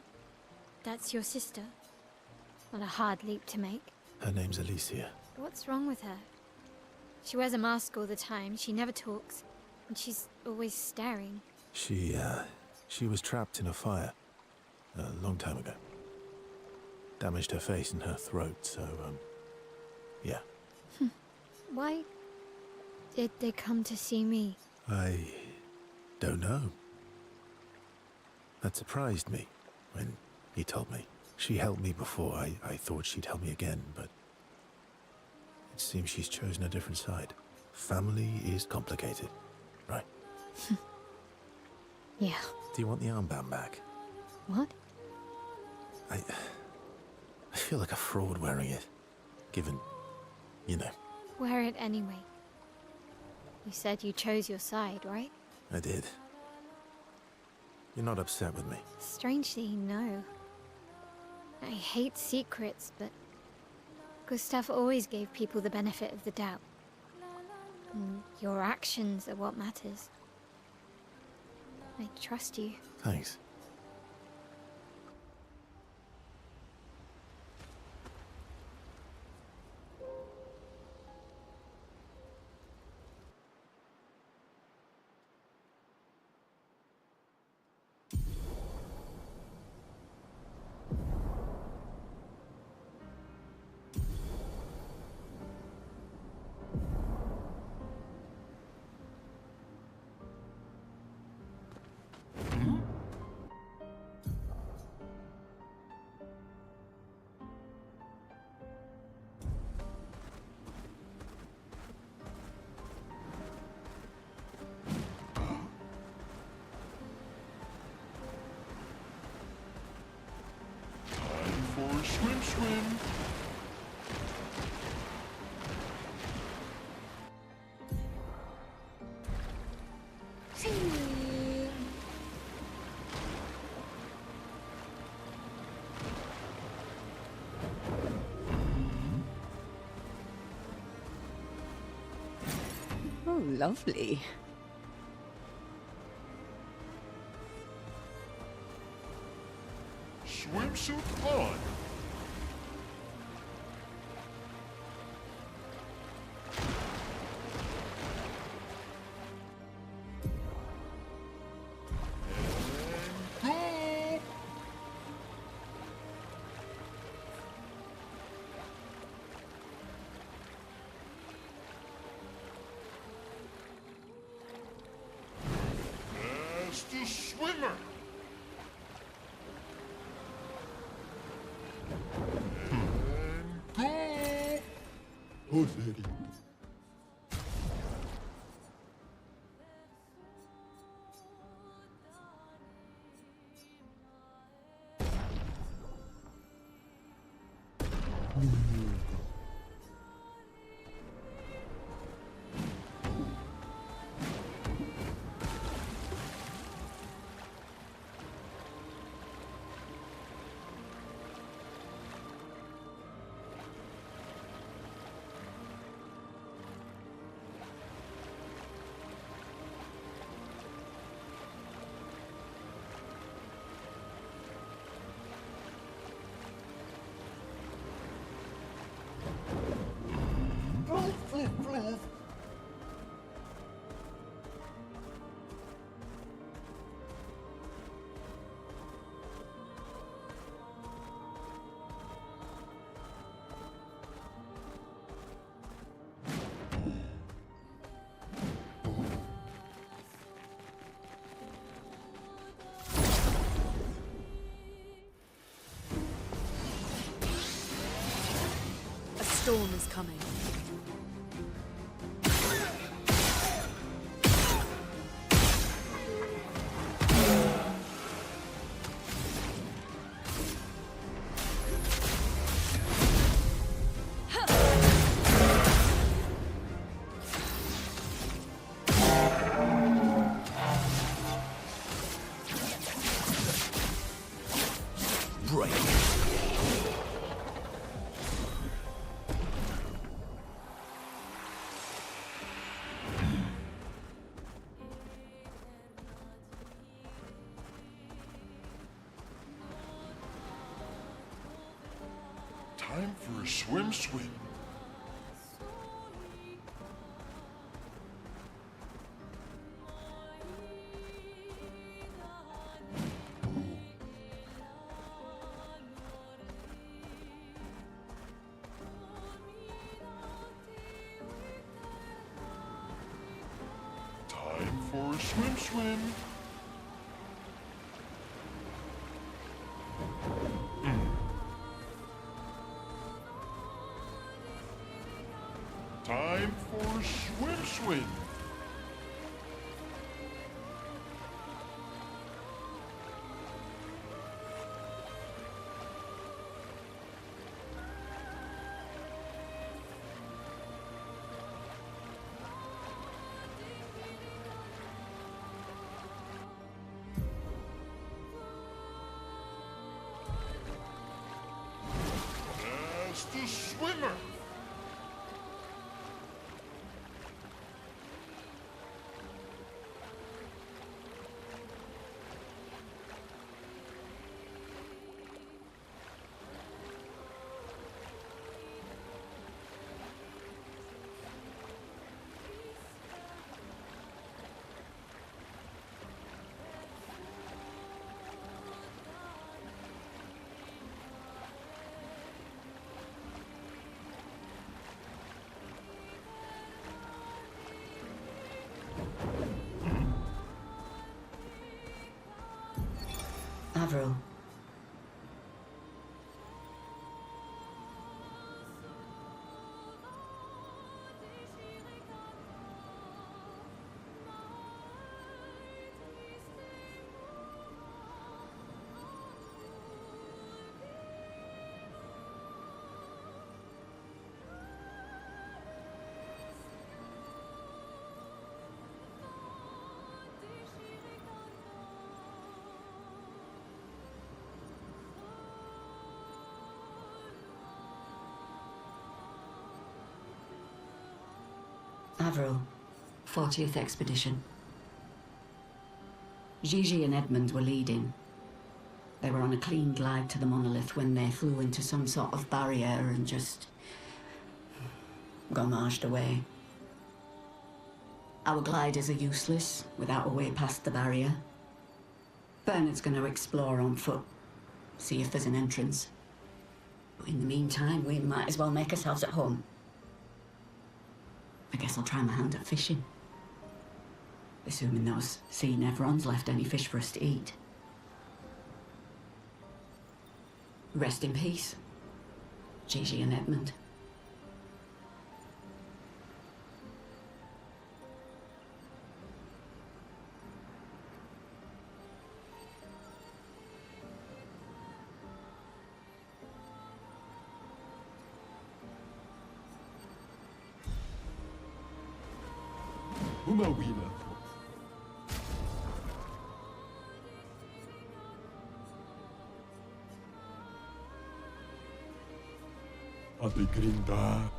that's your sister? Not a hard leap to make. Her name's Alicia. What's wrong with her? She wears a mask all the time, she never talks, and she's always staring. She was trapped in a fire a long time ago. Damaged her face and her throat, so, yeah. Why did they come to see me? I don't know. That surprised me when he told me. She helped me before. I thought she'd help me again, but it seems she's chosen a different side. Family is complicated, right? Yeah. Do you want the armband back? What? I feel like a fraud wearing it, given, you know. Wear it anyway. You said you chose your side, right? I did. You're not upset with me. Strangely, no. I hate secrets, but Gustav always gave people the benefit of the doubt. And your actions are what matters. I trust you. Thanks. For a swim. Oh, lovely. Swimsuit on. And go! That's the swimmer. Go! Oh, lady. Please. A storm is coming. swim, swim. Time for a swim, swim. Time for swim, swim. That's the swimmer. Avril. Avril, 40th Expedition. Gigi and Edmund were leading. They were on a clean glide to the monolith when they flew into some sort of barrier and just gomaged away. Our gliders are useless without a way past the barrier. Bernard's going to explore on foot, see if there's an entrance. But in the meantime, we might as well make ourselves at home. I guess I'll try my hand at fishing. Assuming those sea Nevrons left any fish for us to eat. Rest in peace, Gigi and Edmund. Uma wina. Alegrinda.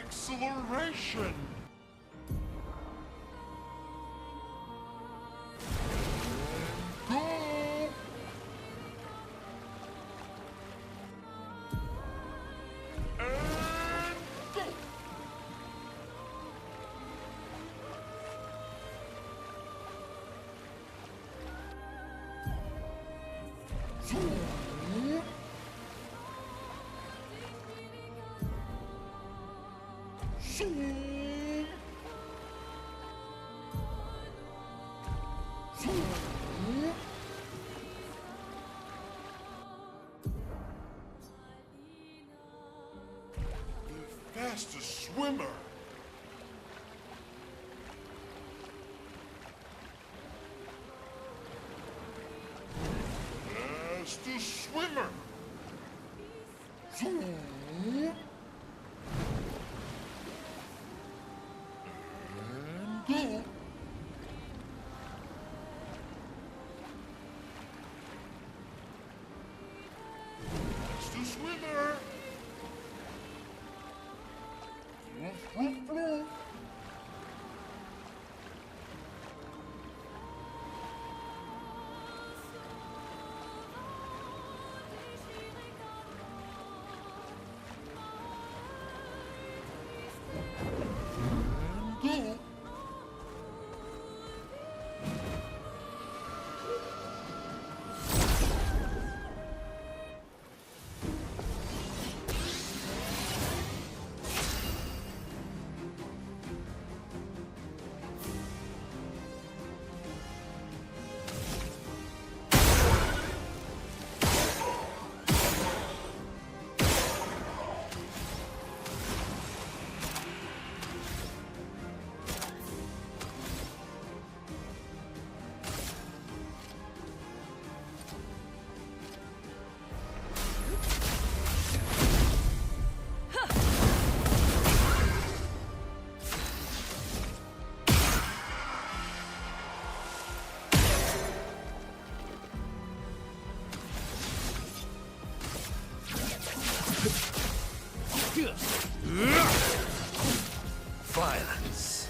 acceleration! Go! And go! Zoom! Zoom! Zoom! The fastest swimmer! Fastest swimmer! Zoom! And go! Fastest swimmer! Woof, woof, woof. And go! Violence.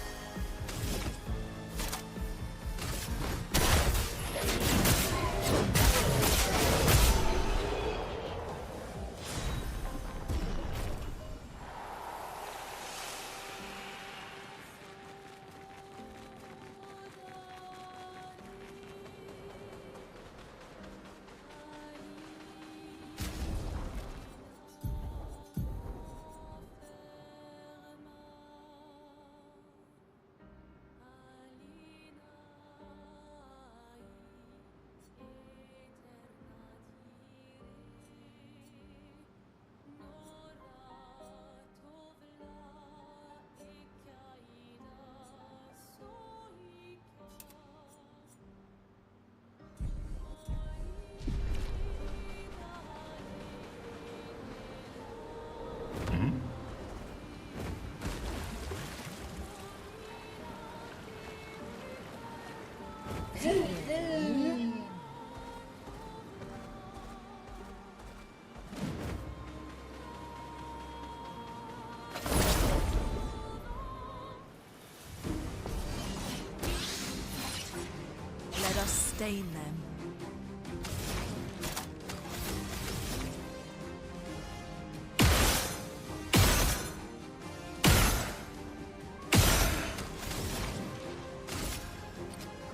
Let us stain them.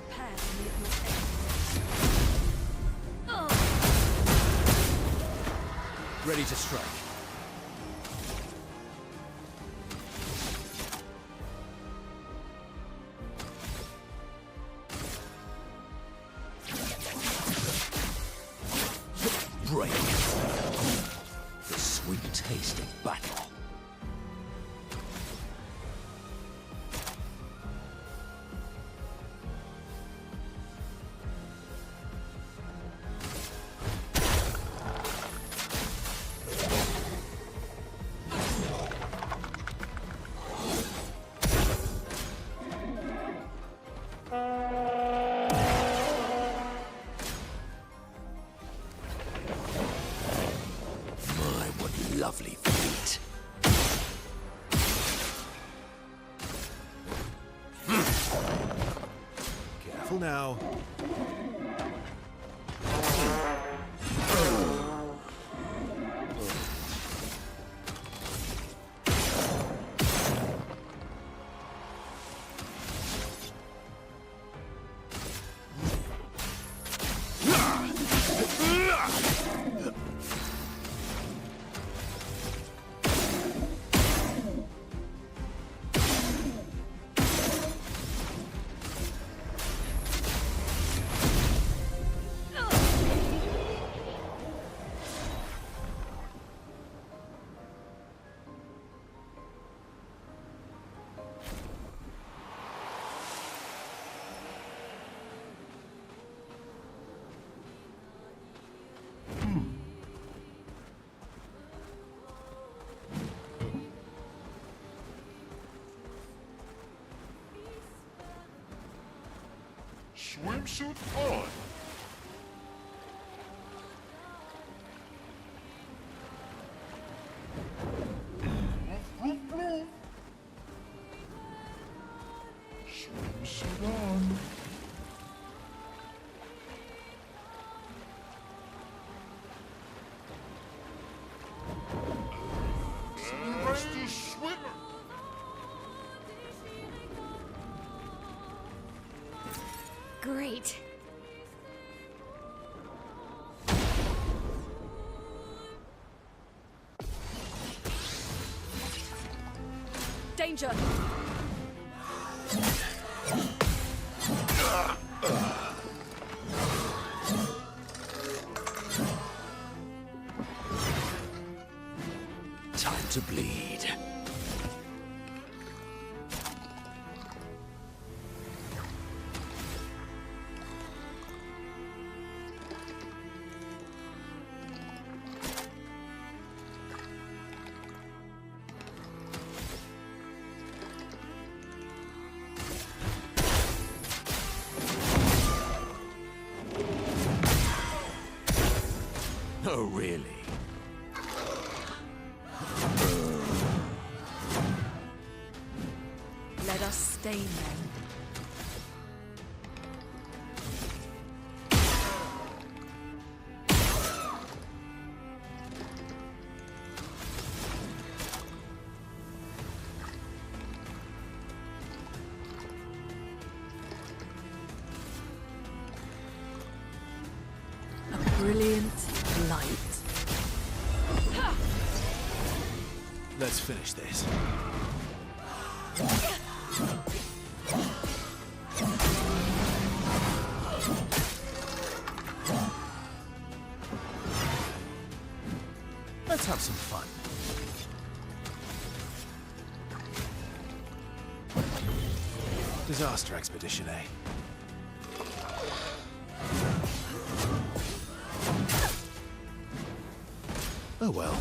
Prepare to meet your end. Ready to strike. Break. The sweet taste of battle. Careful now. Swimsuit on. Swimsuit on. Rest the swimmer. Great. Danger! Time to bleed. Oh, really? Let us stain them. A brilliant light. Let's finish this. Let's have some fun. Disaster expedition, eh? Oh well.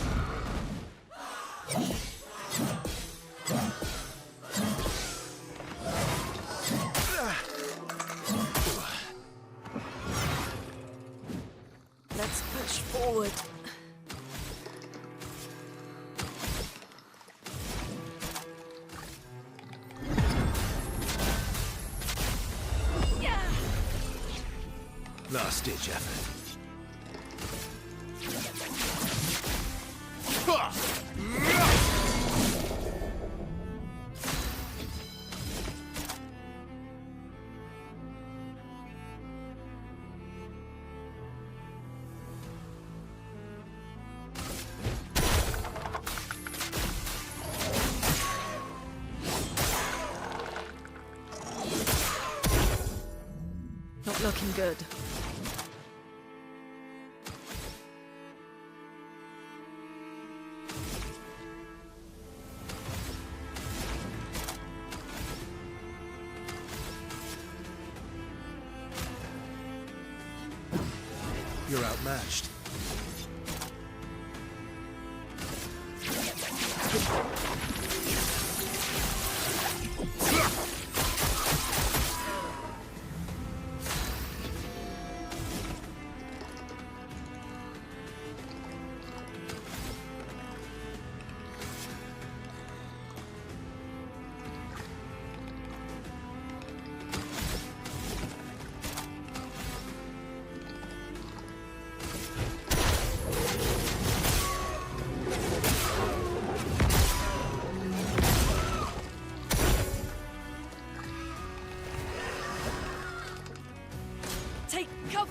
Let's push forward. Last ditch effort. Not looking good. You're outmatched.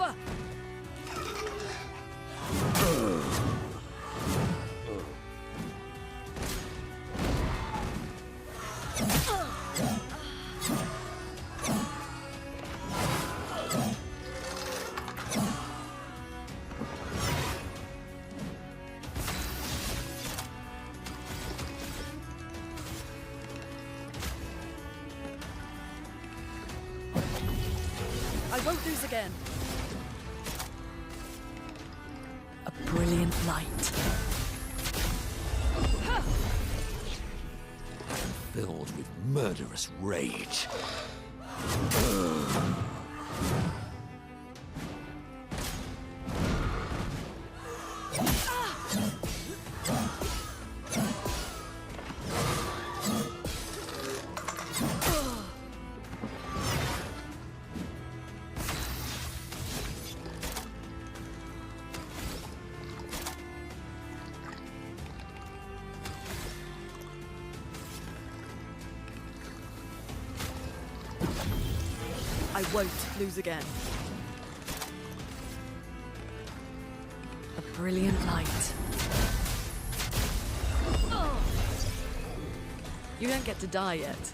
cover! I won't lose again. A brilliant light. Filled with murderous rage. I won't lose again. A brilliant light. You don't get to die yet.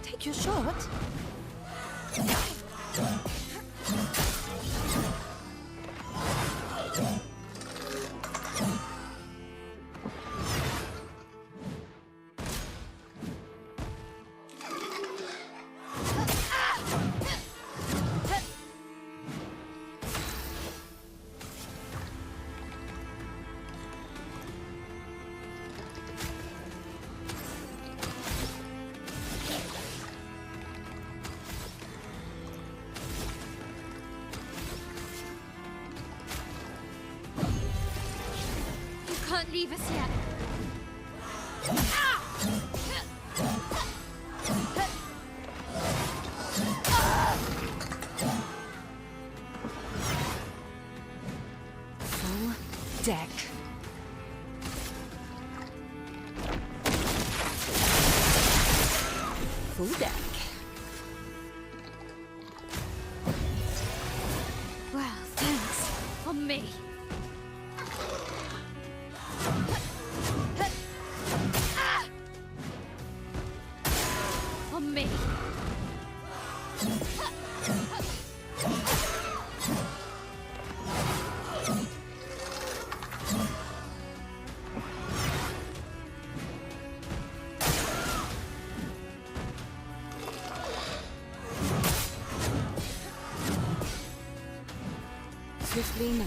Take your shot. Can't leave us yet. Full deck. Full deck. Well, thanks. On me. On me. Swiftly now.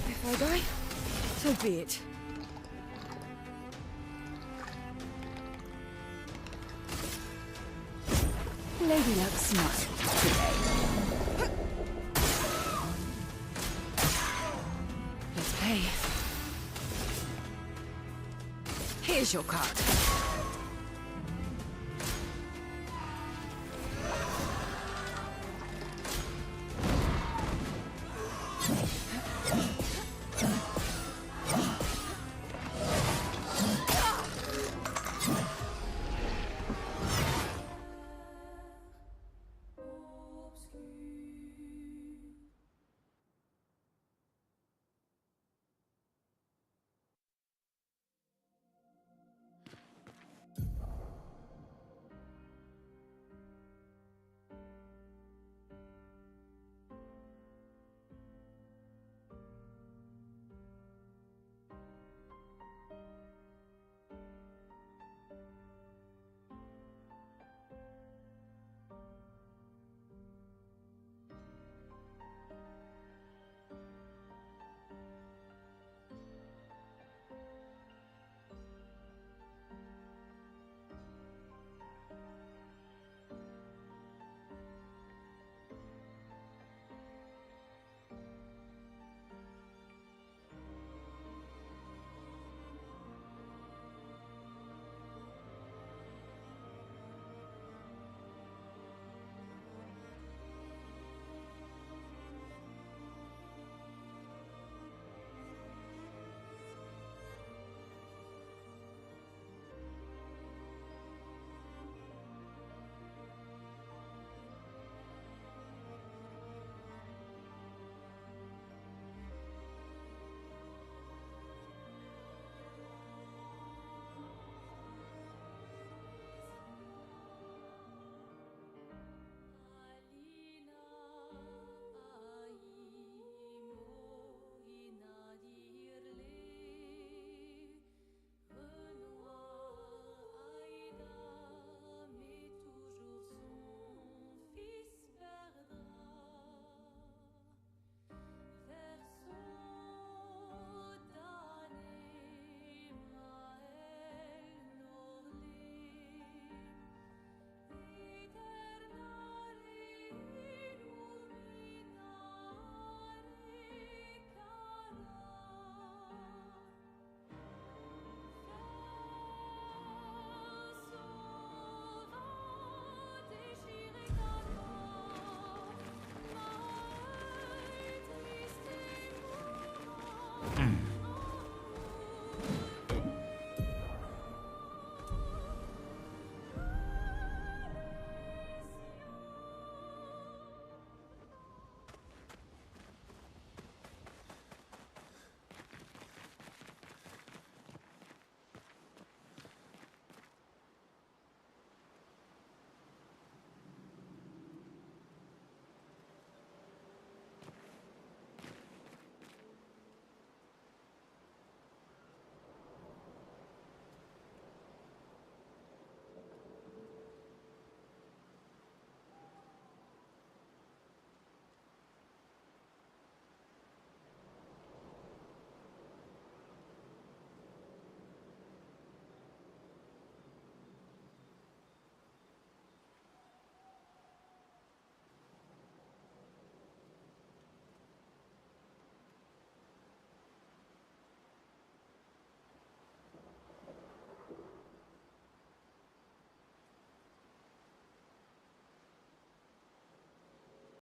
If I die, so be it. Lady Luck smart today. Let's pay. Here's your card.